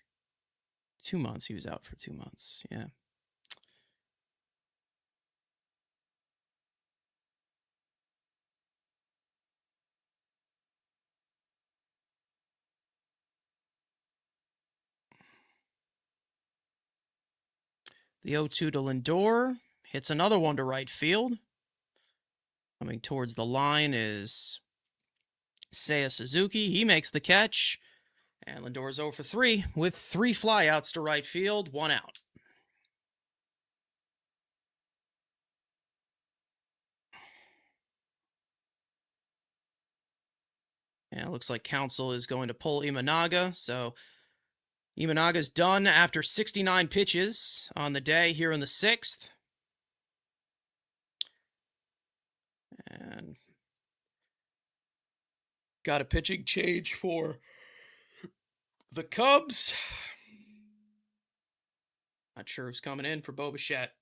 2 months. He was out for 2 months. Yeah. The 0-2 to Lindor. Hits another one to right field. Coming towards the line is Seiya Suzuki. He makes the catch. And Lindor's 0 for 3 with 3 flyouts to right field, 1 out. And it looks like Counsell is going to pull Imanaga. So Imanaga's done after 69 pitches on the day here in the 6th. And got a pitching change for the Cubs. Not sure who's coming in for Bo Bichette.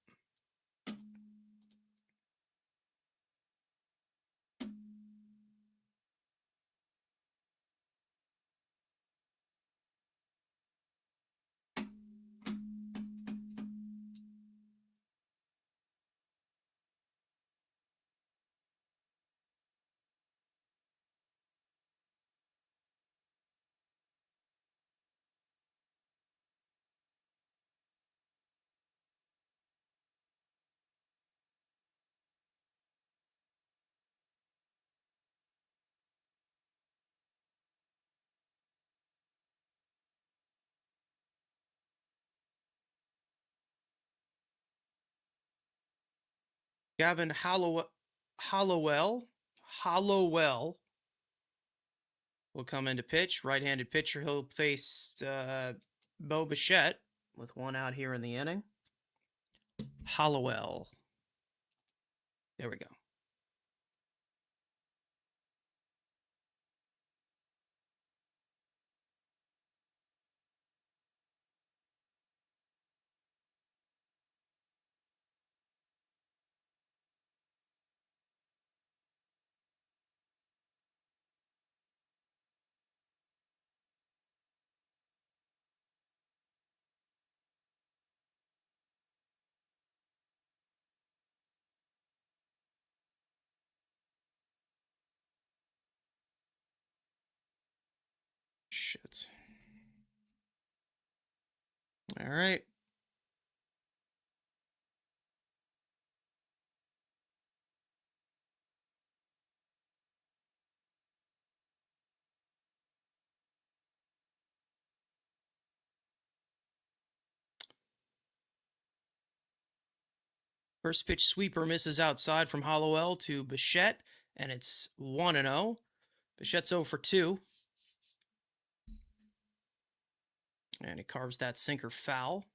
Gavin Hollowell will come into pitch. Right-handed pitcher. He'll face Bo Bichette with 1 out here in the inning. Hollowell. There we go. Shit. All right. First pitch sweeper misses outside from Hollowell to Bichette, and it's 1-0. Bichette's 0 for 2. And he carves that sinker foul.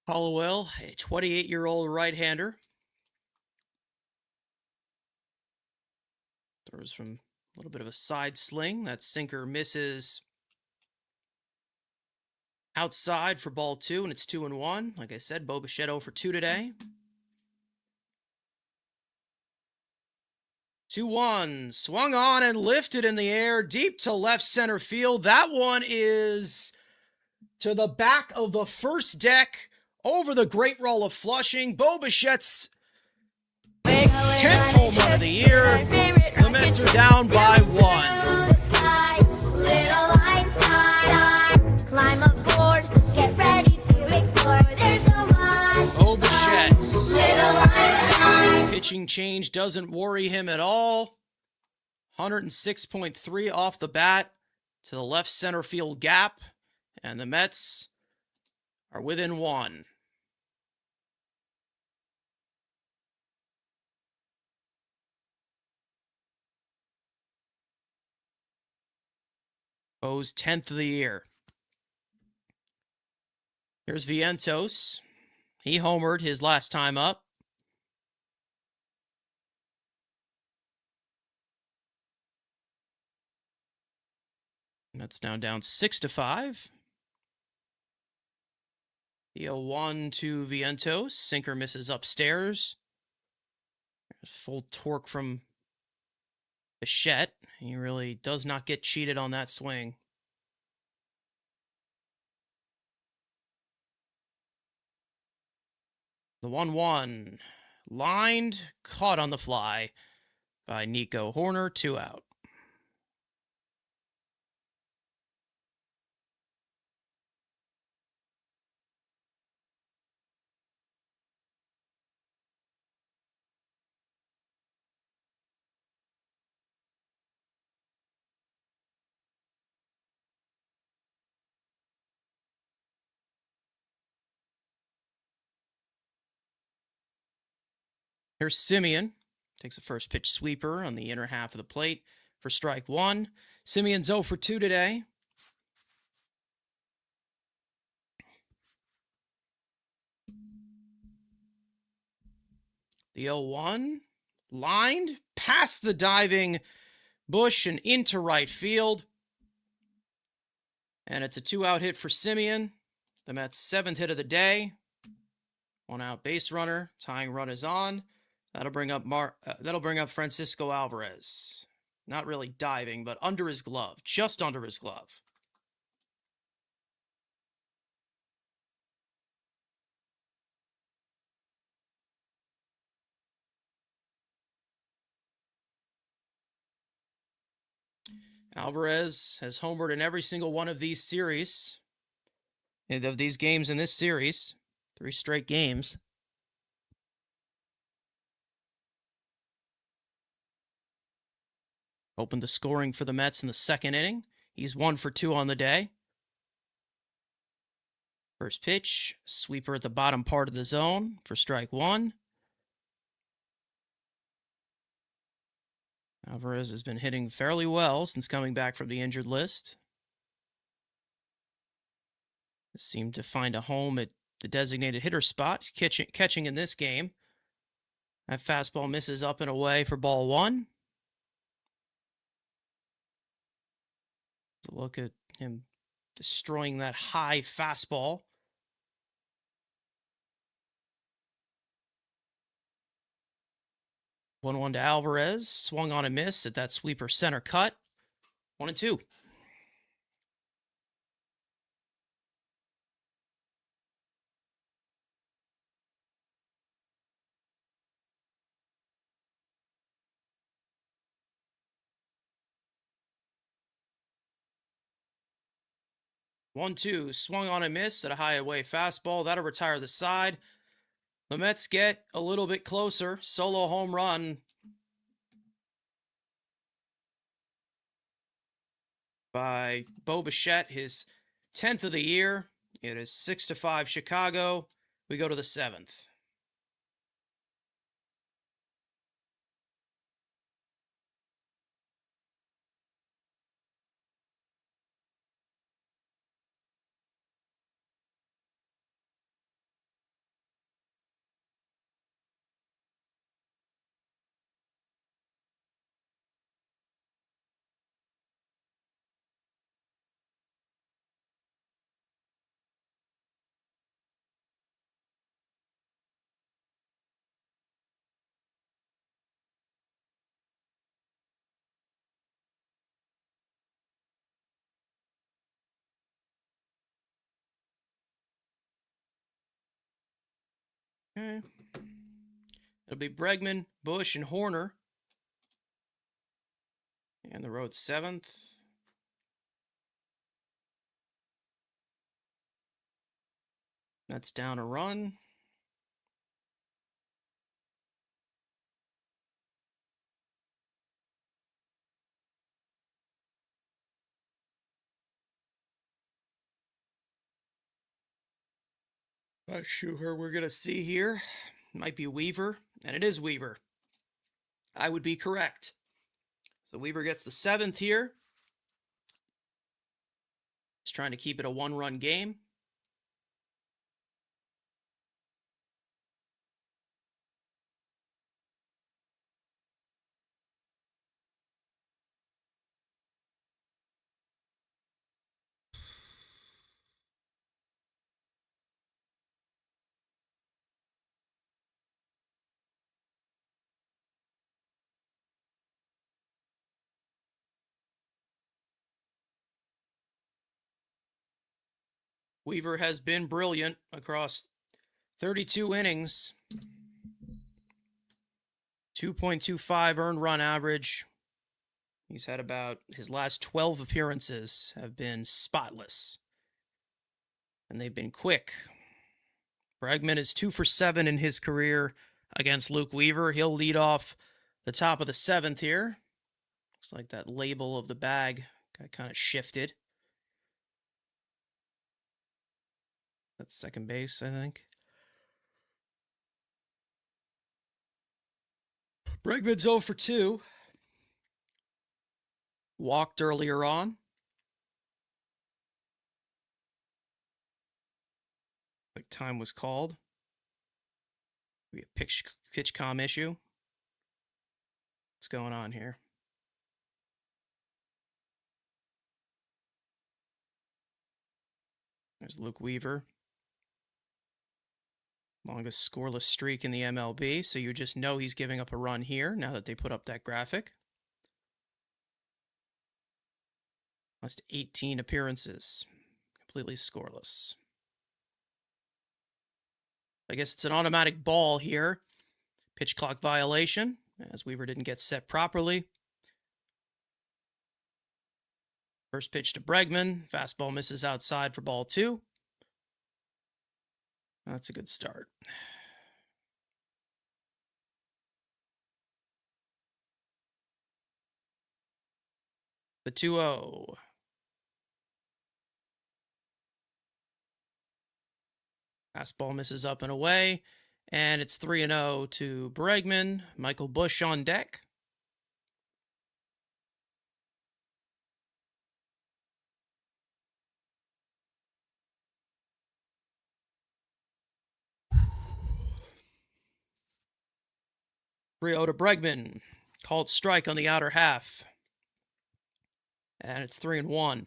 Hollowell, a 28-year-old right-hander. Throws from a little bit of a side sling. That sinker misses outside for ball 2, and it's 2-1. Like I said, Bo Bichette 0 for 2 today. 2-1. Swung on and lifted in the air deep to left center field. That one is to the back of the first deck over the Great Wall of Flushing. Bo Bichette's 10th home run of the year. The Mets are down by 1. Climb aboard, get ready to explore. There's so much. Bo Bichette's Little lights, pitching change doesn't worry him at all. 106.3 off the bat to the left center field gap, and the Mets are within 1. Bo's 10th of the year. Here's Vientos. He homered his last time up. That's now down 6-5. The 0-1 to Vientos. Sinker misses upstairs. There's full torque from Bichette. He really does not get cheated on that swing. The 1-1. Lined, caught on the fly by Nico Horner, 2 out. Here's Simeon. Takes a first pitch sweeper on the inner half of the plate for strike 1. Simeon's 0 for 2 today. The 0-1. Lined past the diving Bush and into right field. And it's a 2-out hit for Simeon. The Mets' 7th hit of the day. 1-out base runner. Tying run is on. That'll bring up Francisco Alvarez. Not really diving, but under his glove. Just under his glove. Alvarez has homered in every single one of these series. Of these games in this series. 3 straight games. Opened the scoring for the Mets in the second inning. He's 1 for 2 on the day. First pitch, sweeper at the bottom part of the zone for strike 1. Alvarez has been hitting fairly well since coming back from the injured list. Seemed to find a home at the designated hitter spot, catching in this game. That fastball misses up and away for ball 1. Let's look at him destroying that high fastball. One to Alvarez. Swung on a miss at that sweeper center cut. 1-2. One, two, swung on a miss at a high away fastball. That'll retire the side. The Mets get a little bit closer. Solo home run by Bo Bichette, his 10th of the year. It is 6-5 Chicago. We go to the 7th. Okay. It'll be Bregman, Bush, and Horner. And the road 7th. That's down a run. Not sure who we're going to see here. Might be Weaver, and it is Weaver. I would be correct. So Weaver gets the 7th here. It's trying to keep it a one-run game. Weaver has been brilliant across 32 innings. 2.25 earned run average. He's had about his last 12 appearances have been spotless. And they've been quick. Bregman is 2 for 7 in his career against Luke Weaver. He'll lead off the top of the 7th here. Looks like that label of the bag got kind of shifted. That's second base, I think. Bregman's 0 for 2. Walked earlier on. Like time was called. We have pitch comm issue. What's going on here? There's Luke Weaver. Longest scoreless streak in the MLB, so you just know he's giving up a run here now that they put up that graphic. Last 18 appearances, completely scoreless. I guess it's an automatic ball here. Pitch clock violation, as Weaver didn't get set properly. First pitch to Bregman. Fastball misses outside for ball 2. That's a good start. The 2-0. Fastball misses up and away. And it's 3-0 to Bregman. Michael Bush on deck. To Bregman. Called strike on the outer half. And it's 3-1.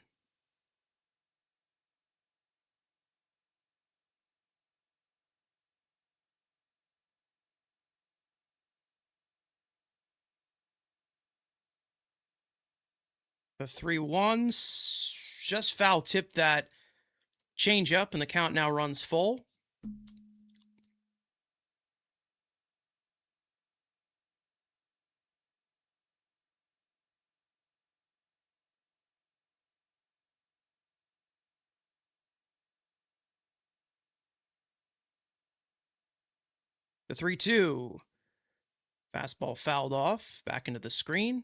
The 3-1s just foul tipped that change up, and the count now runs full. The 3-2. Fastball fouled off, back into the screen.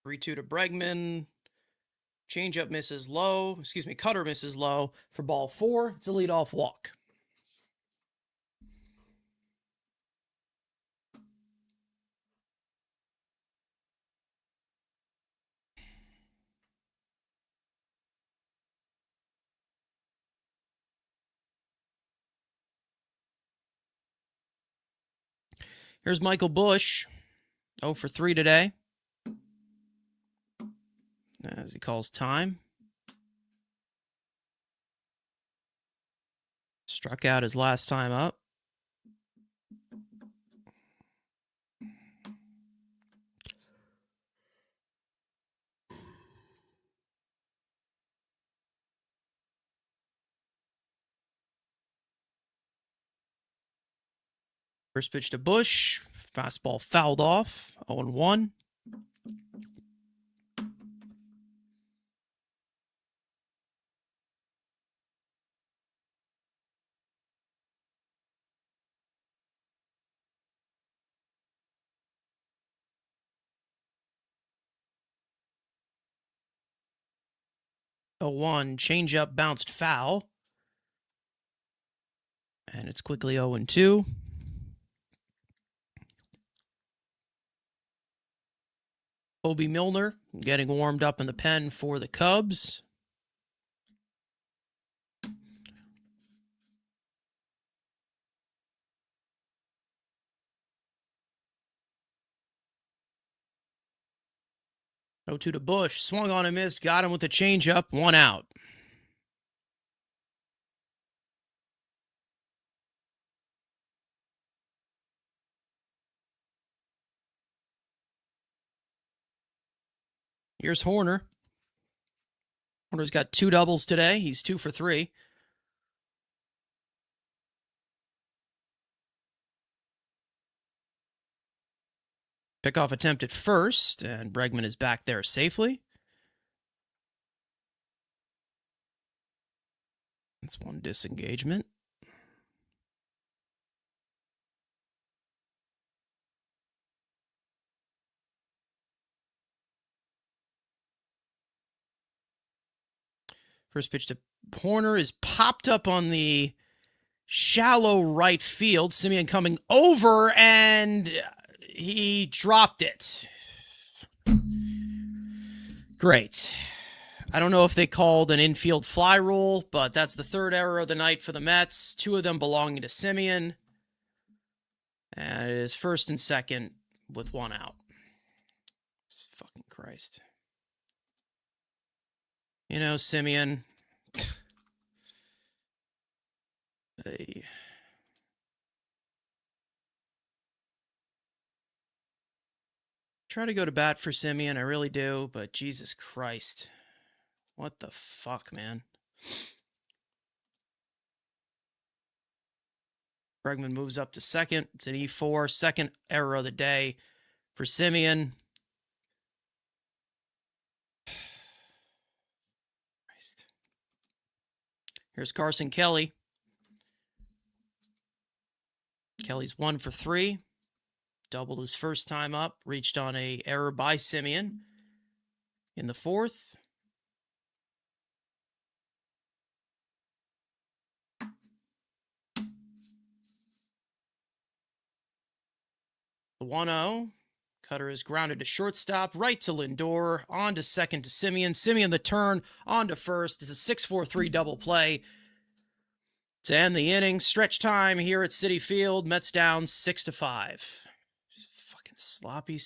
3-2 to Bregman. Changeup misses low. Cutter misses low for ball 4. It's a leadoff walk. Here's Michael Busch, 0 for 3 today, as he calls time. Struck out his last time up. First pitch to Busch. Fastball fouled off. 0-1. Changeup bounced foul. And it's quickly 0-2. Obi Milner getting warmed up in the pen for the Cubs. Oh, 2 to Busch. Swung on and missed. Got him with the changeup. 1 out. Here's Horner. Horner's got 2 doubles today. He's 2 for 3. Pickoff attempt at first, and Bregman is back there safely. That's 1 disengagement. First pitch to Horner is popped up on the shallow right field. Semien coming over, and he dropped it. Great. I don't know if they called an infield fly rule, but that's the 3rd error of the night for the Mets. 2 of them belonging to Semien. And it is 1st and 2nd with 1 out. Fucking Christ. You know, Semien. Hey. Try to go to bat for Semien, I really do, but Jesus Christ. What the fuck, man? Bregman moves up to 2nd. It's an E4. 2nd error of the day for Semien. Here's Carson Kelly. Kelly's 1 for 3. Doubled his first time up. Reached on a error by Semien in the 4th. The 1-0. Cutter is grounded to shortstop, right to Lindor, on to 2nd to Semien. Semien the turn, on to 1st. It's a 6-4-3 double play to end the inning. Stretch time here at Citi Field. Mets down 6-5. Fucking sloppy.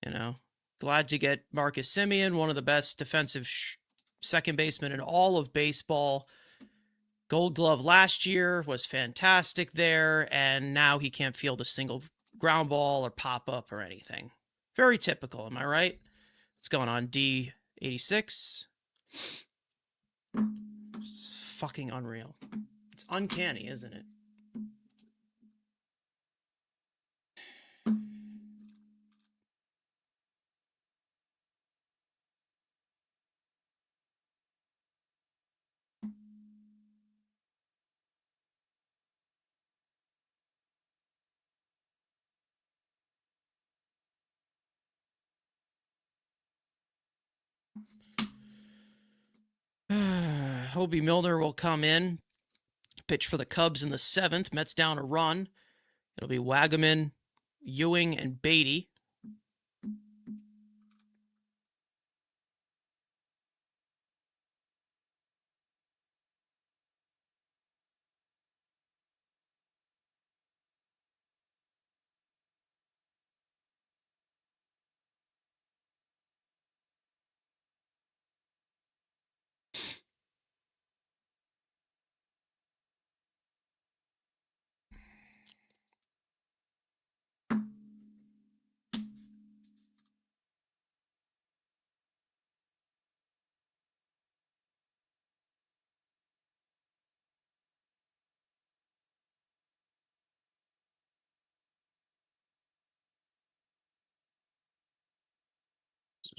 You know, glad to get Marcus Semien, one of the best defensive second basemen in all of baseball. Gold Glove last year, was fantastic there, and now he can't field a single ground ball or pop-up or anything. Very typical, am I right? What's going on, D86? It's fucking unreal. It's uncanny, isn't it? Hobie Milner will come in, pitch for the Cubs in the 7th. Mets down a run. It'll be Wagaman, Ewing, and Beatty.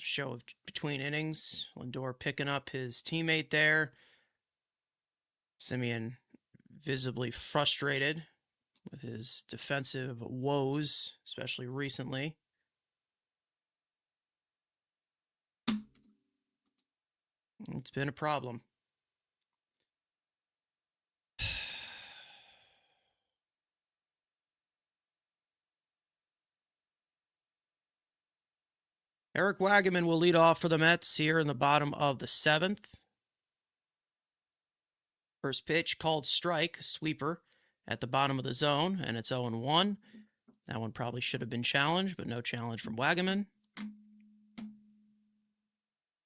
Show of between innings. Lindor picking up his teammate there. Simeon visibly frustrated with his defensive woes, especially recently. It's been a problem. Eric Wagaman will lead off for the Mets here in the bottom of the 7th. First pitch called strike, sweeper at the bottom of the zone, and it's 0-1. That one probably should have been challenged, but no challenge from Wagaman.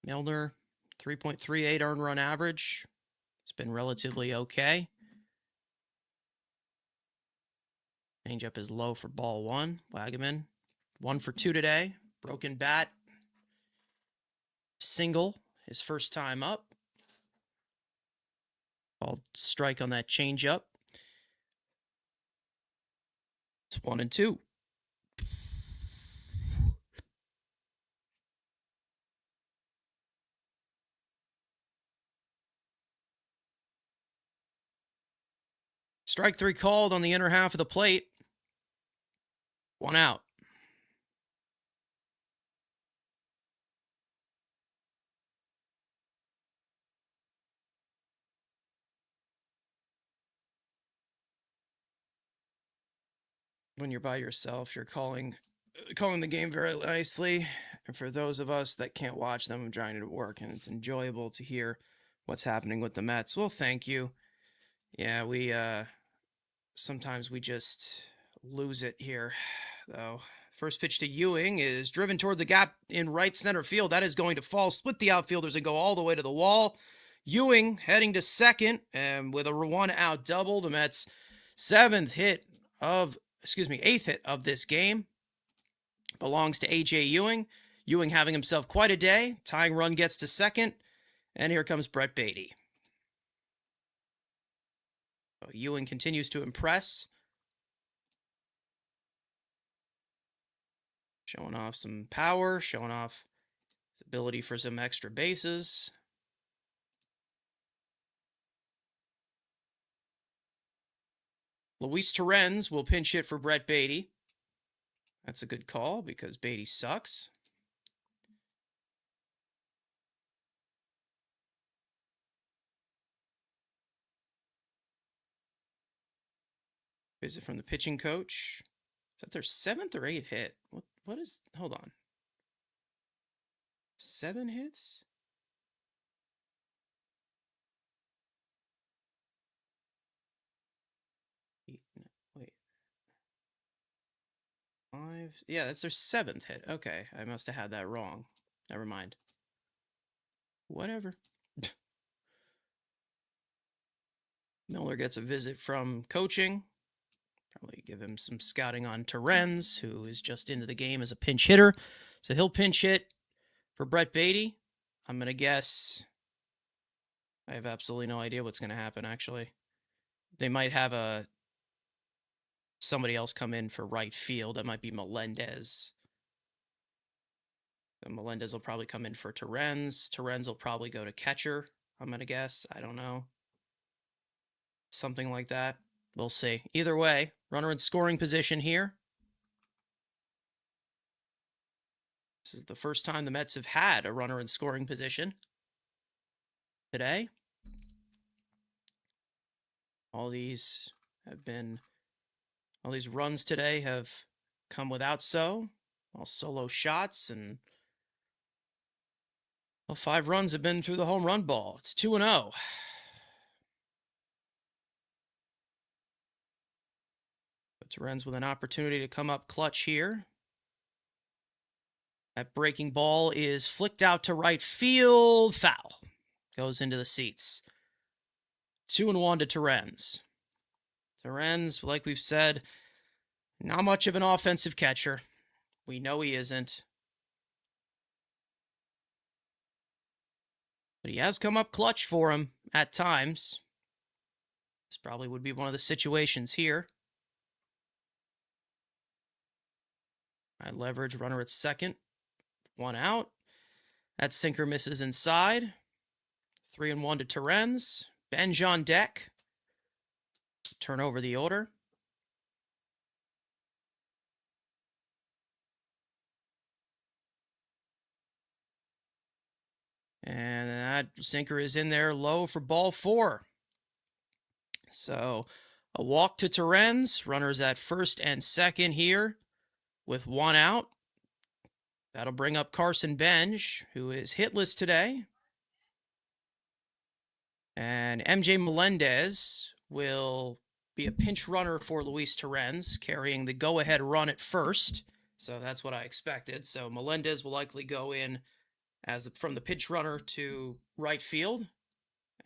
Milner, 3.38 earned run average. It's been relatively okay. Changeup is low for ball 1. Wagaman, 1 for 2 today. Broken bat. Single, his first time up. Called strike on that changeup. It's 1-2. Strike 3 called on the inner half of the plate. 1 out. When you're by yourself, you're calling the game very nicely. And for those of us that can't watch them, I'm trying to work, and it's enjoyable to hear what's happening with the Mets. Well, thank you. Yeah, we sometimes we just lose it here, though. First pitch to Ewing is driven toward the gap in right center field. That is going to fall, split the outfielders, and go all the way to the wall. Ewing heading to second, and with a 1-out double, the Mets' 8th hit of this game belongs to A.J. Ewing. Ewing having himself quite a day. Tying run gets to second, and here comes Brett Beatty. So Ewing continues to impress. Showing off some power, showing off his ability for some extra bases. Luis Torrens will pinch hit for Brett Beatty. That's a good call because Beatty sucks. Visit from the pitching coach. Is that their 7th or 8th hit? What is, hold on. 7 hits? Wait. 5. Yeah, that's their 7th hit. Okay, I must have had that wrong. Never mind. Whatever. Miller gets a visit from coaching. Probably give him some scouting on Torrens, who is just into the game as a pinch hitter. So he'll pinch hit for Brett Beatty. I'm going to guess. I have absolutely no idea what's going to happen, actually. They might have somebody else come in for right field. That might be Melendez. So Melendez will probably come in for Torrens. Torrens will probably go to catcher, I'm going to guess. I don't know. Something like that. We'll see. Either way, runner in scoring position here. This is the first time the Mets have had a runner in scoring position today. All these runs today have come without all solo shots, and 5 runs have been through the home run ball. It's 2-0. But Torrens with an opportunity to come up clutch here. That breaking ball is flicked out to right field. Foul. Goes into the seats. 2-1 to Torrens. Torrens, like we've said, not much of an offensive catcher. We know he isn't. But he has come up clutch for him at times. This probably would be one of the situations here. I leverage, runner at second. 1 out. That sinker misses inside. 3-1 to Torrens. Benj on deck. Turn over the order. And that sinker is in there low for ball 4. So a walk to Torrens. Runners at first and second here with 1 out. That'll bring up Carson Benj, who is hitless today. And MJ Melendez will be a pinch runner for Luis Torrens, carrying the go-ahead run at first. So that's what I expected. So Melendez will likely go in from the pinch runner to right field,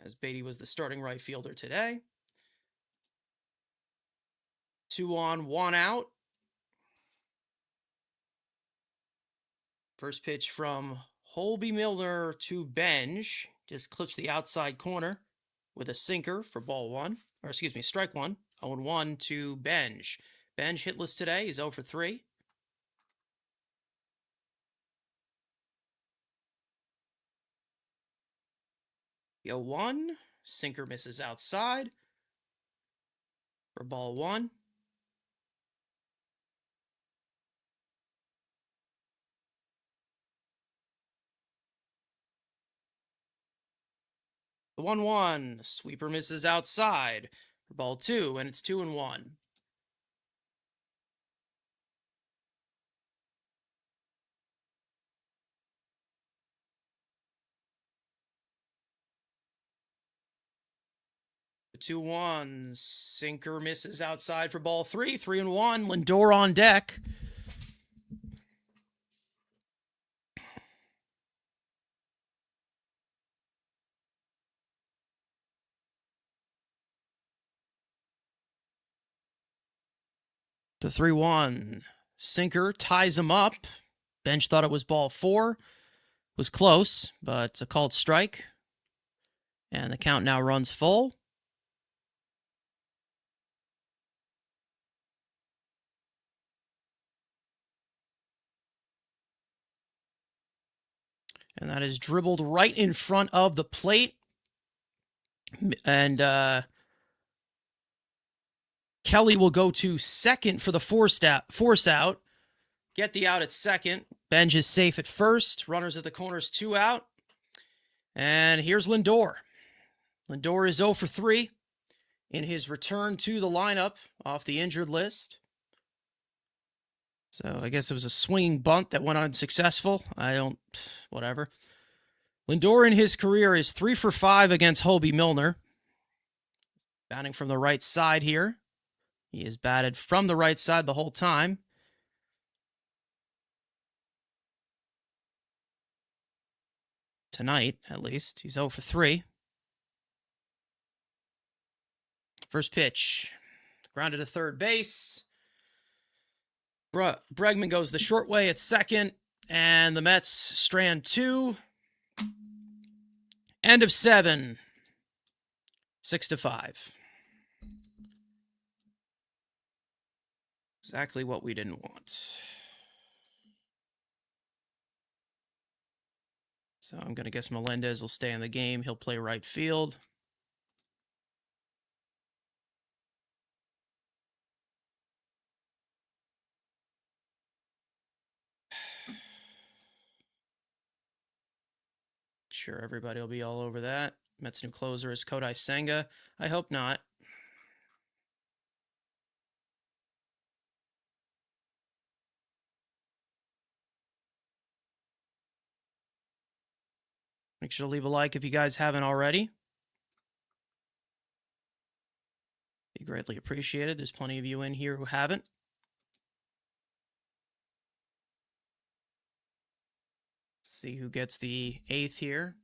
as Beatty was the starting right fielder today. 2 on, 1 out. First pitch from Holby Milner to Benj. Just clips the outside corner with a sinker for strike 1. 0-1 to Benj. Benj hitless today. He's 0 for 3. The 0-1. Sinker misses outside for ball 1. The 1-1. Sweeper misses outside for ball 2, and it's 2-1. The 2-1. Sinker misses outside for ball 3. 3-1. Lindor on deck. The 3-1. Sinker ties him up. Bench thought it was ball 4. Was close, but it's a called strike. And the count now runs full. And that is dribbled right in front of the plate. And Kelly will go to second for the force out. Get the out at second. Benj is safe at first. Runners at the corners, 2 out. And here's Lindor. Lindor is 0 for 3 in his return to the lineup off the injured list. So I guess it was a swinging bunt that went unsuccessful. Whatever. Lindor in his career is 3 for 5 against Holby Milner. Batting from the right side here. He has batted from the right side the whole time. Tonight, at least. He's 0 for 3. First pitch. Grounded to third base. Bregman goes the short way at second. And the Mets strand 2. End of 7. 6-5. Exactly what we didn't want. So I'm going to guess Melendez will stay in the game. He'll play right field. Sure, everybody will be all over that. Mets' new closer is Kodai Senga. I hope not. Make sure to leave a like if you guys haven't already. Be greatly appreciated. There's plenty of you in here who haven't. Let's see who gets the 8th here.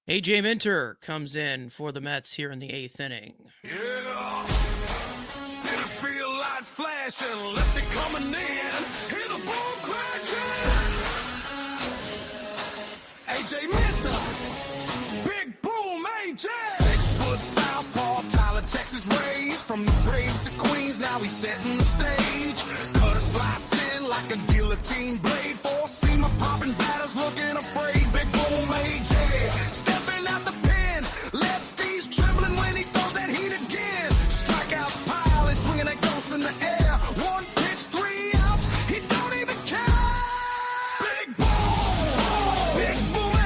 AJ Minter comes in for the Mets here in the 8th inning. Yeah. City field lights flashing, left it coming in. Hear the ball crashing. AJ Minter, big boom, AJ. 6 foot southpaw, Tyler, Texas raised. From the Braves to Queens, now he's setting the stage. Cutter slice in like a guillotine blade. 4-seamer popping batters, looking afraid. Big boom, AJ. Stepping out the pen, lefties trembling when he throws that heat again. Strikeouts pile, he's swinging that ghost in the air. 1 pitch, 3 outs, he don't even care. Big boom,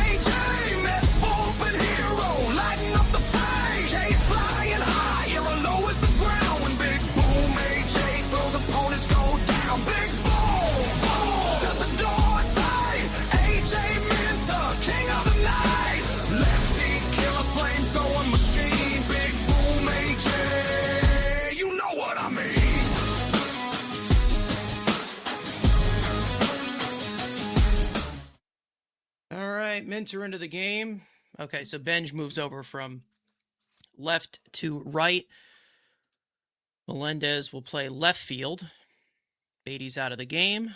AJ, Mets bullpen hero, lighting up the flame. Case flying high, you're low as the ground. When big boom, AJ throws, opponents go down. Big boom, shut the door tight. AJ Minter, king of the night. Lefty killer, flame throwing machine. Big boom, AJ, you know what I mean. All right, Minter into the game. Okay, so Benj moves over from left to right. Melendez will play left field. Beatty's out of the game.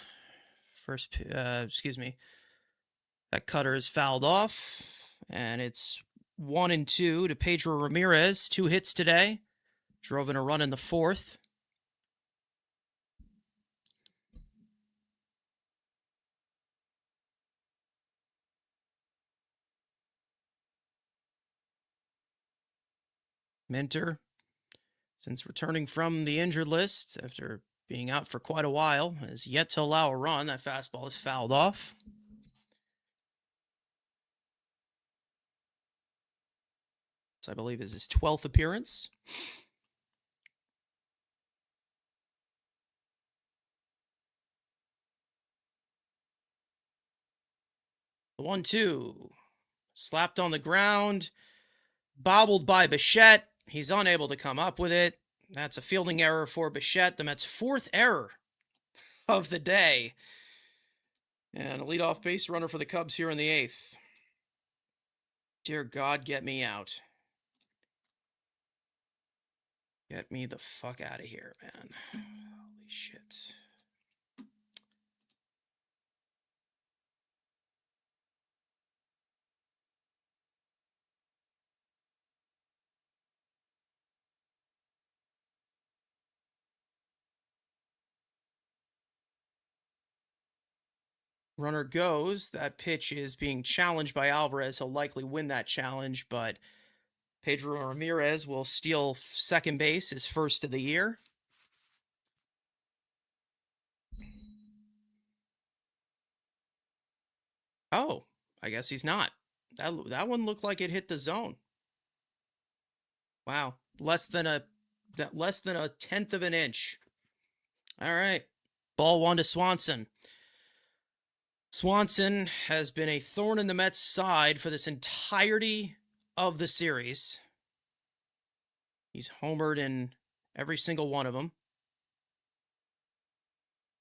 That cutter is fouled off, and it's 1-2 to Pedro Ramirez. 2 hits today. Drove in a run in the 4th. Minter, since returning from the injured list after being out for quite a while, has yet to allow a run. That fastball is fouled off. This, I believe, is his 12th appearance. The 1-2. Slapped on the ground. Bobbled by Bichette. He's unable to come up with it. That's a fielding error for Bichette. The Mets' 4th error of the day. And a leadoff base runner for the Cubs here in the 8th. Dear God, get me out. Get me the fuck out of here, man. Holy shit. Runner goes. That pitch is being challenged by Alvarez. He'll likely win that challenge, but Pedro Ramirez will steal second base, his first of the year. Oh, I guess he's not. That one looked like it hit the zone. Wow, less than a 1/10 of an inch. All right, ball 1 to Swanson. Swanson has been a thorn in the Mets' side for this entirety of the series. He's homered in every single one of them.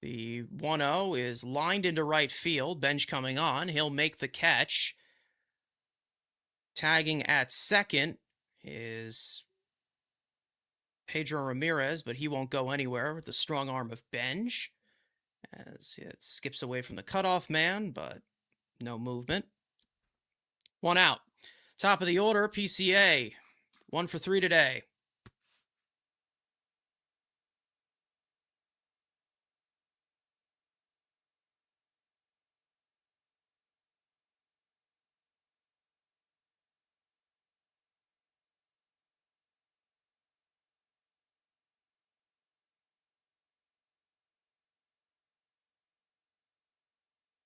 The 1-0 is lined into right field. Bench coming on. He'll make the catch. Tagging at second is Pedro Ramirez, but he won't go anywhere with the strong arm of Benj, as it skips away from the cutoff man, but no movement. 1 out. Top of the order, PCA. 1 for 3 today.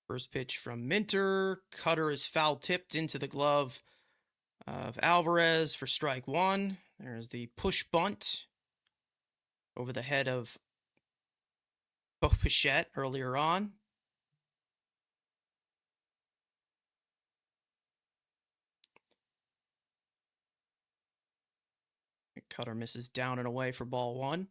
First pitch from Minter. Cutter is foul tipped into the glove of Alvarez for strike 1. There's the push bunt over the head of Bo Bichette earlier on. Cutter misses down and away for ball 1.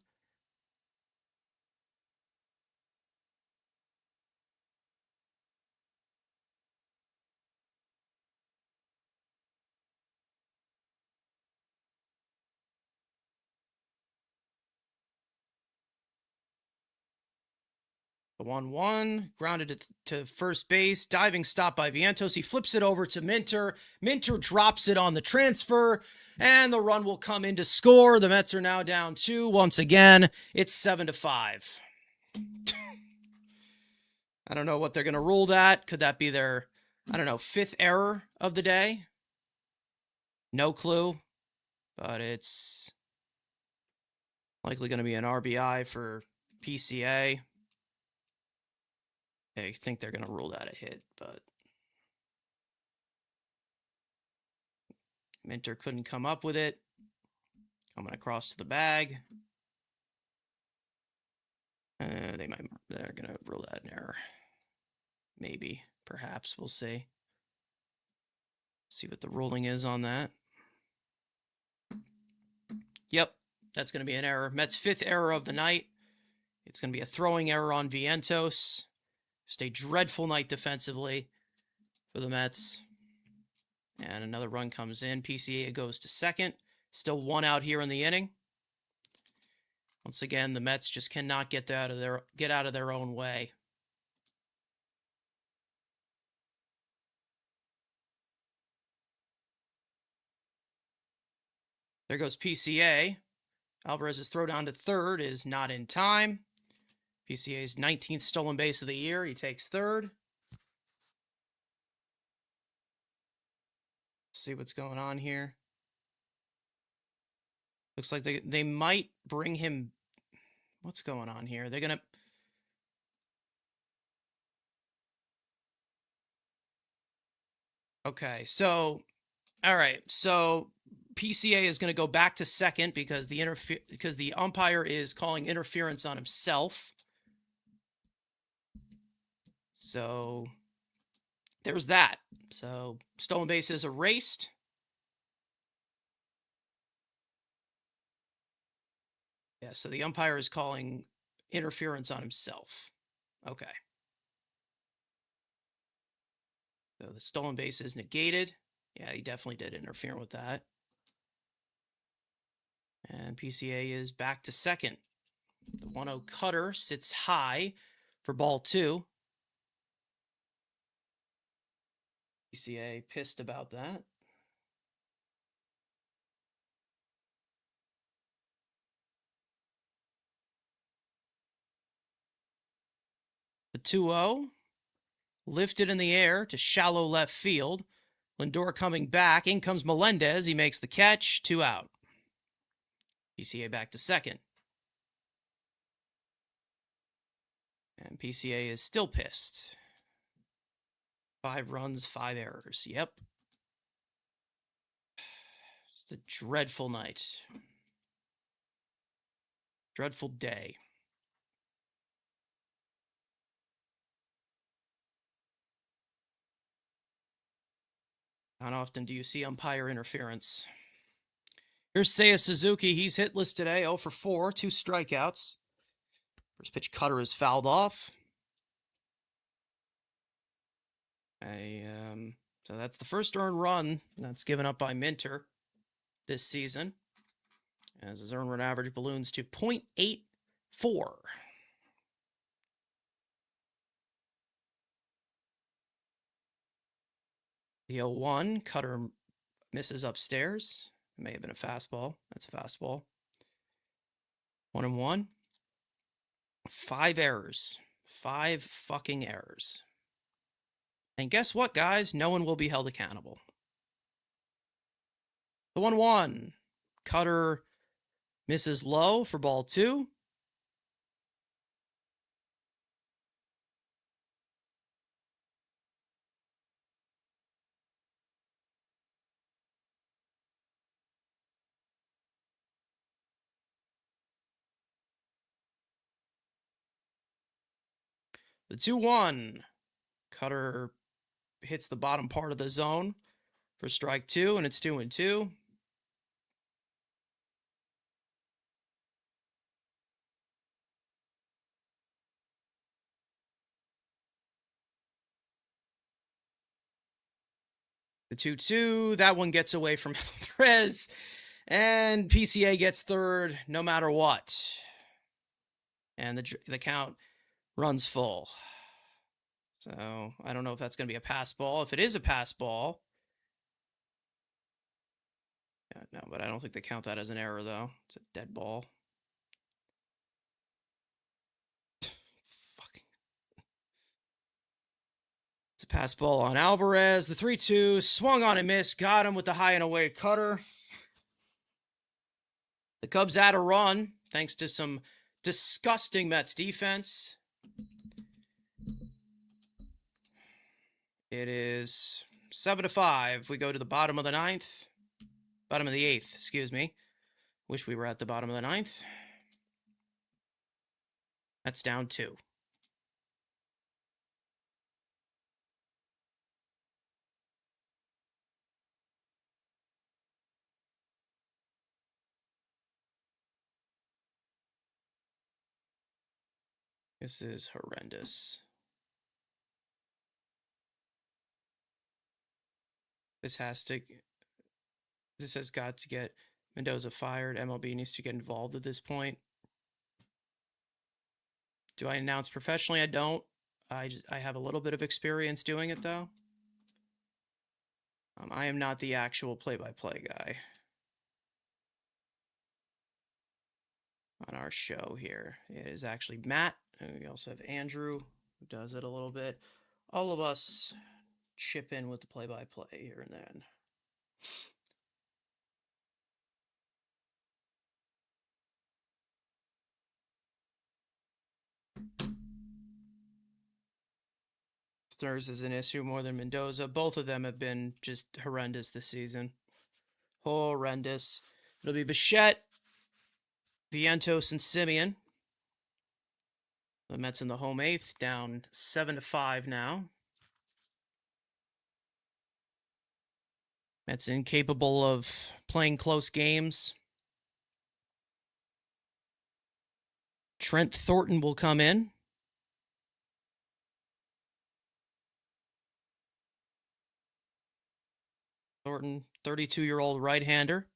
The 1-1, grounded it to first base, diving stop by Vientos. He flips it over to Minter. Minter drops it on the transfer, and the run will come in to score. The Mets are now down 2. Once again, it's 7-5. I don't know what they're going to rule that. Could that be their, 5th error of the day? No clue, but it's likely going to be an RBI for PCA. I think they're going to rule that a hit, but Minter couldn't come up with it. Coming across to the bag. They're going to rule that an error. Maybe, perhaps, we'll see. See what the ruling is on that. Yep, that's going to be an error. Mets' 5th error of the night. It's going to be a throwing error on Vientos. Just a dreadful night defensively for the Mets. And another run comes in. PCA goes to second. Still 1 out here in the inning. Once again, the Mets just cannot get out of their own way. There goes PCA. Alvarez's throw down to third is not in time. PCA's 19th stolen base of the year. He takes third. See what's going on here. Looks like they might bring him. What's going on here? They're going to. Okay, so, all right. So PCA is going to go back to second because the umpire is calling interference on himself. So there's that. So stolen base is erased. Yeah, so the umpire is calling interference on himself. Okay. So the stolen base is negated. Yeah, he definitely did interfere with that. And PCA is back to second. The 1-0 cutter sits high for ball 2. PCA pissed about that. The 2-0 lifted in the air to shallow left field. Lindor coming back. In comes Melendez. He makes the catch. 2 out. PCA back to second. And PCA is still pissed. 5 runs, 5 errors. Yep. It's a dreadful night. Dreadful day. Not often do you see umpire interference. Here's Seiya Suzuki. He's hitless today. 0 for 4, 2 strikeouts. First pitch cutter is fouled off. So that's the first earned run that's given up by Minter this season, as his earned run average balloons to .84. The 0-1, cutter misses upstairs. It may have been a fastball. That's a fastball. 1-1. 5 errors. 5 fucking errors. And guess what, guys? No one will be held accountable. The 1-1. Cutter misses low for ball 2. The 2-1. Cutter hits the bottom part of the zone for strike 2, and it's 2-2. The 2-2, that one gets away from Alvarez, and PCA gets third no matter what. And the count runs full. So I don't know if that's going to be a pass ball. If it is a pass ball, yeah, no, but I don't think they count that as an error, though. It's a dead ball. Fucking. It's a pass ball on Alvarez. The 3-2 swung on and missed. Got him with the high and away cutter. The Cubs had a run thanks to some disgusting Mets defense. It is 7-5. We go to the bottom of the 9th. Bottom of the 8th, excuse me. Wish we were at the bottom of the 9th. That's down 2. This is horrendous. This has got to get Mendoza fired. MLB needs to get involved at this point. Do I announce professionally? I don't. I have a little bit of experience doing it, though. I am not the actual play-by-play guy on our show here. It is actually Matt, and we also have Andrew, who does it a little bit. All of us chip in with the play-by-play here and then. Stars is an issue more than Mendoza. Both of them have been just horrendous this season. Horrendous. It'll be Bichette, Vientos, and Simeon. The Mets in the home 8th, down 7-5 now. Mets incapable of playing close games. Trent Thornton will come in. Thornton, 32-year-old right-hander.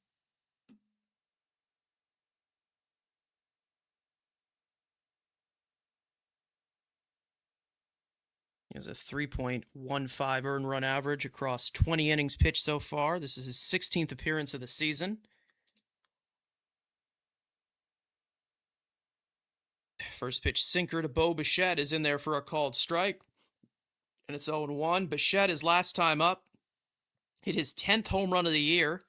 He has a 3.15 earned run average across 20 innings pitched so far. This is his 16th appearance of the season. First pitch sinker to Bo Bichette is in there for a called strike. And it's 0-1. Bichette, his last time up, hit his 10th home run of the year.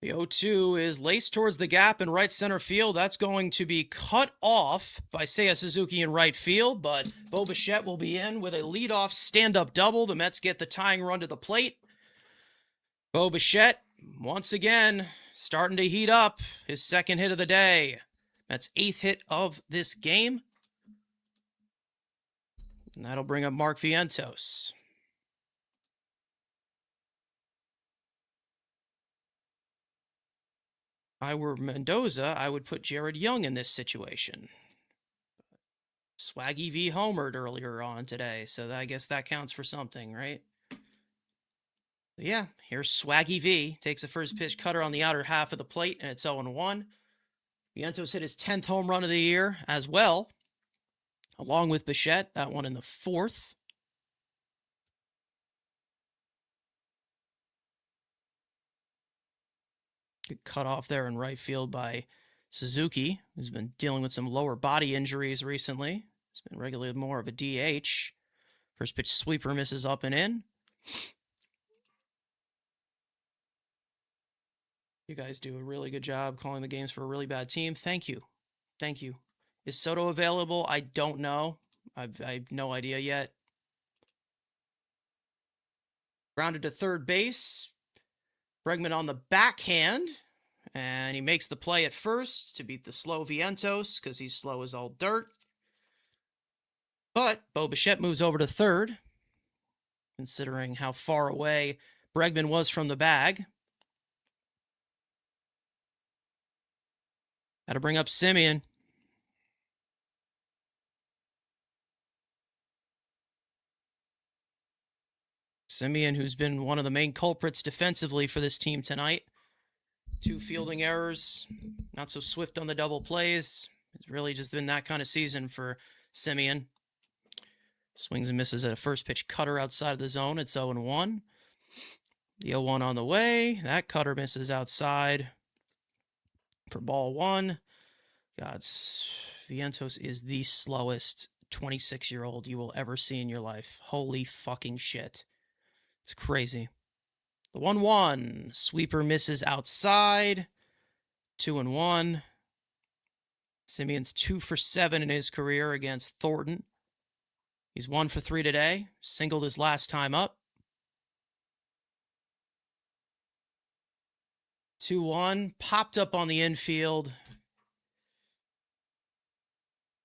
The 0-2 is laced towards the gap in right center field. That's going to be cut off by Seiya Suzuki in right field, but Bo Bichette will be in with a leadoff stand-up double. The Mets get the tying run to the plate. Bo Bichette, once again, starting to heat up. His second hit of the day. Mets' 8th hit of this game. And that'll bring up Mark Vientos. If I were Mendoza, I would put Jared Young in this situation. Swaggy V homered earlier on today, so I guess that counts for something, right? But yeah, here's Swaggy V. Takes the first pitch cutter on the outer half of the plate, and it's 0-1. Vientos hit his 10th home run of the year as well. along with Bichette, that one in the 4th. Good cut off there in right field by Suzuki, who's been dealing with some lower body injuries recently. It's been regularly more of a DH. First pitch sweeper misses up and in. You guys do a really good job calling the games for a really bad team. Thank you. Thank you. Is Soto available? I don't know. I've no idea yet. Grounded to third base. Bregman on the backhand. And he makes the play at first to beat the slow Vientos because he's slow as all dirt. But Bo Bichette moves over to third, considering how far away Bregman was from the bag. Got to bring up Semien. Semien, who's been one of the main culprits defensively for this team tonight. 2 fielding errors, not so swift on the double plays. It's really just been that kind of season for Semien. Swings and misses at a first pitch cutter outside of the zone. It's 0-1. The 0-1 on the way. That cutter misses outside for ball 1. Vientos is the slowest 26-year-old you will ever see in your life. Holy fucking shit. It's crazy. The 1-1. Sweeper misses outside. 2-1. Semien's 2 for 7 in his career against Thornton. He's 1 for 3 today. Singled his last time up. 2-1. Popped up on the infield.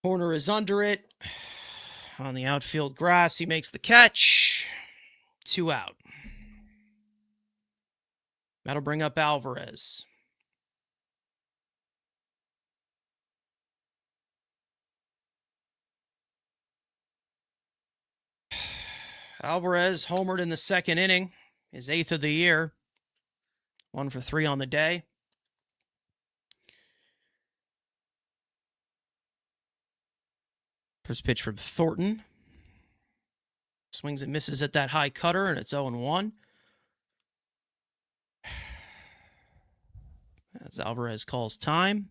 Corner is under it. On the outfield grass, he makes the catch. 2 out. That'll bring up Alvarez. Alvarez homered in the 2nd inning, his 8th of the year. 1 for 3 on the day. First pitch from Thornton. Swings and misses at that high cutter, and it's 0-1. As Alvarez calls time.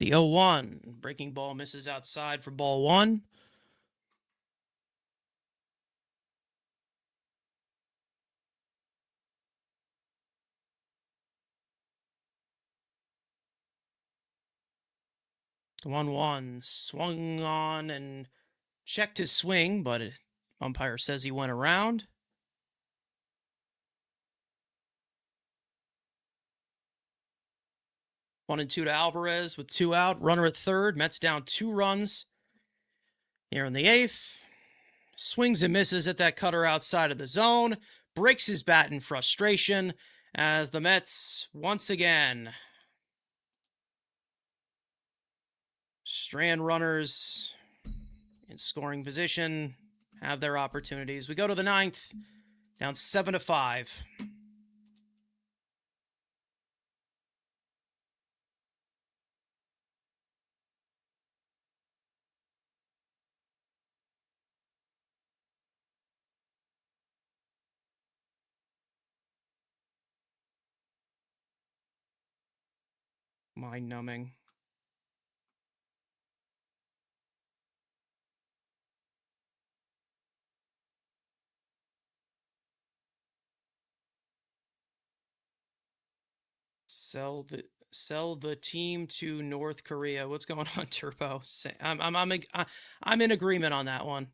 The 0-1. Breaking ball misses outside for ball 1. The 1-1 swung on and checked his swing, but umpire says he went around. One and 2 to Alvarez with 2 out. Runner at third. Mets down 2 runs here in the 8th. Swings and misses at that cutter outside of the zone. Breaks his bat in frustration as the Mets once again strand runners in scoring position, have their opportunities. We go to the 9th, down 7-5. Mind numbing. Sell the team to North Korea. What's going on, Turbo? I'm in agreement on that one.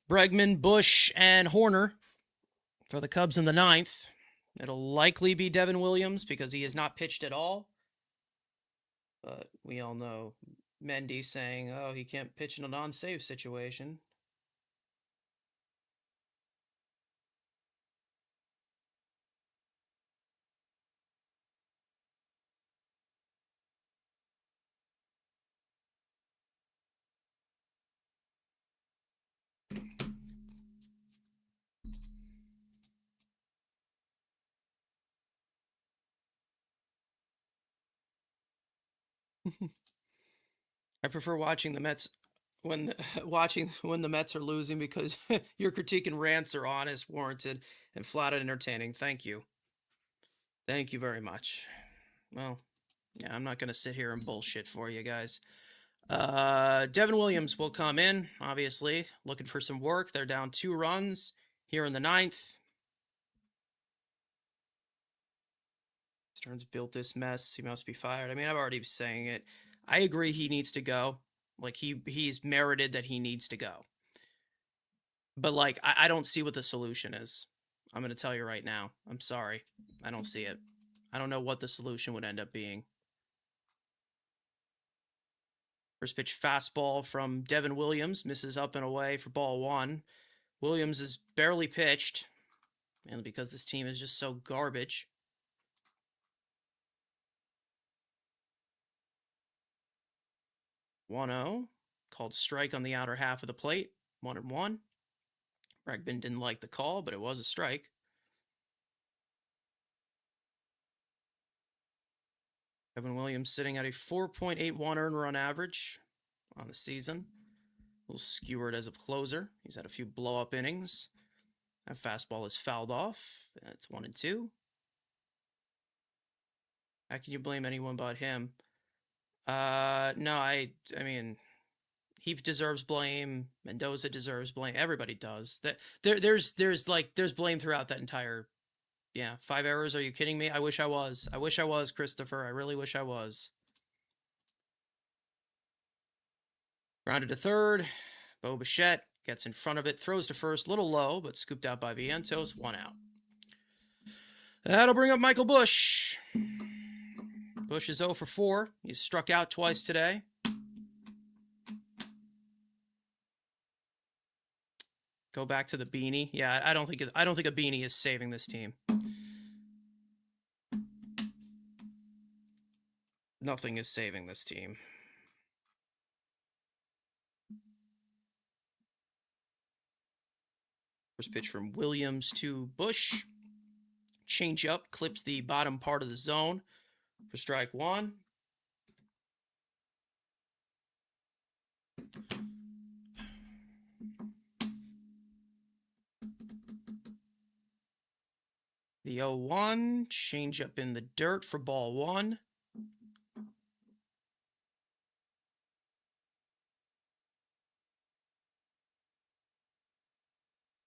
Bregman, Bush, and Horner for the Cubs in the 9th. It'll likely be Devin Williams because he has not pitched at all. But we all know Mendy saying, oh, he can't pitch in a non-save situation. I prefer watching the Mets when when the Mets are losing because your critique and rants are honest, warranted, and flat out entertaining. Thank you. Thank you very much. Well, yeah, I'm not gonna sit here and bullshit for you guys. Devin Williams will come in, obviously, looking for some work. They're down 2 runs here in the 9th. Stearns built this mess. He must be fired. I mean, I've already been saying it. I agree he needs to go. Like, he's merited that he needs to go. But, like, I don't see what the solution is. I'm going to tell you right now. I'm sorry. I don't see it. I don't know what the solution would end up being. First pitch fastball from Devin Williams. Misses up and away for ball 1. Williams is barely pitched. Mainly because this team is just so garbage. 1-0. Called strike on the outer half of the plate. 1-1. Bregman didn't like the call, but it was a strike. Kevin Williams sitting at a 4.81 earned run average on the season. A little skewered as a closer. He's had a few blow-up innings. That fastball is fouled off. That's 1-2. How can you blame anyone but him? No, I mean, he deserves blame. Mendoza deserves blame. Everybody does. There's blame throughout that entire. Yeah, 5 errors. Are you kidding me? I wish I was. I wish I was, Christopher. I really wish I was. Grounded to third. Bo Bichette gets in front of it, throws to first, little low, but scooped out by Vientos. 1 out. That'll bring up Michael Busch. Busch is 0 for 4. He's struck out twice today. Go back to the beanie. Yeah, I don't think a beanie is saving this team. Nothing is saving this team. First pitch from Williams to Busch. Change up, clips the bottom part of the zone for strike 1. The 0-1, change up in the dirt for ball 1.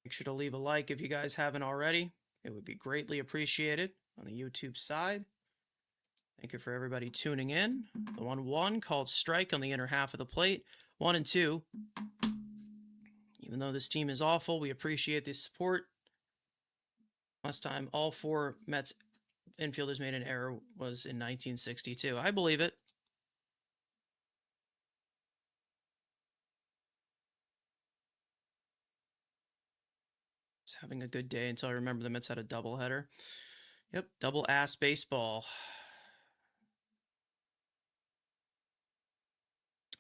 Make sure to leave a like if you guys haven't already. It would be greatly appreciated on the YouTube side. Thank you for everybody tuning in. The 1-1 called strike on the inner half of the plate. 1-2. Even though this team is awful, we appreciate the support. Last time all 4 Mets infielders made an error was in 1962. I believe it. Just having a good day until I remember the Mets had a doubleheader. Yep, double ass baseball.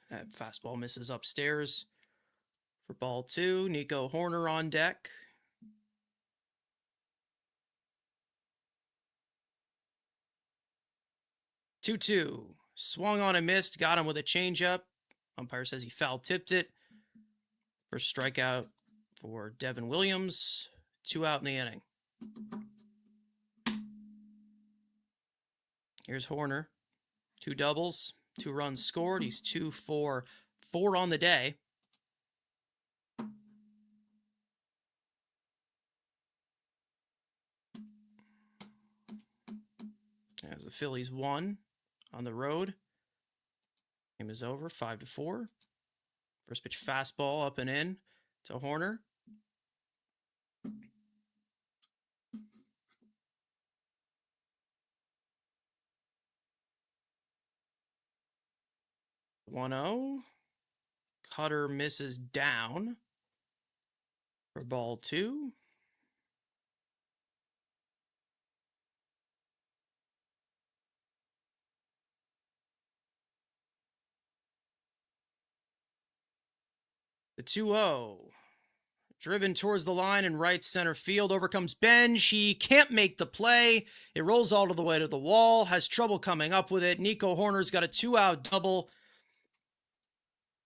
That fastball misses upstairs for ball 2. Nico Horner on deck. Two-two. Swung on and missed. Got him with a changeup. Umpire says he foul tipped it. First strikeout for Devin Williams. 2 out in the inning. Here's Horner. 2 doubles. 2 runs scored. He's 2 for 4 on the day. As the Phillies won on the road. Game is over. 5-4. First pitch fastball up and in to Horner. One-0. Cutter misses down for ball 2. The 2-0. Driven towards the line in right center field. Over comes Benj. He can't make the play. It rolls all the way to the wall. Has trouble coming up with it. Nico Horner's got a 2-out double.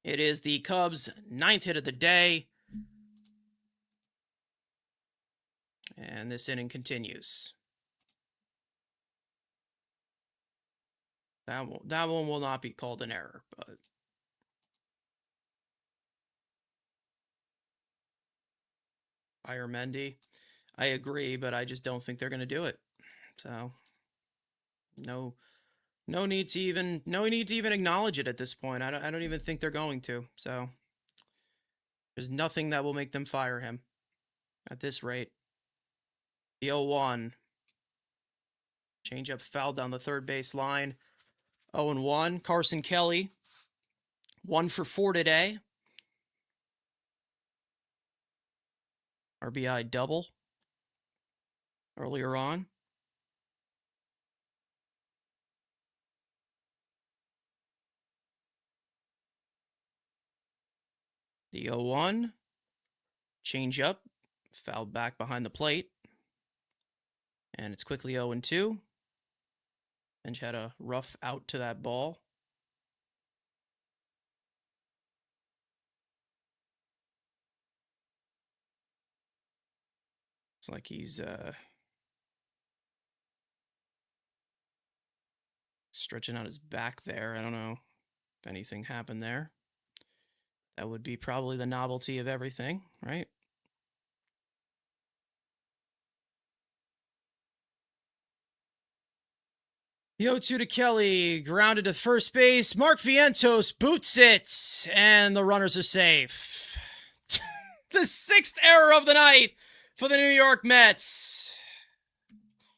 It is the Cubs' 9th hit of the day. And this inning continues. That one will not be called an error, but Mendy, I agree, but I just don't think they're going to do it. So no need to even acknowledge it at this point. I don't even think they're going to. So there's nothing that will make them fire him at this rate. The 0-1. Changeup foul down the third base line. 0-1. Carson Kelly, 1 for 4 today. RBI double earlier on. The 0-1. Changeup. Fouled back behind the plate. And it's quickly 0-2. Bench had a rough out to that ball. It's like he's stretching out his back there. I don't know if anything happened there. That would be probably the novelty of everything, right? The 0-2 to Kelly, grounded to first base. Mark Vientos boots it, and the runners are safe. The 6th error of the night for the New York Mets.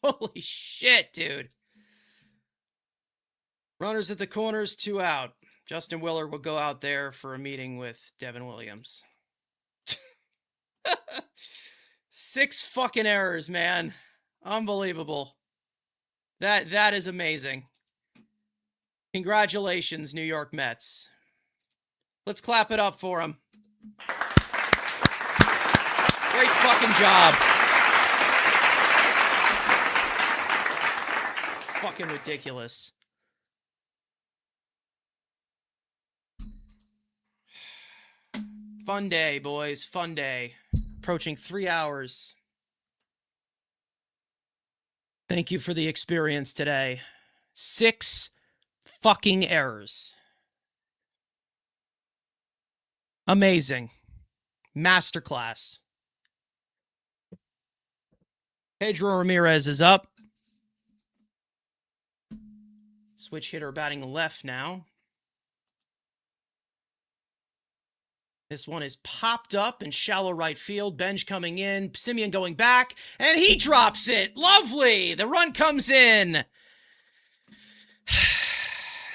Holy shit, dude. Runners at the corners, 2 out. Justin Willard will go out there for a meeting with Devin Williams. 6 fucking errors, man. Unbelievable. That is amazing. Congratulations, New York Mets. Let's clap it up for them. Great fucking job. Fucking ridiculous. Fun day, boys. Fun day. Approaching 3 hours. Thank you for the experience today. 6 fucking errors. Amazing. Masterclass. Pedro Ramirez is up. Switch hitter batting left now. This one is popped up in shallow right field. Benj coming in. Semien going back. And he drops it. Lovely. The run comes in.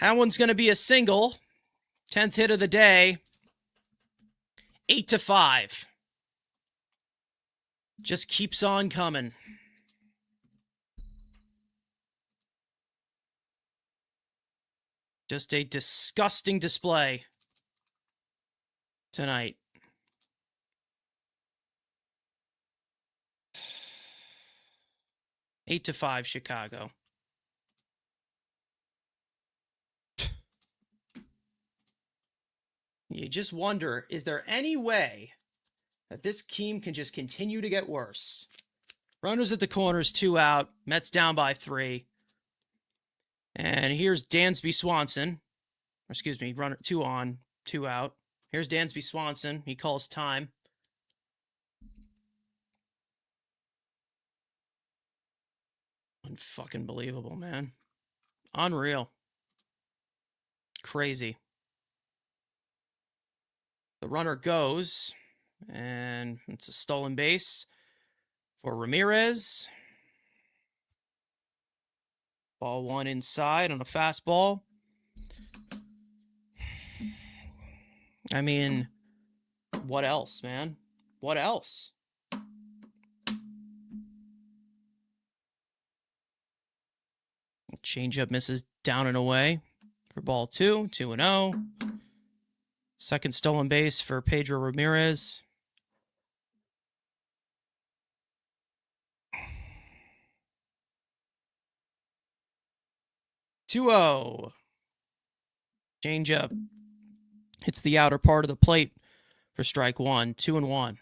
That one's going to be a single. 10th hit of the day. 8-5. Just keeps on coming. Just a disgusting display tonight. Eight to 5, Chicago. You just wonder, is there any way that this team can just continue to get worse? Runners at the corners, 2 out. Mets down by 3. And here's Dansby Swanson. Or excuse me, runner 2 on, 2 out. Here's Dansby Swanson. He calls time. Unfucking believable, man. Unreal. Crazy. The runner goes, and it's a stolen base for Ramirez. Ball 1 inside on a fastball. I mean, what else, man? What else? Changeup misses down and away for ball 2, 2-0. Second stolen base for Pedro Ramirez. 2-0. Change up. Hits the outer part of the plate for strike one. 2-1.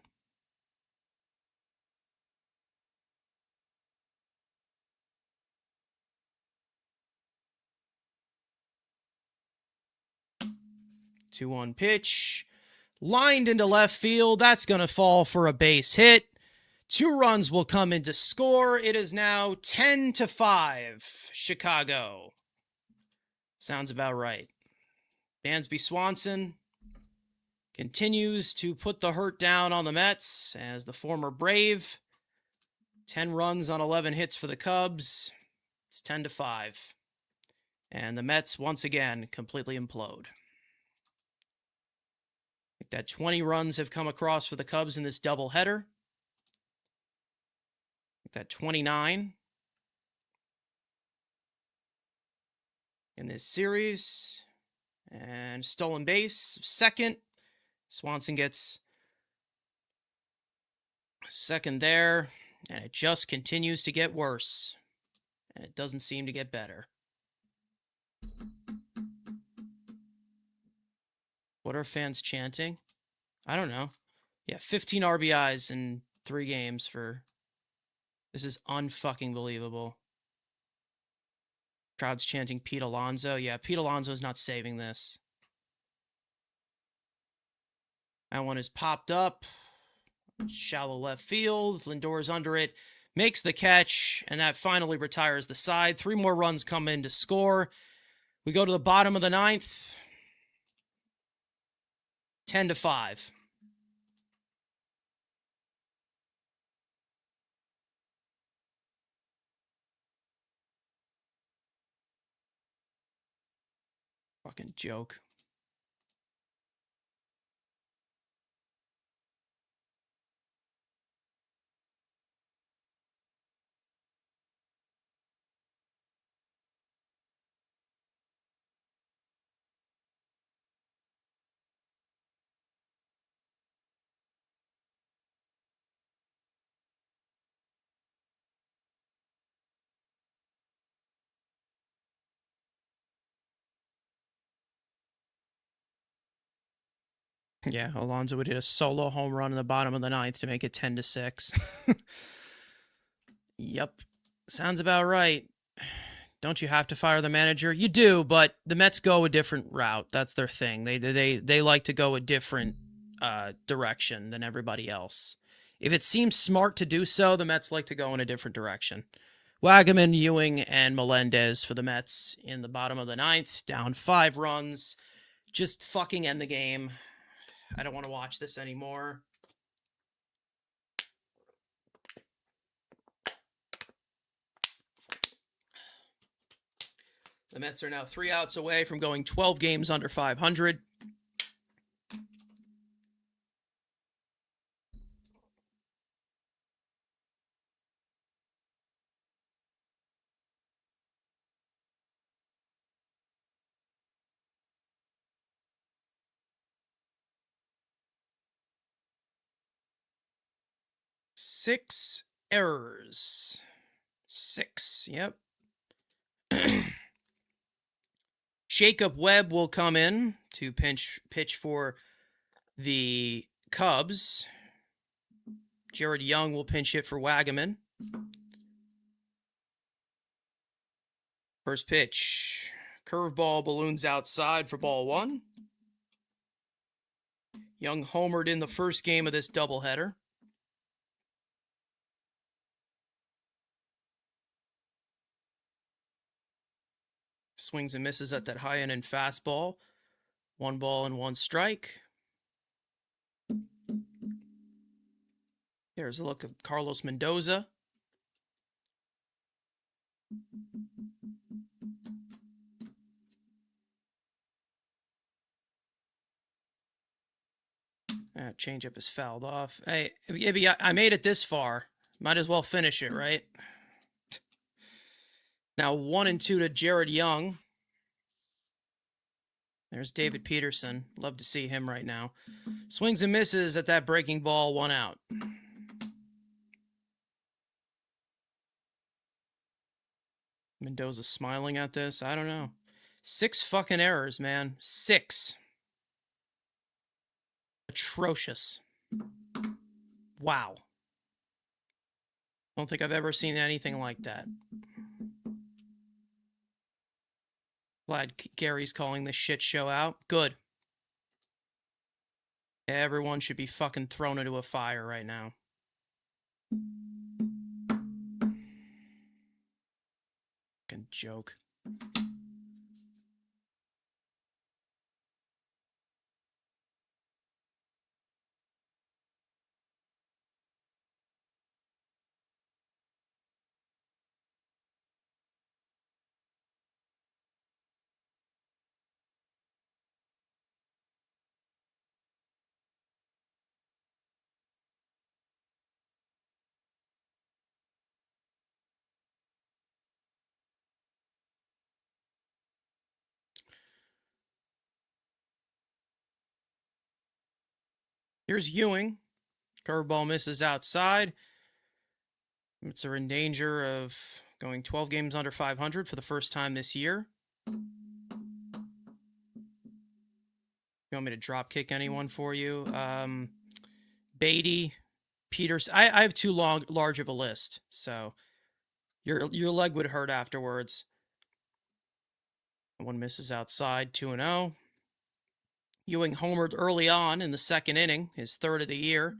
Two-one pitch. Lined into left field. That's going to fall for a base hit. 2 runs will come in to score. It is now 10-5. Chicago. Sounds about right. Dansby Swanson continues to put the hurt down on the Mets as the former Brave. 10 runs on 11 hits for the Cubs. It's 10-5. And the Mets, once again, completely implode. I think that 20 runs have come across for the Cubs in this doubleheader. That 29 in this series. And stolen base, second. Swanson gets second there. And it just continues to get worse. And it doesn't seem to get better. What are fans chanting? I don't know. Yeah, 15 RBIs in 3 games for... This is unfucking believable. Crowd's chanting Pete Alonso. Yeah, Pete Alonso's not saving this. That one is popped up. Shallow left field. Lindor's under it. Makes the catch, and that finally retires the side. 3 more runs come in to score. We go to the bottom of the 9th. 10-5. Fucking joke. Yeah, Alonso would hit a solo home run in the bottom of the 9th to make it 10-6. Yep. Sounds about right. Don't you have to fire the manager? You do, but the Mets go a different route. That's their thing. They like to go a different direction than everybody else. If it seems smart to do so, the Mets like to go in a different direction. Wagaman, Ewing, and Melendez for the Mets in the bottom of the 9th. Down 5 runs. Just fucking end the game. I don't want to watch this anymore. The Mets are now 3 outs away from going 12 games under 500. Six errors. 6, yep. Jacob Webb will come in to pitch for the Cubs. Jared Young will pinch hit for Wagaman. First pitch. Curveball balloons outside for ball 1. Young homered in the first game of this doubleheader. Swings and misses at that high end and fastball. 1 ball and 1 strike. There's a look of Carlos Mendoza. That changeup is fouled off. Hey, I made it this far. Might as well finish it, right? Now 1-2 to Jared Young. There's David Peterson. Love to see him right now. Swings and misses at that breaking ball, 1 out. Mendoza's smiling at this. I don't know. 6 fucking errors, man. 6. Atrocious. Wow. Don't think I've ever seen anything like that. Glad Gary's calling this shit show out. Good. Everyone should be fucking thrown into a fire right now. Fucking joke. Here's Ewing. Curveball misses outside. Mets are in danger of going 12 games under 500 for the first time this year. You want me to drop kick anyone for you? Beatty, Peters. I have too large of a list, so your leg would hurt afterwards. One misses outside, 2-0. Ewing homered early on in the second inning, his third of the year.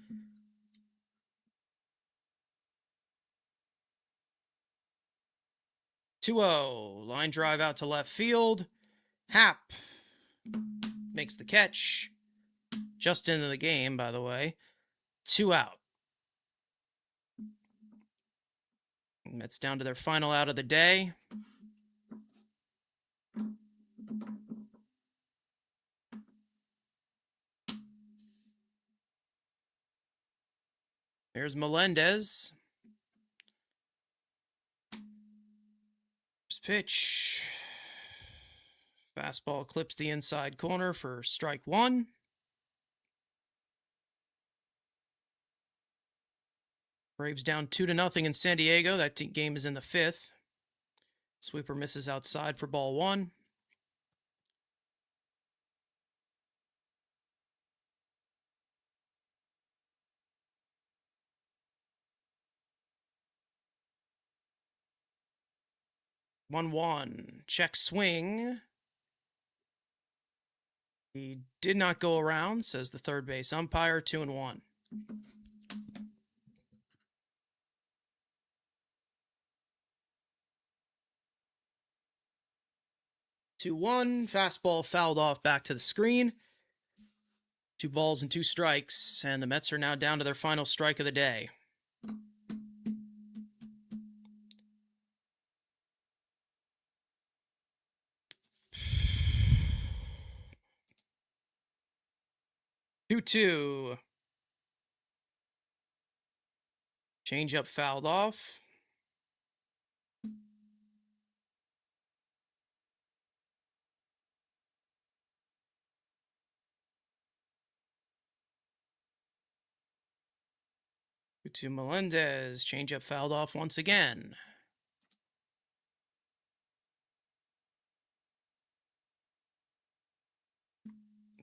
Line drive out to left field. Happ makes the catch. Just into the game, by the way. 2 out. Mets down to their final out of the day. There's Melendez. First pitch. Fastball clips the inside corner for strike 1. Braves down 2-0 in San Diego. That game is in the 5th. Sweeper misses outside for ball 1. One. Check swing. He did not go around, says the third base umpire. 2-1. 2-1. Fastball fouled off back to the screen. 2 balls and 2 strikes, and the Mets are now down to their final strike of the day. Two. Change-up fouled off. To Melendez. Change-up fouled off once again.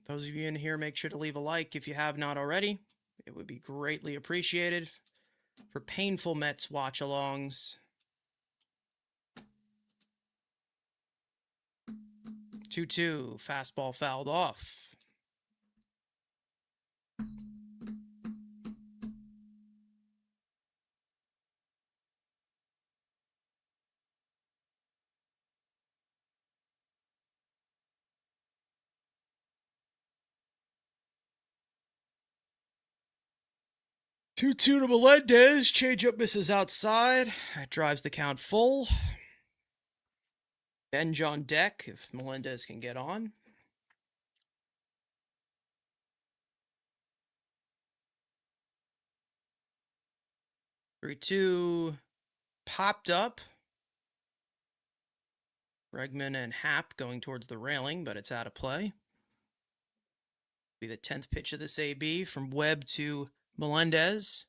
Those of you in here, make sure to leave a like if you have not already. It would be greatly appreciated for painful Mets watch-alongs. 2-2. Fastball fouled off. Two to Melendez. Changeup misses outside. That drives the count full. Benj on deck if Melendez can get on. Three, 2 popped up. Bregman and Happ going towards the railing, but it's out of play. Be the 10th pitch of this AB from Webb to Melendez.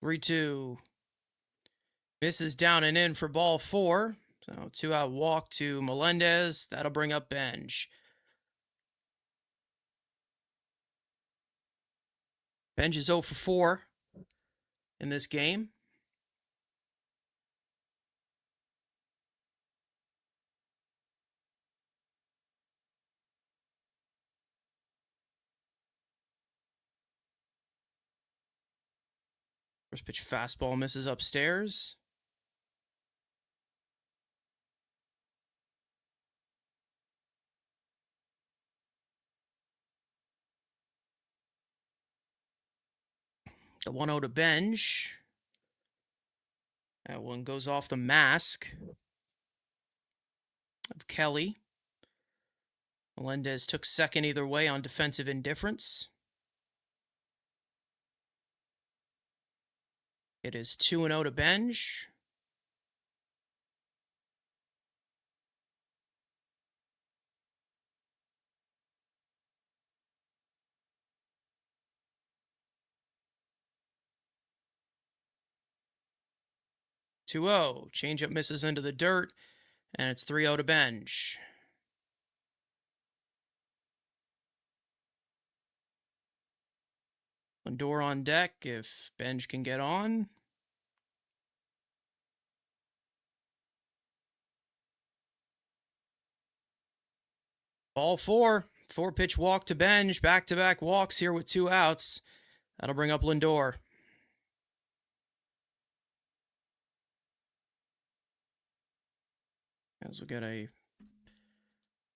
3-2. Misses down and in for ball 4. So 2-out walk to Melendez. That'll bring up Benj. Benj is 0 for 4 in this game. First pitch fastball misses upstairs. The 1-0 to Benj. That one goes off the mask of Kelly. Melendez took second either way on defensive indifference. It is 2-0 to Benj. Changeup misses into the dirt, and it's 3-0 to Benj. Lindor on deck if Benj can get on. Ball 4. 4-pitch walk to Benj. Back-to-back walks here with 2 outs. That'll bring up Lindor. As we get a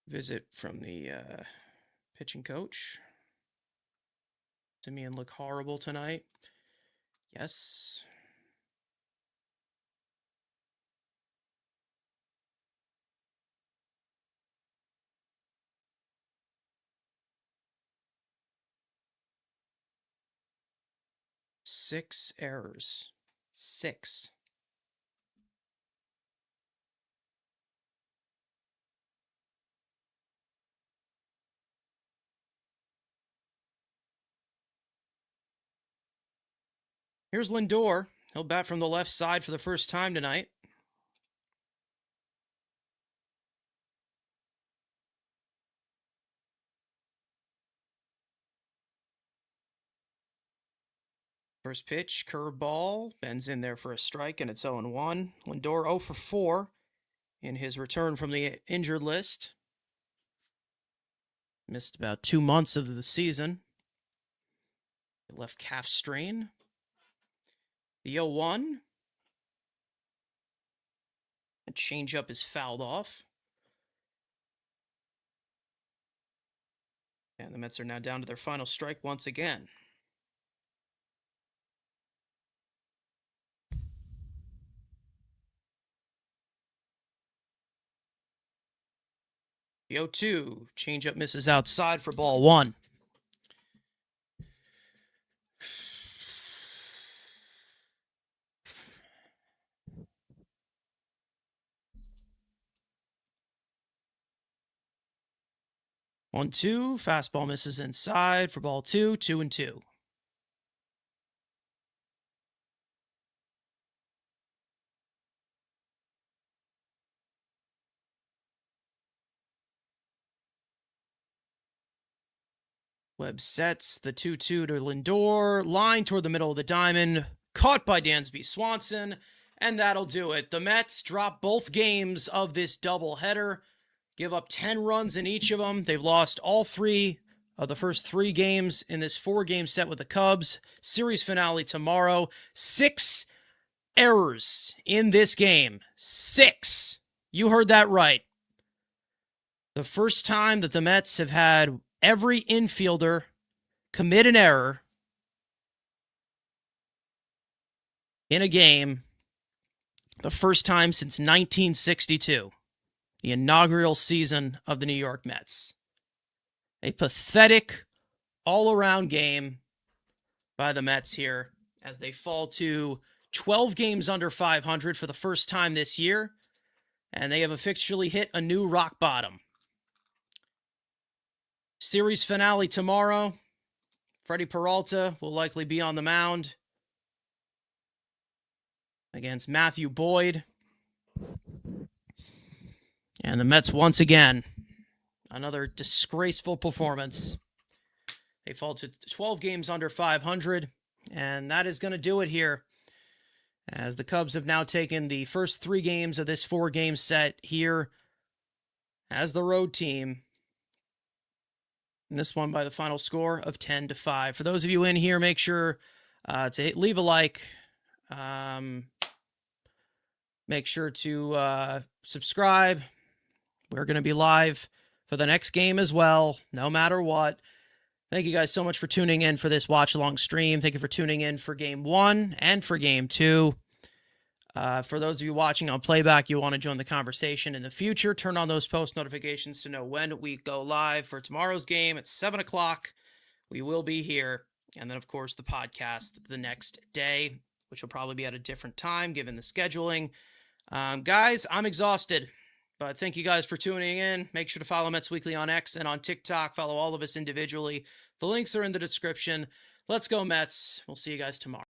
visit from the pitching coach. Semien look horrible tonight. Yes. Six errors. 6. Here's Lindor. He'll bat from the left side for the first time tonight. First pitch, curveball, bends in there for a strike, and it's 0-1. Lindor 0 for 4 in his return from the injured list. Missed about 2 months of the season. Left calf strain. The 0-1. A changeup is fouled off. And the Mets are now down to their final strike once again. The 0-2. Changeup misses outside for ball 1. One, 2. Fastball misses inside for ball 2. 2-2. Webb sets the 2-2 to Lindor. Line toward the middle of the diamond. Caught by Dansby Swanson. And that'll do it. The Mets drop both games of this doubleheader. Give up 10 runs in each of them. They've lost all 3 of the first 3 games in this 4-game set with the Cubs. Series finale tomorrow. 6 errors in this game. 6. You heard that right. The first time that the Mets have had every infielder commit an error in a game. The first time since 1962. The inaugural season of the New York Mets. A pathetic all-around game by the Mets here as they fall to 12 games under 500 for the first time this year, and they have officially hit a new rock bottom. Series finale tomorrow. Freddie Peralta will likely be on the mound. against Matthew Boyd. And the Mets, once again, another disgraceful performance. They fall to 12 games under 500, and that is going to do it here, as the Cubs have now taken the first 3 games of this 4-game set here as the road team. And this one by the final score of 10-5. For those of you in here, make sure to leave a like. Make sure to subscribe. We're going to be live for the next game as well, no matter what. Thank you guys so much for tuning in for this watch-along stream. Thank you for tuning in for Game 1 and for Game 2. For those of you watching on playback, you want to join the conversation in the future, turn on those post notifications to know when we go live for tomorrow's game at 7 o'clock. We will be here. And then, of course, the podcast the next day, which will probably be at a different time given the scheduling. Guys, I'm exhausted, but thank you guys for tuning in. Make sure to follow Mets Weekly on X and on TikTok. Follow all of us individually. The links are in the description. Let's go, Mets. We'll see you guys tomorrow.